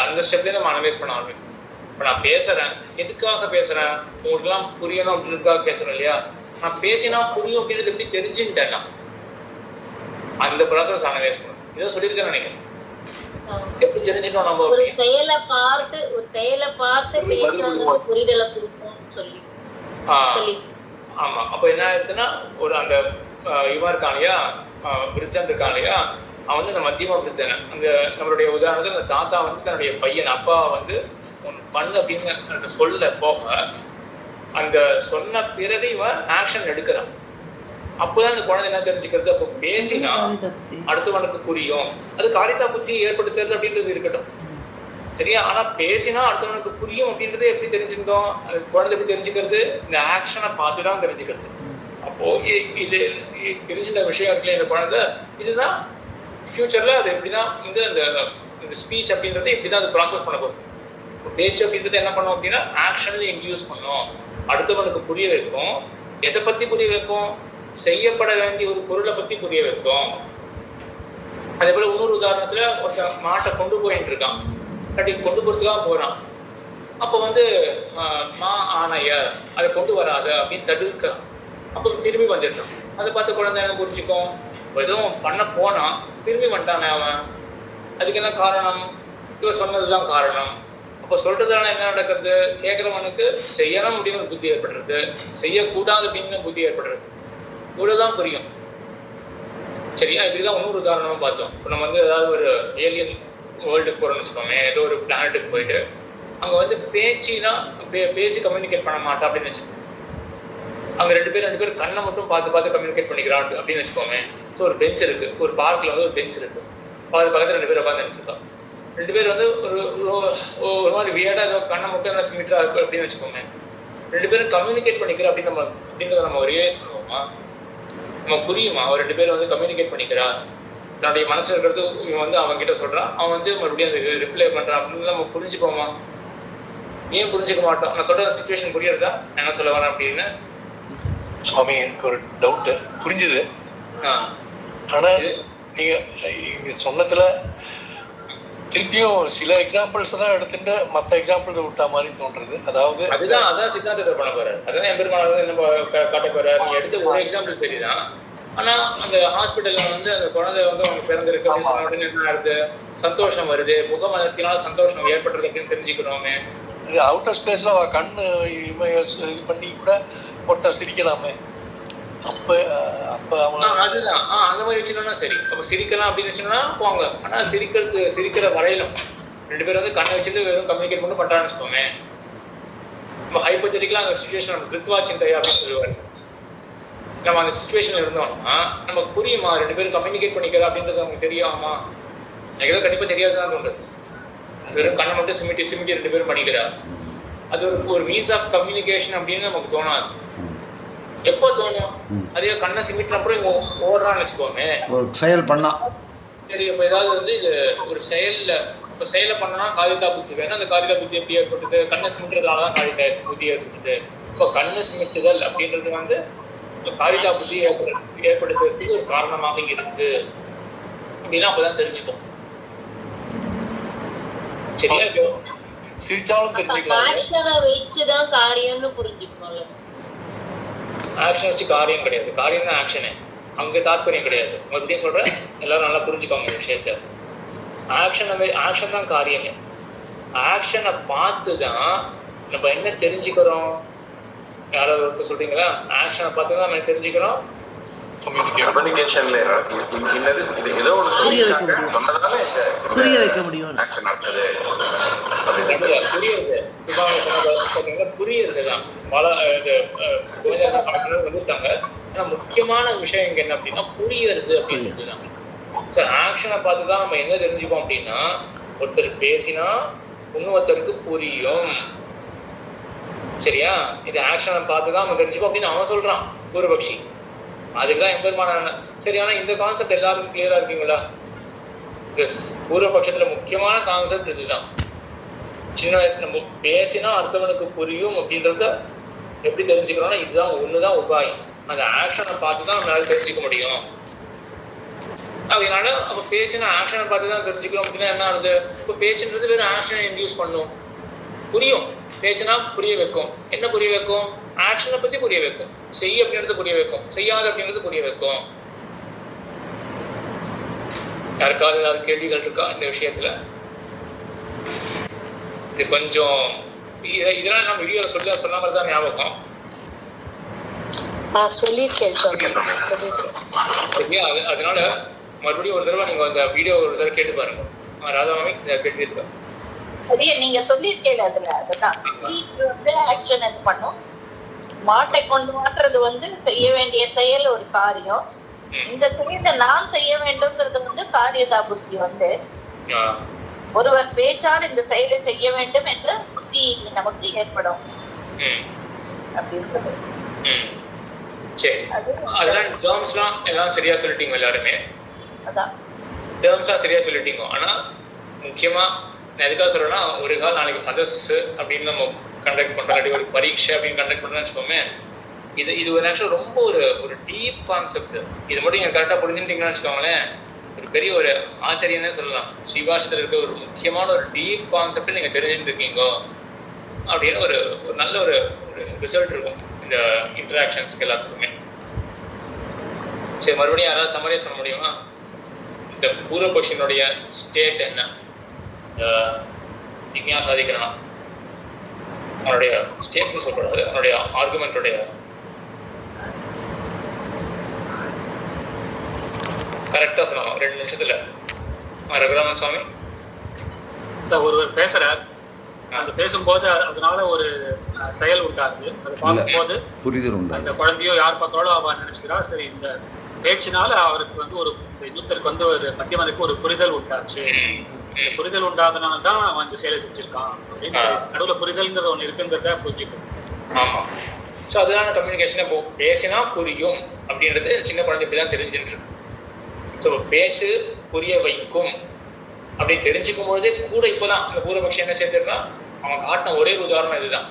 அந்த ஸ்டெப்லேயே நம்ம அனலைஸ் பண்ண ஆரம்பிக்கும். இப்போ நான் பேசுறேன், எதுக்காக பேசுறேன்? உங்களுக்குலாம் புரியணும் அப்படின்றதுக்காக பேசுறேன் இல்லையா? நான் பேசினா புரியும் அப்படின்றது எப்படி தெரிஞ்சுக்கிட்டேன்னா அந்த ப்ராசஸ் அனலைஸ் பண்ணணும். இதை சொல்லியிருக்கேன்னு நினைக்கிறேன். எப்படி தெரிஞ்சுக்கணும்? நம்ம ஒரு செயலை பார்த்து பேசுறது புரிதலை கொடுக்கும் சொல்லி. ஆமா. அப்ப என்ன ஆயிடுச்சுன்னா, ஒரு அந்த இவன் இருக்கான் இல்லையா, விருத்தன் இருக்கான் இல்லையா, அவன் வந்து அந்த மத்தியம விருத்தன். அந்த நம்மளுடைய உதாரணத்துக்கு அந்த தாத்தா வந்து தன்னுடைய பையன் அப்பா வந்து பண்ணு அப்படின்னு சொல்ல போக அந்த சொன்ன பிறகு இவன் ஆக்ஷன் எடுக்கிறான். அப்போதான் அந்த குழந்தை என்ன தெரிஞ்சுக்கிறது? அப்போ பேசினா அடுத்தவனுக்கு புரியும். அது காரித்தா புத்தி ஏற்படுத்துறது அப்படின்றது இருக்கட்டும், சரியா? ஆனா பேசினா அடுத்தவனுக்கு புரியும் அப்படின்றத எப்படி தெரிஞ்சுக்கிட்டோம்? அது குழந்தை எப்படி தெரிஞ்சுக்கிறது? இந்த ஆக்ஷனை பார்த்துதான் தெரிஞ்சுக்கிறது. அப்போ இது தெரிஞ்சுட்ட விஷயம் இருக்குல்ல இந்த குழந்தை, இதுதான் ஃபியூச்சர்ல அது எப்படிதான் இந்த ஸ்பீச் அப்படின்றத எப்படிதான் அது ப்ராசஸ் பண்ண போகுது. பேச்சு அப்படின்றது என்ன பண்ணும் அப்படின்னா ஆக்ஷன்ல இன்டியூஸ் பண்ணும், அடுத்தவனுக்கு புரிய வைக்கும். எதை பத்தி புரிய வைக்கும்? செய்யப்பட வேண்டிய ஒரு பொருளை பத்தி புரிய வைக்கும். அதே போல இன்னொரு உதாரணத்துல ஒருத்தன் மாட்டை கொண்டு போயிட்டு இருக்கான், கொண்டு போறதுக்காக போறான். அப்போ வந்து மா ஆனைய அதை கொண்டு வராத அப்படின்னு தடுக்கிறான். அப்போ திரும்பி வந்துடுறான். அதை பார்த்து குழந்தை என்ன புரிஞ்சுக்கும்? எதுவும் பண்ண போனா திரும்பி வந்துட்டானே அவன், அதுக்கு என்ன காரணம்? இவன் சொன்னதுதான் காரணம். அப்போ சொல்றதுனால என்ன நடக்கிறது? கேட்கறவனுக்கு செய்யணும் அப்படின்னு புத்தி ஏற்படுறது, செய்யக்கூடாது அப்படின்னு புத்தி ஏற்படுறது. இவ்வளவுதான் புரியும், சரியா? இதுக்குதான் இன்னொரு உதாரணமா பார்த்தோம். இப்போ நம்ம வந்து ஏதாவது ஒரு ஏலியன் வேர்ல்டுக்கு போறோம்னு வச்சுக்கோங்க, ஏதோ ஒரு பிளானட்டுக்கு போயிட்டு அங்க வந்து பேசினா பேசி கம்யூனிகேட் பண்ண மாட்டா அப்படின்னு வச்சுக்கோங்க. அங்க ரெண்டு பேர் கண்ணை மட்டும் பார்த்து கம்யூனிகேட் பண்ணிக்கிறான் அப்படின்னு வச்சுக்கோங்க. ஸோ ஒரு பெஞ்ச் இருக்கு, ஒரு பார்க்ல வந்து ஒரு பெஞ்ச் இருக்கு, அது பக்கத்துல ரெண்டு பேர் உட்காந்துட்டு இருக்கா. ரெண்டு பேர் வந்து ஒரு மாதிரி வியர்டா ஏதோ கண்ணை மட்டும் சிமிட்டா இருக்கு அப்படின்னு வச்சுக்கோங்க. ரெண்டு பேரும் கம்யூனிகேட் பண்ணிக்கிறா அப்படின்றத நம்ம ரியலைஸ் பண்ணுவோமா? நம்ம புரியுமா? அவர் ரெண்டு பேரும் வந்து கம்யூனிகேட் பண்ணிக்கிறா, தன்னுடைய மனசுல இருக்கிறது இவன் வந்து அவன் கிட்ட சொல்றான், அவன் வந்து மறுபடியும் அந்த ரிப்ளை பண்றான் அப்படின்னு நம்ம புரிஞ்சுப்போமா? ஏன் புரிஞ்சுக்க மாட்டோம்? நான் சொல்ற சிச்சுவேஷன் புரியுறதா என்ன சொல்ல வரேன் அப்படின்னு? சுவாமி, எனக்கு ஒரு டவுட் புரிஞ்சுது. ஆனா நீங்க சொன்னதுல திருப்பியும் சில எக்ஸாம்பிள்ஸ் தான் எடுத்துட்டு மற்ற எக்ஸாம்பிள்ஸ் விட்டா மாதிரி தோன்றது. அதாவது அதான் சித்தாந்தத்தை பண்ண போறாரு, அதான் எம்பெருமானார் என்ன காட்ட போறாரு. நீங்க எடுத்த ஒரு எக்ஸாம்பிள் சரிதான், ஆனா அந்த ஹாஸ்பிட்டல்ல வந்து அந்த குழந்தை வந்து அவங்க பிறந்திருக்கு அப்படின்னு சொன்ன உடனே என்ன ஆகுது? சந்தோஷம் வருது, முகமதத்தினால சந்தோஷம் ஏற்படுறது அப்படின்னு தெரிஞ்சுக்கிறோமே. இது அவுட்டர் ஸ்பேஸ்ல கண்ணு இது பண்ணி கூட ஒருத்தர் சிரிக்கலாமே. அப்ப அதுதான் அந்த மாதிரி வச்சுக்கணும்னா சரி. அப்ப சிரிக்கலாம் அப்படின்னு வச்சுக்கணும்னா போங்க. ஆனா சிரிக்கிற வரையிலும் ரெண்டு பேரும் வந்து கண்ணை வச்சுட்டு வெறும் கம்யூனிகேட் பண்ணி பண்றான்னு வச்சுக்கோங்க. நம்ம ஹைப்போதெட்டிக்கலா அந்த சிச்சுவேஷன் நம்ம கிருத்வா சிந்தையா அப்படின்னு சொல்லுவாரு. நம்ம அந்த சிச்சுவேஷன்ல இருந்தோம்னா நமக்கு புரியுமா? ரெண்டு பேரும் கம்யூனிகேட் பண்ணிக்கிறா அப்படின்றது நமக்கு தெரியாமா? எனக்கு ஏதோ கண்டிப்பா தெரியாதுதான் தோன்றது. வெறும் கண்ணை மட்டும் சிமிட்டி ரெண்டு பேரும் பண்ணிக்கிறா, அது ஒரு மீன்ஸ் ஆஃப் கம்யூனிகேஷன் அப்படின்னு நமக்கு தோணாது. எப்போ தோணும்? அதே கண்ணை சிமிட்டப்புறம் இவங்க ஓடுறான்னு வச்சுக்கோங்க, ஒரு செயல் பண்ணா சரி. இப்போ ஏதாவது வந்து இது ஒரு செயலை பண்ணனா காரிதா புத்தி வேணும். அந்த காரிதா புத்தி எப்படி ஏற்பட்டது? கண்ணை சிமிட்டுறதுனாலதான் காரிதா புத்தி ஏற்பட்டது. இப்போ கண்ணு சிமிட்டுதல் அப்படின்றது வந்து காரிதா புத்தி ஏற்படுத்துறதுக்கு ஒரு காரணமாக இருக்கு அப்படின்னா அப்பதான் தெரிஞ்சுப்போம், சரியா? சிரிச்சாலும் தெரிஞ்சுக்கலாம். வச்சுதான் காரியம்னு புரிஞ்சுக்கணும்ல. ஆக்ஷன் வச்சு காரியம் கிடையாது, காரியம் தான் ஆக்ஷனு. அங்க தாற்பயம் கிடையாது. மறுபடியும் சொல்றேன், எல்லாரும் நல்லா புரிஞ்சுக்கோங்க இந்த விஷயத்த. ஆக்ஷன் தான் காரியமே. ஆக்ஷனை பார்த்துதான் நம்ம என்ன தெரிஞ்சுக்கிறோம்? யாராவது ஒருத்தர் சொல்றீங்களா? ஆக்ஷனை பார்த்து தான் நம்ம தெரிஞ்சுக்கிறோம். கம்யூனிகேஷன்ல ஏதோ ஒரு சொன்னதால புரிய வைக்க முடியும். புரியுறது சுபாவ சொன்னது புரியுறதுதான். வந்துட்டாங்க ஆனா முக்கியமான விஷயம் இங்க என்ன அப்படின்னா புரியறது அப்படின்றது தான். ஸோ ஆக்ஷனை பார்த்து தான் நம்ம என்ன தெரிஞ்சுப்போம் அப்படின்னா, ஒருத்தர் பேசினா இன்னொருத்தருக்கு புரியும். சரியா? இது ஆக்ஷனை பார்த்து தான் நம்ம தெரிஞ்சுப்போம் அப்படின்னு அவன் சொல்றான் பூர்வபக்ஷி. அதுக்குதான் எம்பெருமான. சரி, ஆனா இந்த கான்செப்ட் எல்லாருக்கும் கிளியரா இருக்கீங்களா? பூர்வபட்சத்துல முக்கியமான கான்செப்ட் இதுதான். சின்ன வயசுல நம்ம பேசினா அடுத்தவனுக்கு புரியும் அப்படின்றத எப்படி தெரிஞ்சுக்கிறோம்னா இதுதான் ஒண்ணுதான் உபாயம். அந்த ஆக்ஷனை பார்த்து தான் நம்மளால தெரிஞ்சுக்க முடியும். அதனால அப்ப பேசினா ஆக்ஷனை பார்த்து தான் தெரிஞ்சுக்கிறோம் அப்படின்னா என்ன ஆகுது? இப்போ பேச்சுன்றது வெறும் ஆக்ஷனை இன்டியூஸ் பண்ணும். புரியும், பேச்சுனா புரிய வைக்கும். என்ன புரிய வைக்கும்? ஆக்ஷனை பத்தி புரிய வைக்கும். செய் அப்படின்றது புரிய வைக்கும், செய்யாது அப்படின்றது புரிய வைக்கும். யாருக்காவது ஏதாவது கேள்விகள் இருக்கா இந்த விஷயத்துல? இது கொஞ்சம் இதெல்லாம் நம்ம வீடியோல சொன்ன மாதிரி தான் ஞாபகம். அதனால மறுபடியும் ஒரு தடவை நீங்க அந்த வீடியோ ஒரு தடவை கேட்டு பாருங்க. ராதாமாமி கேட்டு இருக்கா? நீங்க சொல்லியிருக்கீங்க அதுல. அதுதான் ஆக்ஷன் இது பண்ணும். மாட்டை கொண்டு மாற்றுறது செய்ய வேண்டிய செயல் ஒரு காரியம். இந்த செயலை நான் செய்ய வேண்டும்ங்கிறது காரியதா புத்தி. ஒருவர் பேச்சால் இந்த செயலை செய்ய வேண்டும் என்ற புத்தி நமக்கு ஏற்படும் அப்படின்றது. சரி, அதெல்லாம் டேர்ம்ஸ்லாம் எல்லாம் சரியா சொல்லிட்டீங்க எல்லாருமே. அதான் டேர்ம்ஸ்லாம் சரியா சொல்லிட்டீங்க. ஆனா முக்கியமா நான் எதுக்காக சொல்றேன்னா, ஒரு கால் நாளைக்கு சதஸ் அப்படின்னு நம்ம கண்டக்ட் பண்றோம், ஒரு பரீட்சை அப்படின்னு கண்டக்ட் பண்றோம்னு வச்சுக்கோமே, இது ஒரு ஆக்சுவலாக ரொம்ப ஒரு டீப் கான்செப்ட். இது மட்டும் நீங்க கரெக்டா புரிஞ்சுட்டீங்கன்னு வச்சுக்கோங்களேன், ஒரு பெரிய ஒரு ஆச்சரியன்னே சொல்லலாம். ஸ்ரீபாஷத்தில் இருக்க ஒரு முக்கியமான ஒரு டீப் கான்செப்ட் நீங்க தெரிஞ்சுட்டு இருக்கீங்க அப்படின்னு ஒரு நல்ல ஒரு ரிசல்ட் இருக்கும் இந்த இன்டராக்ஷன்ஸ்க்கு எல்லாத்துக்குமே. சரி, மறுபடியும் யாராவது சம்மரைஸ் பண்ண முடியுமா? இந்த பூர்வபக்ஷியினுடைய ஸ்டேட் என்ன? ஜிக்ஞாசாதிகரணம் அவனுடைய ஸ்டேட்மெண்ட் சொல்லக்கூடாது, அவனுடைய ஆர்குமெண்ட்டுடைய கரெக்டா சொல்லணும் 2 நிமிஷத்துல. ரகுராமன் சுவாமி, ஒருவர் பேசுறார், அந்த பேசும்போது அதனால ஒரு செயல் உண்டாகுது. அதை பார்க்கும்போது புரிதல் உண்டு. அந்த குழந்தையோ யார் பார்த்தாலும் அவ நினைச்சுக்கிறா, சரி இந்த பேச்சினால அவருக்கு ஒரு இன்னொருத்தருக்கு ஒரு மத்தியமனுக்கு ஒரு புரிதல் உண்டாச்சு. புரிதல் உண்டாதனால தான் அவன் இந்த செயலை செஞ்சிருக்கான் அப்படின்னு நடுவுல புரிதல்ங்கிறது ஒண்ணு இருக்குங்கிறத புரிஞ்சுக்கணும். ஆமா. ஸோ அதனால கம்யூனிகேஷன் இப்போ பேசினா புரியும் அப்படின்றது சின்ன குழந்தை இப்படிதான் தெரிஞ்சுட்டு இருக்கு. ஸோ பேச்சு புரிய வைக்கும் அப்படி தெரிஞ்சுக்கும் பொழுதே கூட இப்போதான் இந்த பூர்வபக்ஷி என்ன சேர்த்துருக்கா, அவன் காட்டின ஒரே உதாரணம் இதுதான்.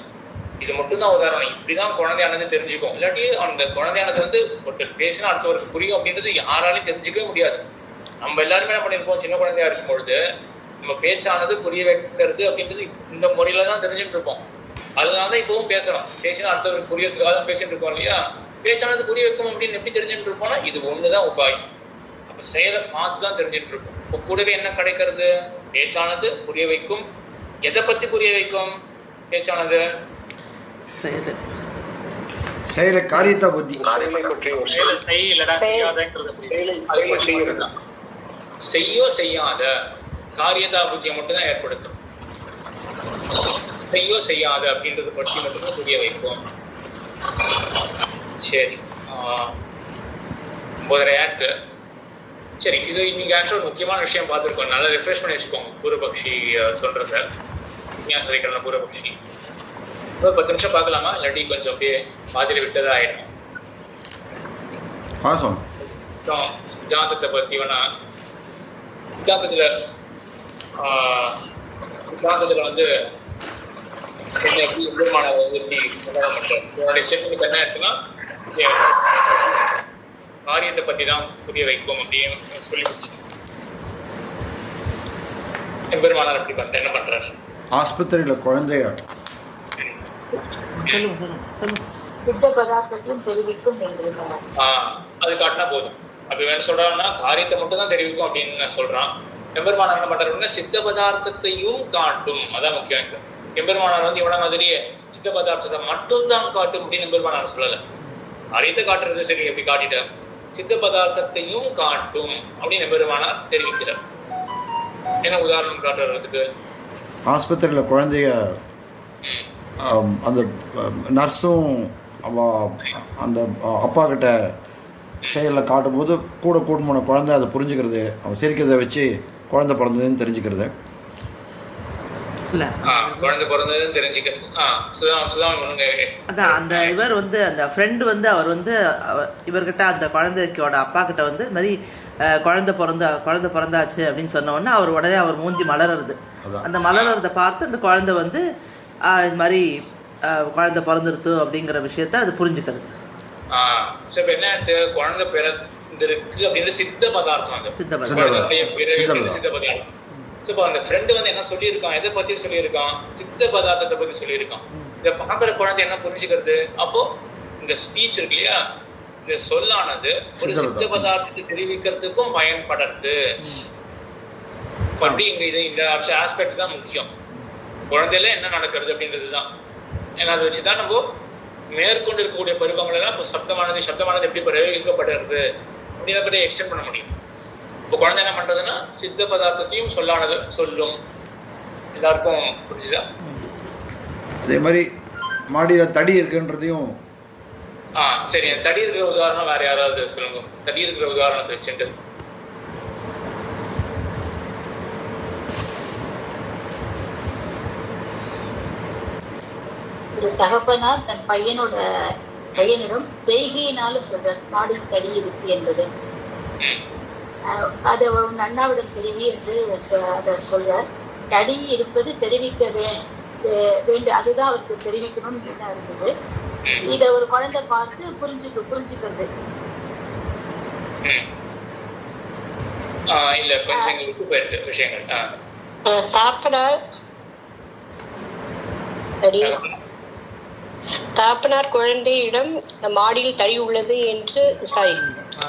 இது மட்டும்தான் உதாரணம். இப்படிதான் குழந்தையானது தெரிஞ்சுக்கும். இல்லாட்டி அந்த குழந்தையானது ஒருத்தர் பேசினா அடுத்தவருக்கு புரியும் அப்படின்றது யாராலையும் தெரிஞ்சுக்கவே முடியாது. நம்ம எல்லாருமே என்ன பண்ணிருப்போம், சின்ன குழந்தையா இருக்கும் பொழுது நம்ம பேச்சானது புரிய வைக்கிறது அப்படின்றது இந்த முறையில தான் தெரிஞ்சுட்டு இருப்போம். அதனாலதான் இப்பவும் பேசுறோம். பேசினா அடுத்தவருக்கு புரியறதுக்காக தான் பேசிட்டு இருக்கோம் இல்லையா? பேச்சானது புரிய வைக்கும் அப்படின்னு எப்படி தெரிஞ்சுட்டு இருப்போம்னா இது ஒண்ணுதான் உபாயம். அப்ப செயலை பார்த்துதான் தெரிஞ்சுட்டு இருப்போம். இப்போ கூடவே என்ன கிடைக்கிறது? பேச்சானது புரிய வைக்கும். எதை பத்தி புரிய வைக்கும் பேச்சானது? செயலை காரியத்தா புத்தி. செய்யோ செய்யாத காரியதா புத்தியை மட்டும் தான் ஏற்படுத்தும். செய்யோ செய்யாத அப்படின்றது பற்றி மட்டும்தான் புரிய வைக்கும். சரி, 9:30 சரி, இது இன்னைக்கு ஆக்சுவலாக ஒரு முக்கியமான விஷயம் பார்த்துருக்கோம். நல்லா ரிஃப்ரெஷ் பண்ணி வச்சுக்கோங்க பூர்வபக்ஷி சொல்றத. விஞ்ஞாசரிக்கிற பூர்வபக்ஷி ஒரு 10 நிமிஷம் பார்க்கலாமா? இல்லாட்டி கொஞ்சம் அப்படியே பாதியில விட்டதா ஆயிடும். சித்தாந்தத்தை பத்தி வேணா, சித்தாந்தத்துல என்ன எப்படி எம்பெருமானதை எப்படி கொண்டாட மாட்டேன். என்னுடைய ஸ்டேட்மெண்ட் என்ன இருக்குன்னா, காரியத்தை பத்தி தான் புரிய வைக்கும் அப்படின்னு சொல்லி எம்பெருமானார் அப்படி பண்ற என்ன பண்றாரு? ஆஸ்பத்திரியில குழந்தையா அது காட்டினா போதும். அப்படி என்ன சொல்றாங்கன்னா காரியத்தை மட்டும் தான் தெரிவிக்கும் அப்படின்னு சொல்றான். எம்பெருமானார் என்ன பண்றாருன்னா சித்த பதார்த்தத்தையும் காட்டும். அதான் முக்கியம். எம்பெருமானார் இவன மாதிரியே சித்த பதார்த்தத்தை மட்டும் தான் காட்டும் அப்படின்னு எம்பெருமானார் சொல்லல. காரியத்தை காட்டுறது சரி, எப்படி காட்டிட்ட, சித்த பதார்த்தத்தையும் காட்டும் அப்படின்னு எம்பெருமானார் தெரிவிக்கிறார். என்ன உதாரணம் காட்டுறதுக்கு? ஆஸ்பத்திரியில குழந்தைய அந்த நர்ஸும் அந்த அப்பா கிட்ட செயலில் காட்டும்போது கூட கூட்டு போன குழந்தை அதை புரிஞ்சுக்கிறது, அவன் சிரிக்கிறத வச்சு குழந்தை பிறந்ததுன்னு தெரிஞ்சுக்கிறது. இல்லை குழந்தை பிறந்ததுன்னு தெரிஞ்சுக்கிறது. அதான் அந்த இவர் வந்து அந்த ஃப்ரெண்டு வந்து அவர் வந்து இவர்கிட்ட அந்த குழந்தைக்கோட அப்பா கிட்ட வந்து இது மாதிரி குழந்தை பிறந்தாச்சு அப்படின்னு சொன்ன உடனே அவர் உடனே அவர் மூஞ்சி மலர்றது. அந்த மலர்றதை பார்த்து அந்த குழந்தை வந்து இது மாதிரி குழந்தை பிறந்துருத்து அப்படிங்கிற விஷயத்த அது புரிஞ்சுக்கிறது. இப்போ என்ன குழந்தை பிறந்திருக்கு அப்படின்னு சித்த பதார்த்தம். சித்த பதார்த்தம். இப்போ அந்த ஃப்ரெண்டு வந்து என்ன சொல்லியிருக்கான், எதை பத்தி சொல்லியிருக்கான், சித்த பதார்த்தத்தை பத்தி சொல்லியிருக்கான். இதை பார்க்குற குழந்தை என்ன புரிஞ்சுக்கிறது, அப்போ இந்த ஸ்பீச் இருக்கு இல்லையா, இந்த சொல்லானது ஒரு சித்த பதார்த்தத்தை தெரிவிக்கிறதுக்கும் பயன்படுறது. பத்தி இங்க இந்த ஆஸ்பெக்ட் தான் முக்கியம். குழந்தையில என்ன நடக்கிறது அப்படின்றது தான். ஏன்னா அதை வச்சுதான் நம்ம மேற்கொண்டு இருக்கக்கூடிய பருவங்கள் எல்லாம் இப்போ சப்தமானது எப்படி பிரயோகிக்கப்படுறது அப்படின்னா பற்றி எக்ஸ்டெண்ட் பண்ண முடியும். இப்போ குழந்தை என்ன பண்றதுன்னா சித்த பதார்த்தத்தையும் சொல்லானது சொல்லும். எல்லாருக்கும் புரிஞ்சுதா? அதே மாதிரி மாடியில தடி இருக்குன்றதையும் சரி, தடி இருக்கிற உதாரணம் வேற யாராவது சொல்லுங்க. தடி இருக்கிற உதாரணத்தை வச்சுட்டு ஒரு தகப்பனார் தன் பையனிடம் செய்கையினால சொல்ற மாடி தடி இருக்கு என்பது அதை அண்ணாவிடம் தெரிவி என்று அதை சொல்றார். தடி இருப்பது தெரிவிக்க வேண்டும், அதுதான் அவருக்கு தெரிவிக்கணும்னு என்ன இருந்தது. இத ஒரு குழந்தை பார்த்து புரிஞ்சுக்கிறது. இல்ல கொஞ்சம் விட்டு போயிருக்கு விஷயங்கள். தாப்பனார் குழந்தையிடம் மாடியில் தடி உள்ளது என்று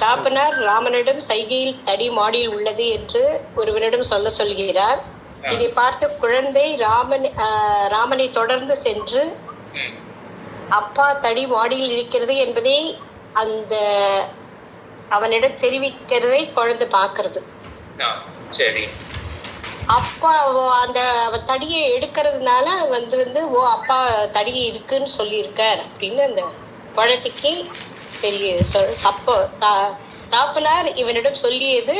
தாப்பனார் ராமனிடம் சைகையில் தடி மாடியில் உள்ளது என்று ஒருவரிடம் சொல்கிறார். இதை பார்த்த குழந்தை ராமனை தொடர்ந்து சென்று அப்பா தடி மாடியில் இருக்கிறது என்பதை அவனிடம் தெரிவிக்கிறதை குழந்தை பார்க்கிறது. அப்பா அந்த தடியை எடுக்கிறதுனால வந்து அப்பா தடி இருக்குன்னு சொல்லியிருக்கார் அப்படின்னு அந்த குழந்தைக்கு பெரிய அப்போ தாப்பனார் இவனிடம் சொல்லியது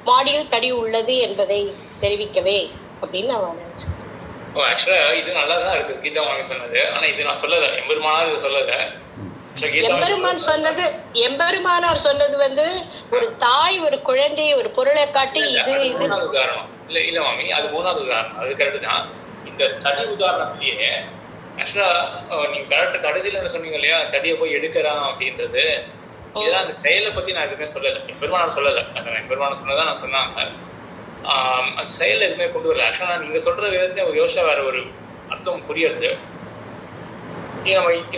மாடியில் தடி உள்ளது என்பதை தெரிவிக்கவே அப்படின்னு அவன் நினைச்சான். இது நல்லாதான் இருக்கு கீதா வாங்கி சொன்னது. ஆனா இது நான் சொல்லல, எம்பெருமானார் இது சொல்லல. எம்பெருமானார் சொன்னது வந்து ஒரு தாய் ஒரு குழந்தையை ஒரு பொருளை காட்டி இது உதாரணம் இல்ல மாமி, அது மூணாவது உதாரணம். அது கரெக்ட் தான். இந்த தடி உதாரணத்திலேயே ஆக்சுவலா நீங்க கரெக்ட் கடைசியில என்ன சொன்னீங்க இல்லையா, தடியை போய் எடுக்கிறான் அப்படின்றது. இதெல்லாம் அந்த செயலை பத்தி நான் எதுவுமே சொல்லலை, பெருமானார் சொல்லலை. பெருமானார் சொன்னதான் நான் சொன்னாங்க. அந்த செயல் எதுவுமே கொண்டு வரல. ஆக்சுவலா நீங்க சொல்ற விதத்தை யோசிச்சா வேற ஒரு அர்த்தம் புரியுது.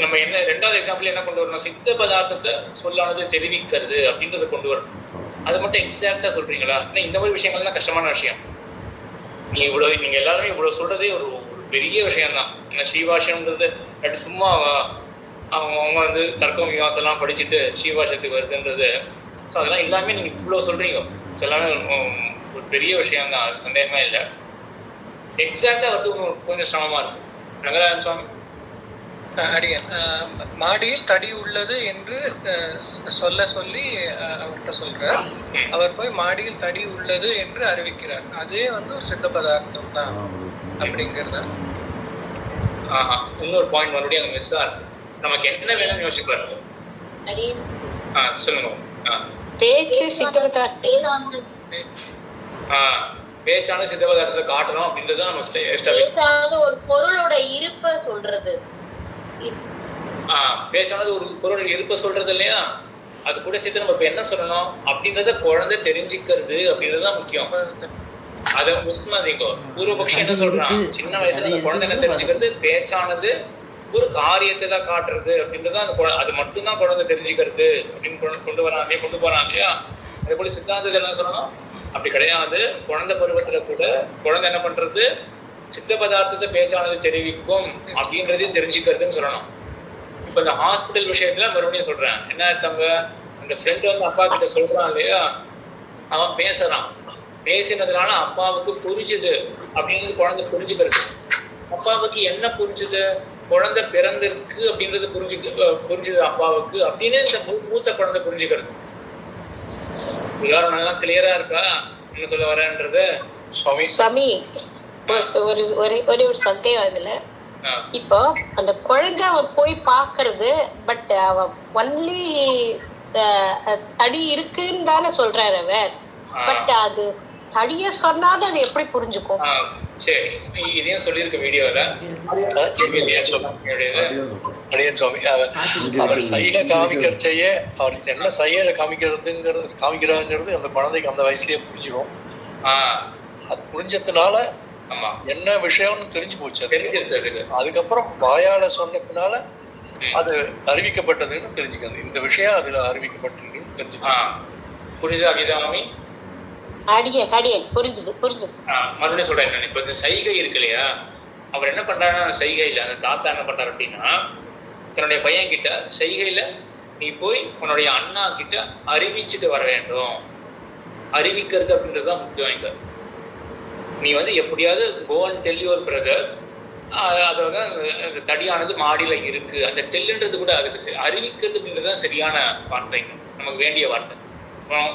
நம்ம என்ன ரெண்டாவது எக்ஸாம்பிள் என்ன கொண்டு வரணும், சித்த பதார்த்தத்தை சொல்லானது தெரிவிக்கிறது அப்படின்றத கொண்டு வரணும். அது மட்டும் எக்ஸாக்டா சொல்றீங்களா? இந்த மாதிரி விஷயங்கள்லாம் கஷ்டமான விஷயம். நீங்க எல்லாருமே இவ்வளவு சொல்றதே ஒரு பெரிய விஷயம் தான். ஏன்னா ஸ்ரீபாஷன்றது அது சும்மா அவங்க வந்து தர்க்கம் விவாசம் எல்லாம் படிச்சுட்டு ஸ்ரீபாஷத்துக்கு வருதுன்றது. ஸோ அதெல்லாம் எல்லாமே நீங்க இவ்வளவு சொல்றீங்க, எல்லாமே ஒரு பெரிய விஷயம் தான், அது சந்தேகமே இல்லை. எக்ஸாக்டா வந்து கொஞ்சம் சிரமமா இருக்கு. ரங்கராஜன் சுவாமி அடியன் மாடியில் தடி உள்ளது என்று சொல்லி அவர்கிட்ட சொல்றார். அவர் போய் மாடியில் தடி உள்ளது என்று அறிவிக்கிறார். அதே வந்து ஒரு சித்த பதார்த்தம் தான் அப்படிங்கிறது. இன்னொரு பாயிண்ட் மறுபடியும் அங்க மிஸ் ஆகுது. நமக்கு என்ன வேணும்னு யோசிக்கிறாரு. சொல்லுங்க. பேச்சு சித்த பதார்த்தம், பேச்சான சித்த பதார்த்தத்தை காட்டணும் அப்படின்றத நம்ம ஒரு பொருளோட இருப்ப சொல்றது. பேசானது ஒரு பொருள் இருப்ப சொல்றது இல்லையா, அது கூட சேர்த்து நம்ம இப்ப என்ன சொல்லணும் அப்படின்றத குழந்தை தெரிஞ்சுக்கிறது அப்படின்றதுதான் முக்கியம். அதை மிஸ் பண்ணாதீங்க. பூர்வபக்ஷி என்ன சொல்றான், சின்ன வயசுல அந்த குழந்தை என்ன தெரிஞ்சுக்கிறது, பேச்சானது ஒரு காரியத்துல காட்டுறது அப்படின்றத அந்த அது மட்டும்தான் குழந்தை தெரிஞ்சுக்கிறது அப்படின்னு கொண்டு போறான் இல்லையா. அதே போல சித்தாந்தத்தை என்ன சொல்லணும், அப்படி கிடையாது. குழந்தை பருவத்துல கூட குழந்தை என்ன பண்றது, சித்த பதார்த்தத்தை பேச்சானது தெரிவிக்கும் அப்படின்றதையும் தெரிஞ்சுக்கிறதுன்னு சொல்லணும். இப்ப இந்த ஹாஸ்பிட்டல் விஷயத்துல மறுபடியும் சொல்றேன், என்ன தங்க அந்த ஃப்ரெண்ட் வந்து அப்பா கிட்ட சொல்றான் இல்லையா, அவன் பேசுறான், பேசினதுனால அப்பாவுக்கு புரிஞ்சுது அப்படின்றது குழந்தை புரிஞ்சுக்கிறது. அப்பாவுக்கு என்ன புரிஞ்சுது, குழந்தை பிறந்திருக்கு அப்படின்றது புரிஞ்சுது அப்பாவுக்கு அப்படின்னு இந்த மூத்த குழந்தை புரிஞ்சுக்கிறது. உதாரணம் எல்லாம் கிளியரா இருக்கா என்ன சொல்ல வரேன்றது? சுவாமி ஒரு சந்தேகம் இதுல. இப்போ அந்த குழந்தை அவன் போய் பாக்குறது, பட் அவன் ஒன்லி தடி இருக்குன்னு தானே சொல்றாரு அவர். பட் அது தடிய சொன்னாலும் அது எப்படி புரிஞ்சுக்கும்? சரி, இதையும் சொல்லியிருக்க வீடியோல அவர் சைகை காமிக்கிறச்சையே அவர் என்ன சைகையில காமிக்கிறாங்கிறது அந்த குழந்தைக்கு அந்த வயசுலயே புரிஞ்சிடும். அது புரிஞ்சதுனால என்ன விஷயம்னு தெரிஞ்சு போச்சு. அதுக்கப்புறம் வாயால சொன்னதுனால அது அறிவிக்கப்பட்டதுன்னு தெரிஞ்சுக்கிறது. இந்த விஷயம் அதுல அறிவிக்கப்பட்டதுன்னு தெரிஞ்சுக்கலாம். புரியுதா கீதாமி? மறுபடியும் சொல்றேன். இப்ப இந்த சைகை இருக்கு இல்லையா, அவர் என்ன பண்றாருன்னா சைகையில அந்த தாத்தா என்ன பண்றாரு அப்படின்னா தன்னுடைய பையன் கிட்ட சைகையில நீ போய் உன்னுடைய அண்ணா கிட்ட அறிவிச்சுட்டு வர வேண்டும். அறிவிக்கிறது அப்படின்றதுதான் முக்கியம். இங்க நீ எப்படியாவது go and tell your brother, அதாவது அந்த தடியானது மாடியில இருக்கு. அந்த டெல்லுன்றது கூட அதுக்கு அறிவிக்கிறது அப்படின்றதுதான் சரியான வார்த்தை, நமக்கு வேண்டிய வார்த்தை.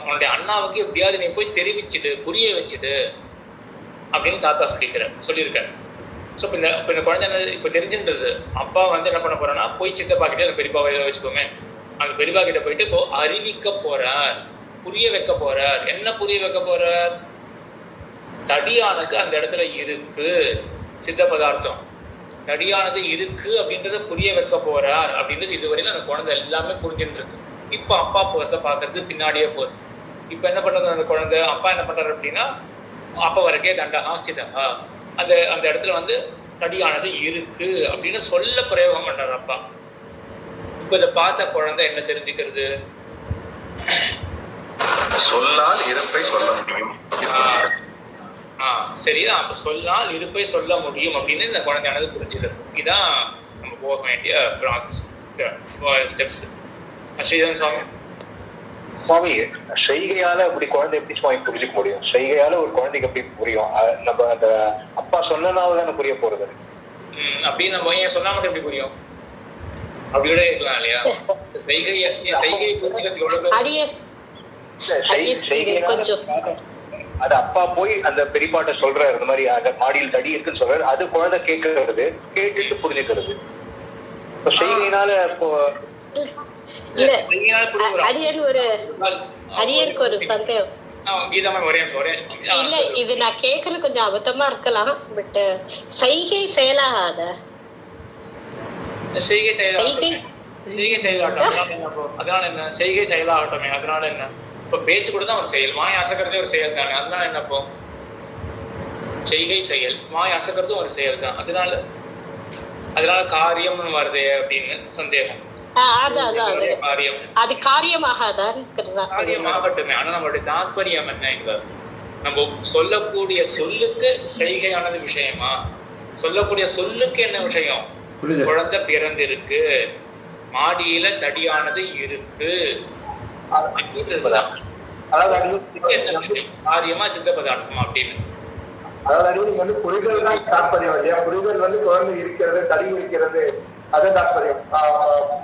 உன்னுடைய அண்ணாவுக்கு எப்படியாவது நீ போய் தெரிவிச்சுட்டு புரிய வச்சுட்டு அப்படின்னு தாத்தா சொல்லியிருக்காரு. ஸோ இப்போ இந்த குழந்தை இப்போ தெரிஞ்சுன்றது அப்பா என்ன பண்ண போறான்னா போய் சித்தப்பா கிட்டே அந்த பெரியப்பாவை வச்சுக்கோங்க. அந்த பெரியப்பா கிட்ட போயிட்டு இப்போ அறிவிக்க போறார், புரிய வைக்க போறார். என்ன புரிய வைக்க போறார்? தடியானது அந்த இடத்துல இருக்கு, சித்த பதார்த்தம் தடியானது இருக்கு அப்படின்றத புரிய வைக்க போறார் அப்படின்றது இதுவரையிலும் அந்த குழந்தை எல்லாமே புரிஞ்சுன்றது. இப்போ அப்பா போகிறத பார்க்கறது பின்னாடியே போகுது. இப்போ என்ன பண்றது அந்த குழந்தை? அப்பா என்ன பண்றாரு அப்படின்னா அப்பா வரைக்கே தண்டா ஸ்திதா அந்த இடத்துல தடியானது இருக்கு அப்படின்னு சொல்ல பிரயோகம் பண்றாரு அப்பா. இப்போ இதை பார்த்த குழந்தை என்ன தெரிஞ்சுக்கிறது? சொல்லால் இருப்பை சொல்ல முடியும். சரிதான். அப்ப சொல்லால் இருப்பை சொல்ல முடியும் அப்படின்னு இந்த குழந்தையானது புரிஞ்சுக்கிறது. இதான் நம்ம போக வேண்டிய ப்ராசஸ் ஸ்டெப்ஸ். ஸ்ரீதரன் சுவாமி, செய்கையால அப்படி குழந்தை எப்படி சுவாமி புரிஞ்சுக்க முடியும்? செய்கையால ஒரு குழந்தைக்கு எப்படி புரியும்? நம்ம அந்த அப்பா சொன்னனால தானே புரிய போறது. அப்படின்னு நம்ம ஏன் சொன்னா மட்டும் எப்படி புரியும்? அப்படியோட இருக்கலாம் இல்லையா? செய்கை புரிஞ்சுக்கிறதுக்கு அது அப்பா போய் அந்த பெரியப்பாட்ட சொல்றாரு, இந்த மாதிரி அந்த மாடியில் தடி இருக்குன்னு சொல்றாரு. அது குழந்தை கேட்கறது, கேட்டுட்டு புரிஞ்சுக்கிறது. இப்போ செய்கையினால இப்போ ஒரு சந்தேகம் இல்ல, இது நான் கேக்குறது கொஞ்சம் அபத்தமா இருக்கலாம். பட் செய்கை செயலாகாத செய்கை செயலாகட்டும். அதனால என்ன? செய்கை செயலாகட்டுமே, அதனால என்ன? இப்ப பேச்சு கூட தான் ஒரு செயல். மாய அசைக்கிறதே ஒரு செயல் தானே, அதனால என்னப்போ செய்கை செயல், மாய அசைக்கிறதும் ஒரு செயல் தான். அதனால காரியம்னு வருது அப்படின்னு சந்தேகம். அது காரியமாகட்டுமே. ஆனா நம்மளுடைய தாற்பயம் என்ன? இங்க நம்ம சொல்லக்கூடிய சொல்லுக்கு செய்கையானது விஷயமா? சொல்லக்கூடிய சொல்லுக்கு என்ன விஷயம்? குழந்தை பிறந்திருக்கு, மாடியில தடியானது இருக்கு, என்ன விஷயம்? காரியமா சித்த பதார்த்தமா அப்படின்னு. அதாவது நீங்க புரிதல் தான் தாற்பயம் இல்லையா? புரிதல் குழந்தை இருக்கிறது, தடி இருக்கிறது, அது தாற்பயம்.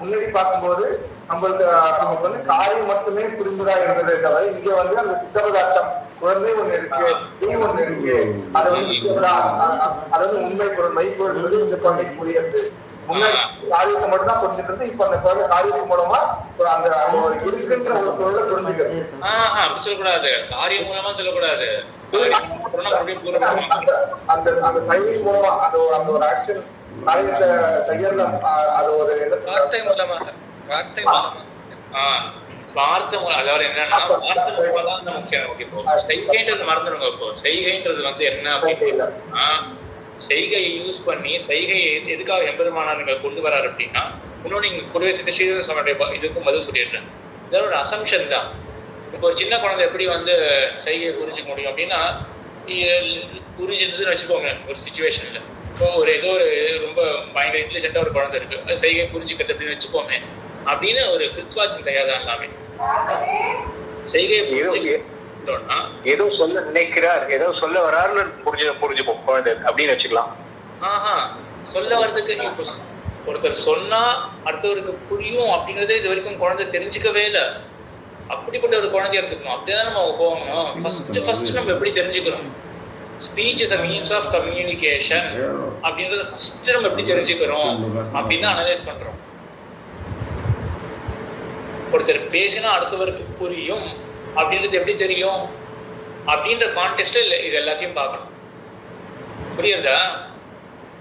முன்னாடி பார்க்கும்போது நமக்கு காரியம் மட்டுமே புரிந்துதான் இருந்ததே தவிர இங்க அந்த சித்த பதார்த்தம் குழந்தை ஒண்ணு இருக்கு, நீ ஒண்ணு இருக்கு, அது உண்மை பொருள் மெய்ப்பொருள் இந்த குழந்தைக்கு புரியுது. முன்னாடி காரியத்தை மட்டும் தான் புரிஞ்சுக்கிறது. இப்ப அந்த குழந்தை காரியத்து மூலமா அந்த இருக்குன்ற ஒரு பொருளை புரிஞ்சுக்கிறது. அப்படி சொல்லக்கூடாது, காரியம் மூலமா சொல்லக்கூடாது. அந்த அந்த செயலின் மூலமா அந்த ஒரு ஆக்ஷன் காரியத்தை செய்யல, அது ஒரு வார்த்தை மூலமா அதாவது என்னன்னா வார்த்தை மூலமா தான் முக்கியம். இப்போ செய்கைன்றது மறந்துடுங்க. இப்போ செய்கைன்றது என்ன அப்படின்னா செய்கையை யூஸ் பண்ணி செய்கையை எதுக்காக எம்பெருமானார் நீங்க கொண்டு வராரு அப்படின்னா, இன்னொன்னு நீங்க கூடவே சேர்த்து ஸ்ரீதர சுவாமியுடைய இதுக்கும் பதில் சொல்லிடுறேன். இதெல்லாம் ஒரு அசம்ஷன் தான். இப்போ ஒரு சின்ன குழந்தை எப்படி செய்கையை புரிஞ்சுக்க முடியும் அப்படின்னா, புரிஞ்சுதுன்னு வச்சுக்கோங்க. ஒரு சுச்சுவேஷன்ல இப்போ ஏதோ ஒரு ரொம்ப பயங்கர இன்டெலிஜென்டா ஒரு குழந்தை இருக்கு, அது செய்கை புரிஞ்சுக்கிறது அப்படின்னு வச்சுக்கோமே அப்படின்னு ஒரு கிருத்வா சிந்தையா தான் எல்லாமே. செய்கையை ஏதோ சொல்ல நினைக்கிறார், ஏதோ சொல்ல வராருன்னு புரிஞ்சுப்போம் குழந்தை அப்படின்னு வச்சுக்கலாம். சொல்ல வர்றதுக்கு இப்போ ஒருத்தர் சொன்னா அடுத்தவருக்கு புரியும் அப்படிங்கறதே இது வரைக்கும் குழந்தை தெரிஞ்சுக்கவே இல்லை. அப்படிப்பட்ட ஒரு குழந்தைய எடுத்துக்கணும். அப்படிதான் நம்ம போகணும். ஃபர்ஸ்ட் நம்ம எப்படி தெரிஞ்சுக்கணும்? Speech is a means of communication அப்படின்றத ஃபர்ஸ்ட் நம்ம எப்படி தெரிஞ்சுக்கிறோம் அப்படின்னு அனலைஸ் பண்றோம். ஒருத்தர் பேசினா அடுத்தவருக்கு புரியும் அப்படின்றது எப்படி தெரியும் அப்படின்ற கான்டெக்ஸ்ட்ல இது எல்லாத்தையும் பார்க்கணும். புரியுதா?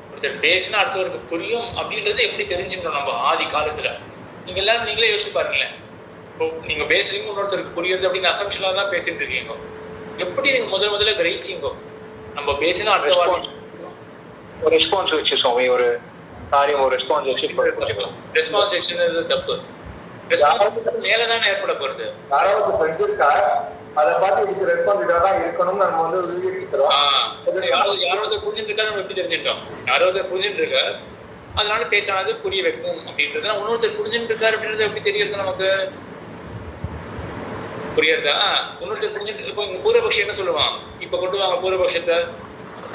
ஒருத்தர் பேசினா அடுத்தவருக்கு புரியும் அப்படின்றது எப்படி தெரிஞ்சுக்கணும் நம்ம ஆதி காலத்துல. நீங்க எல்லாரும் நீங்களே யோசிச்சு பாருங்களேன். இப்போ நீங்க பேசுறீங்க, இன்னொருத்தருக்கு புரியுது அப்படின்னு அசம்ஷனா தான் பேசிட்டு இருக்கீங்க. எப்படி நீங்க முதல்ல கிரகிச்சீங்க நம்ம பேசினா அடுத்த வாரம் ஒரு ரெஸ்பான்ஸ் வச்சு சுவாமி, ஒரு காரியம் ஒரு ரெஸ்பான்ஸ் வச்சு ரெஸ்பான்ஸ் வச்சுன்றது தப்பு. ரெஸ்பான்ஸ் மேலதானே ஏற்பட போறது. யாராவது செஞ்சிருக்கா அதை பார்த்து இதுக்கு ரெஸ்பான்ஸ் இதான் இருக்கணும்னு நம்ம வந்து உறுதிக்கிறோம். யாராவது புரிஞ்சுட்டு இருக்கா நம்ம எப்படி தெரிஞ்சுட்டோம்? யாராவது புரிஞ்சுட்டு இருக்கா அதனால பேச்சானது புரிய வைக்கும் அப்படின்றது. இன்னொருத்தர் புரிஞ்சுட்டு இருக்காரு அப்படின்றது எப்படி தெரியுது நமக்கு? புரியுறதா? இன்னொருத்தர் புரிஞ்சுட்டு இப்போ இங்க பூர்வபக்ஷி என்ன சொல்லுவான்? இப்ப கொண்டு வாங்க பூர்வபக்ஷத்தை.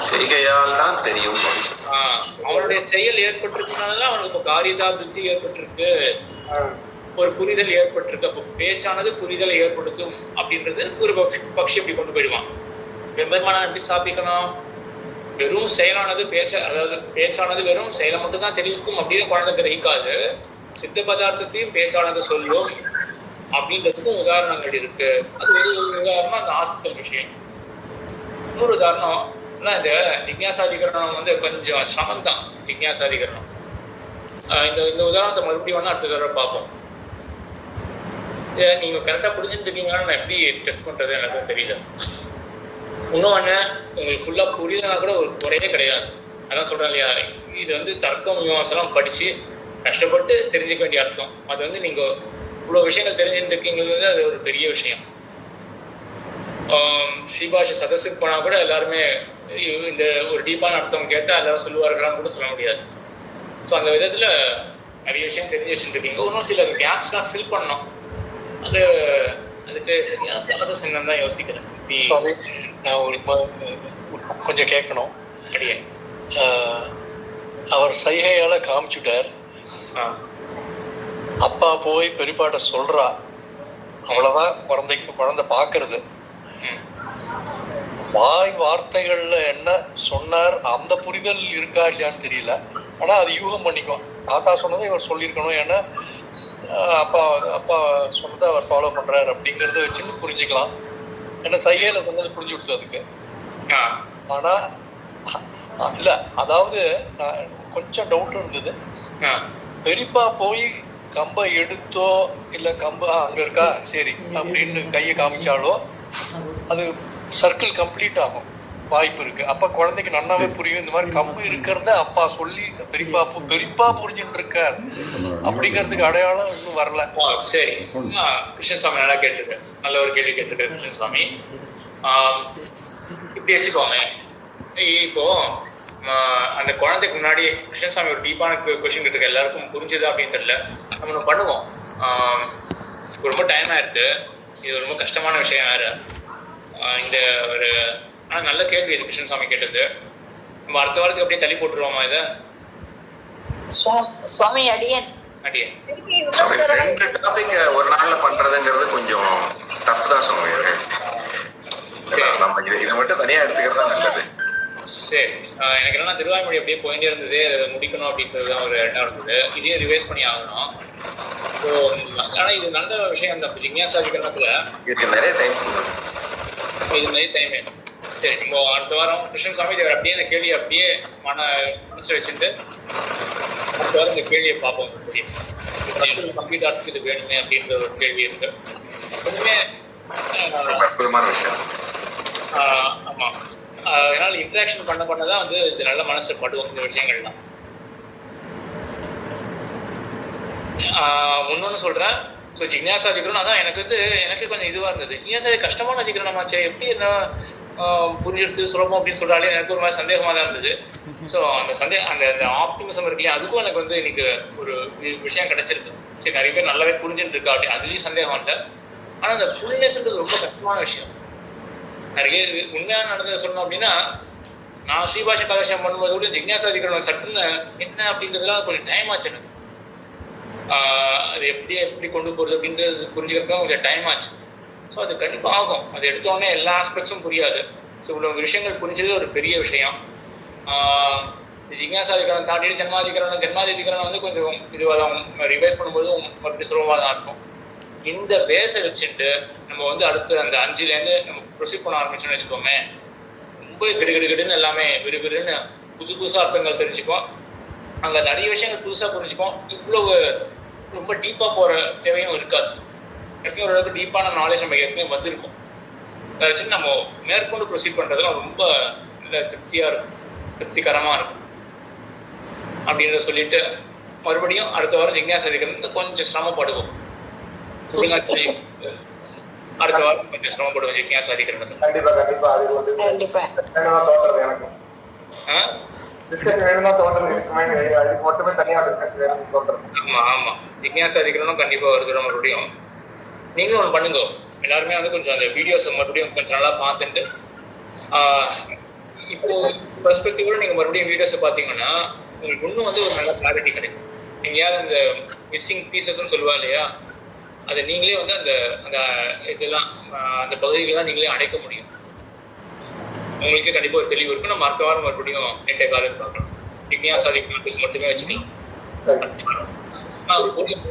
செய்கையால் தான் தெரியும். அவனுடைய செயல் ஏற்பட்டிருக்கனாலதான் அவனுக்கு இப்போ காரியதா புத்தி ஏற்பட்டிருக்கு, ஒரு புரிதல் ஏற்பட்டிருக்கு. அப்போ பேச்சானது புரிதலை ஏற்படுத்தும் அப்படின்றது பூர்வபக்ஷி எப்படி கொண்டு போயிடுவான். பெரும்பாலான எப்படி ஸ்தாபிக்கணும்? வெறும் செயலானது அதாவது பேச்சானது வெறும் செயலை மட்டும் தான் தெரிவிக்கும் அப்படின்னு குழந்தை கிரகிக்காது. சித்த பதார்த்தத்தையும் பேச்சானது சொல்லும் அப்படின்றதுக்கும் உதாரணங்கள் இருக்கு. அது ஒரு உதாரணம் அந்த ஹாஸ்பிட்டல் விஷயம். இன்னொரு உதாரணம் இந்த ஜிக்ஞாசாதிகரணம் வந்து கொஞ்சம் சிரமம் தான். ஜிக்ஞாசாதிகரணம் இந்த உதாரணத்தை மறுபடியும் வந்து அடுத்த தடவை பார்ப்போம். நீங்க கரெக்டா புரிஞ்சுட்டு இருக்கீங்கன்னு நான் எப்படி டெஸ்ட் பண்றது எனக்கு தெரியல. இன்னொன்னு உங்களுக்கு ஃபுல்லா புரியலன்னா கூட ஒரு குறையே கிடையாது. அதான் சொல்றேன் இல்லையா, இது வந்து தர்க்கம் விமர்சனம் படிச்சு கஷ்டப்பட்டு தெரிஞ்சுக்க வேண்டிய அர்த்தம். அது வந்து நீங்க இவ்வளவு விஷயங்கள் தெரிஞ்சுட்டு இருக்கீங்கிறது அது ஒரு பெரிய விஷயம். ஸ்ரீபாஷ சதஸுக்கு போனா கூட எல்லாருமே இந்த ஒரு டீப்பான அர்த்தம் கேட்டா எல்லாரும் சொல்லுவார்களான்னு கூட சொல்ல முடியாது. ஸோ அந்த விதத்துல நிறைய விஷயம் தெரிஞ்சு வச்சுட்டு இருக்கீங்க. இன்னும் சில கேப்ஸ்லாம் ஃபில் பண்ணணும். அதுக்கு சரியான ப்ராசஸ் என்னன்னு தான் யோசிக்கிறேன். நான் ஒரு கொஞ்சம் கேட்கணும். அப்படியே அவர் சைகையால காமிச்சுட்டார். அப்பா போய் பெரியப்பாட்ட சொல்றா, அவ்வளவுதான் குழந்தை பாக்குறது. வாய் வார்த்தைகள்ல என்ன சொன்னார் அந்த புரிதல் இருக்கா இல்லையான்னு தெரியல. ஆனா அது யூகம் பண்ணிக்கும். தாத்தா சொன்னதை இவர் சொல்லியிருக்கணும், ஏன்னா அப்பா சொன்னதை அவர் ஃபாலோ பண்றாரு அப்படிங்கறத வச்சுன்னு புரிஞ்சுக்கலாம். ஏன்னா சைகையில சொன்னது புரிஞ்சு கொடுத்து அதுக்கு. ஆனா இல்ல, அதாவது கொஞ்சம் டவுட் இருந்தது. பெரியப்பா போய் கம்பை எடுத்தோ இல்ல கம்பு அங்க இருக்கா சரி அப்படின்னு கையை காமிச்சாலோ அது சர்க்கிள் கம்ப்ளீட் ஆகும் வாய்ப்பு இருக்கு. அப்ப குழந்தைக்கு நன்னாவே புரியும் இந்த மாதிரி கம்பு இருக்கிறத அப்பா சொல்லி பெரியப்பா புரிஞ்சுட்டு இருக்க அப்படிங்கிறதுக்கு அடையாளம் இன்னும் வரல. சரி, கிருஷ்ணசாமி நல்லா கேட்டிருக்கேன். நல்ல ஒரு கேள்வி கேட்டிருக்கேன் கிருஷ்ணசாமி. இப்படி வச்சுக்கோங்க, இப்போ அந்த குழந்தைக்கு முன்னாடி கிருஷ்ணசாமி ஒரு டீப்பான கொஸ்டின் கேட்டிருக்க, எல்லாருக்கும் புரிஞ்சுதா அப்படின்னு தெரியல. நம்ம ஒன்று பண்ணுவோம். ரொம்ப டைம் ஆயிருக்கு, இது ரொம்ப கஷ்டமான விஷயம் வேறு. இந்த ஒரு ஆனால் நல்ல கேள்வி இது கிருஷ்ணசாமி கேட்டது. நம்ம அடுத்த வாரத்துக்கு அப்படியே தள்ளி போட்டுருவோமா இதை? சுவாமி அடியன் ரெண்டு டாபிக் ஒரு நாள்ல பண்றதுங்கிறது கொஞ்சம் டஃப் தான் சுவாமி. நம்ம இதை மட்டும் தனியா எடுத்துக்கிறது தான் நல்லது. சரி, எனக்கு என்னன்னா திருவாய்மொழி அப்படியே போயிட்டே இருந்தது, அதை முடிக்கணும் அப்படின்றது தான் ஒரு இடம் இருந்தது. இதையும் ரிவைஸ் பண்ணி ஆகணும். ஸோ ஆனால் இது நல்ல விஷயம். அந்த ஜிக்ஞாசாதிகரணத்துல இதுக்கு நிறைய டைம் வேணும். சரி, நம்ம அடுத்த வாரம் கிருஷ்ணசாமி தேவர் அப்படியே இந்த கேள்வியை அப்படியே மனசில் வச்சுட்டு அடுத்த வாரம் இந்த கேள்வியை பார்ப்போம். கம்ப்ளீட் ஆகிறதுக்கு இது வேணுமே அப்படின்ற ஒரு கேள்வி இருக்கு. எப்பவுமே அற்புதமான விஷயம். ஆமா, அதனால இன்ட்ராக்ஷன் பண்ணதான் வந்து இது நல்ல மனசு படுவோம் இந்த விஷயங்கள்லாம். ஒன்னொன்னு சொல்றேன். ஸோ ஜிக்ஞாசா அதிகரணம் அதான் எனக்கு கொஞ்சம் இதுவாக இருந்தது. ஜிக்ஞாசா கஷ்டமான அதிகரணமாச்சே, எப்படி என்ன புரிஞ்செடுத்து சுலபம் அப்படின்னு சொல்றாலே எனக்கு ஒரு மாதிரி சந்தேகமாக தான் இருந்தது. ஸோ அந்த ஆப்டிமிசம் இருக்கு இல்லையா, அதுக்கும் எனக்கு வந்து இன்னைக்கு ஒரு விஷயம் கிடைச்சிருக்கு. சரி, நிறைய பேர் நல்லாவே புரிஞ்சுட்டு இருக்கா அப்படி, அதுலேயும் சந்தேகம் இல்லை. ஆனால் அந்த ஃபுல்னஸ்ன்றது ரொம்ப கஷ்டமான விஷயம். நிறைய உண்மையான நடந்ததை சொல்லணும் அப்படின்னா, நான் ஸ்ரீபாஷ கலெக்ஷன் பண்ணும்போது கூட ஜிக்ஞாசாதிகரணம் சட்டுன்னு என்ன அப்படின்றதுலாம் கொஞ்சம் டைம் ஆச்சு எனக்கு. அது எப்படி கொண்டு போகிறது அப்படின்றது புரிஞ்சுக்கிறதுக்கு கொஞ்சம் டைம் ஆச்சு. ஸோ அது கண்டிப்பாக ஆகும். அது எடுத்தோடனே எல்லா ஆஸ்பெக்ட்ஸும் புரியாது. ஸோ இவ்வளோ விஷயங்கள் புரிஞ்சது ஒரு பெரிய விஷயம். ஜிக்ஞாசாதிகரணம் தாண்டி ஜென்மாதிகரணம் வந்து கொஞ்சம் இதுவாக தான் ரிவைஸ் பண்ணும்போது மறுபடியும் சுலபமாக தான் இருக்கும். இந்த பேஸை வச்சுட்டு நம்ம வந்து அடுத்து அந்த 5லேருந்து நம்ம ப்ரொசீட் பண்ண ஆரம்பிச்சோம்னு வச்சுக்கோமே, ரொம்ப கிடுகிடுன்னு எல்லாமே விறுவிறுன்னு புதுசாக அர்த்தங்கள் தெரிஞ்சுப்போம். அங்கே நிறைய விஷயங்கள் புதுசாக புரிஞ்சுப்போம். இவ்வளவு ரொம்ப டீப்பாக போகிற தேவையும் இருக்காது. ஏற்கனவே ஓரளவுக்கு டீப்பான நாலேஜ் நம்ம ஏற்கனவே வந்திருக்கும். அதை வச்சுட்டு நம்ம மேற்கொண்டு ப்ரொசீட் பண்ணுறதுலாம் ரொம்ப திருப்தியாக இருக்கும், திருப்திகரமாக இருக்கும் அப்படின்றத சொல்லிட்டு மறுபடியும் அடுத்த வாரம் ஜிக்ஞாசாதிகரணத்துல கொஞ்சம் சிரமப்படுவோம். அடுத்த வாரம் கொஞ்சம் சிரமப்படுவோம் ஜிக்ஞாசாதிகரணத்துல. கண்டிப்பா கண்டிப்பா அது வந்து தோன்றது எனக்கு டிஸ்கஷன் வேணும்னா தோன்றது இருக்குமே, அதுக்கு மட்டுமே தனியாக டிஸ்கஷன் வேணும்னு தோன்றது. ஆமா ஆமா, ஜிக்ஞாசாதிகரணம் கண்டிப்பா வருது. மறுபடியும் நீங்களும் ஒன்று பண்ணுங்க, எல்லாருமே வந்து கொஞ்சம் அந்த வீடியோஸை மறுபடியும் கொஞ்சம் நல்லா பார்த்துட்டு இப்போ பெர்ஸ்பெக்டிவோட நீங்க மறுபடியும் வீடியோஸை பார்த்தீங்கன்னா உங்களுக்கு இன்னும் வந்து ஒரு நல்ல கிளாரிட்டி கிடைக்கும். எங்கேயாவது அந்த மிஸ்ஸிங் பீசஸ்ன்னு சொல்லுவா இல்லையா, அதை நீங்களே வந்து அந்த அந்த இதெல்லாம் அந்த பகுதிகளெல்லாம் நீங்களே அடைக்க முடியும். உங்களுக்கு கண்டிப்பாக ஒரு தெளிவு இருக்கும். நம்ம அடுத்த வாரம் மறுபடியும் என்கிட்ட காலேஜ் பார்க்கலாம். ஜிக்ஞாசாதிகரணத்துக்கு மட்டுமே வச்சுக்கலாம்.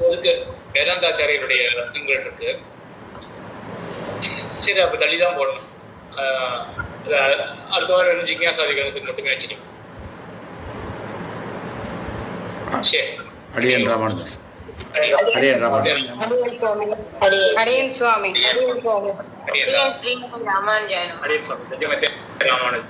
போதுக்கு வேதாந்தாச்சாரியருடைய ரத்தங்கள் இருக்கு. சரி, அப்போ தள்ளி தான் போடணும். அடுத்த வாரம் ஜிக்ஞாசாதிகரணத்துக்கு மட்டுமே வச்சுக்கலாம். சரி. அடியன் ராமானுதாஸ். அடியன் ராமானுதாஸ். அடியன் சுவாமி. ராமானுஜன்.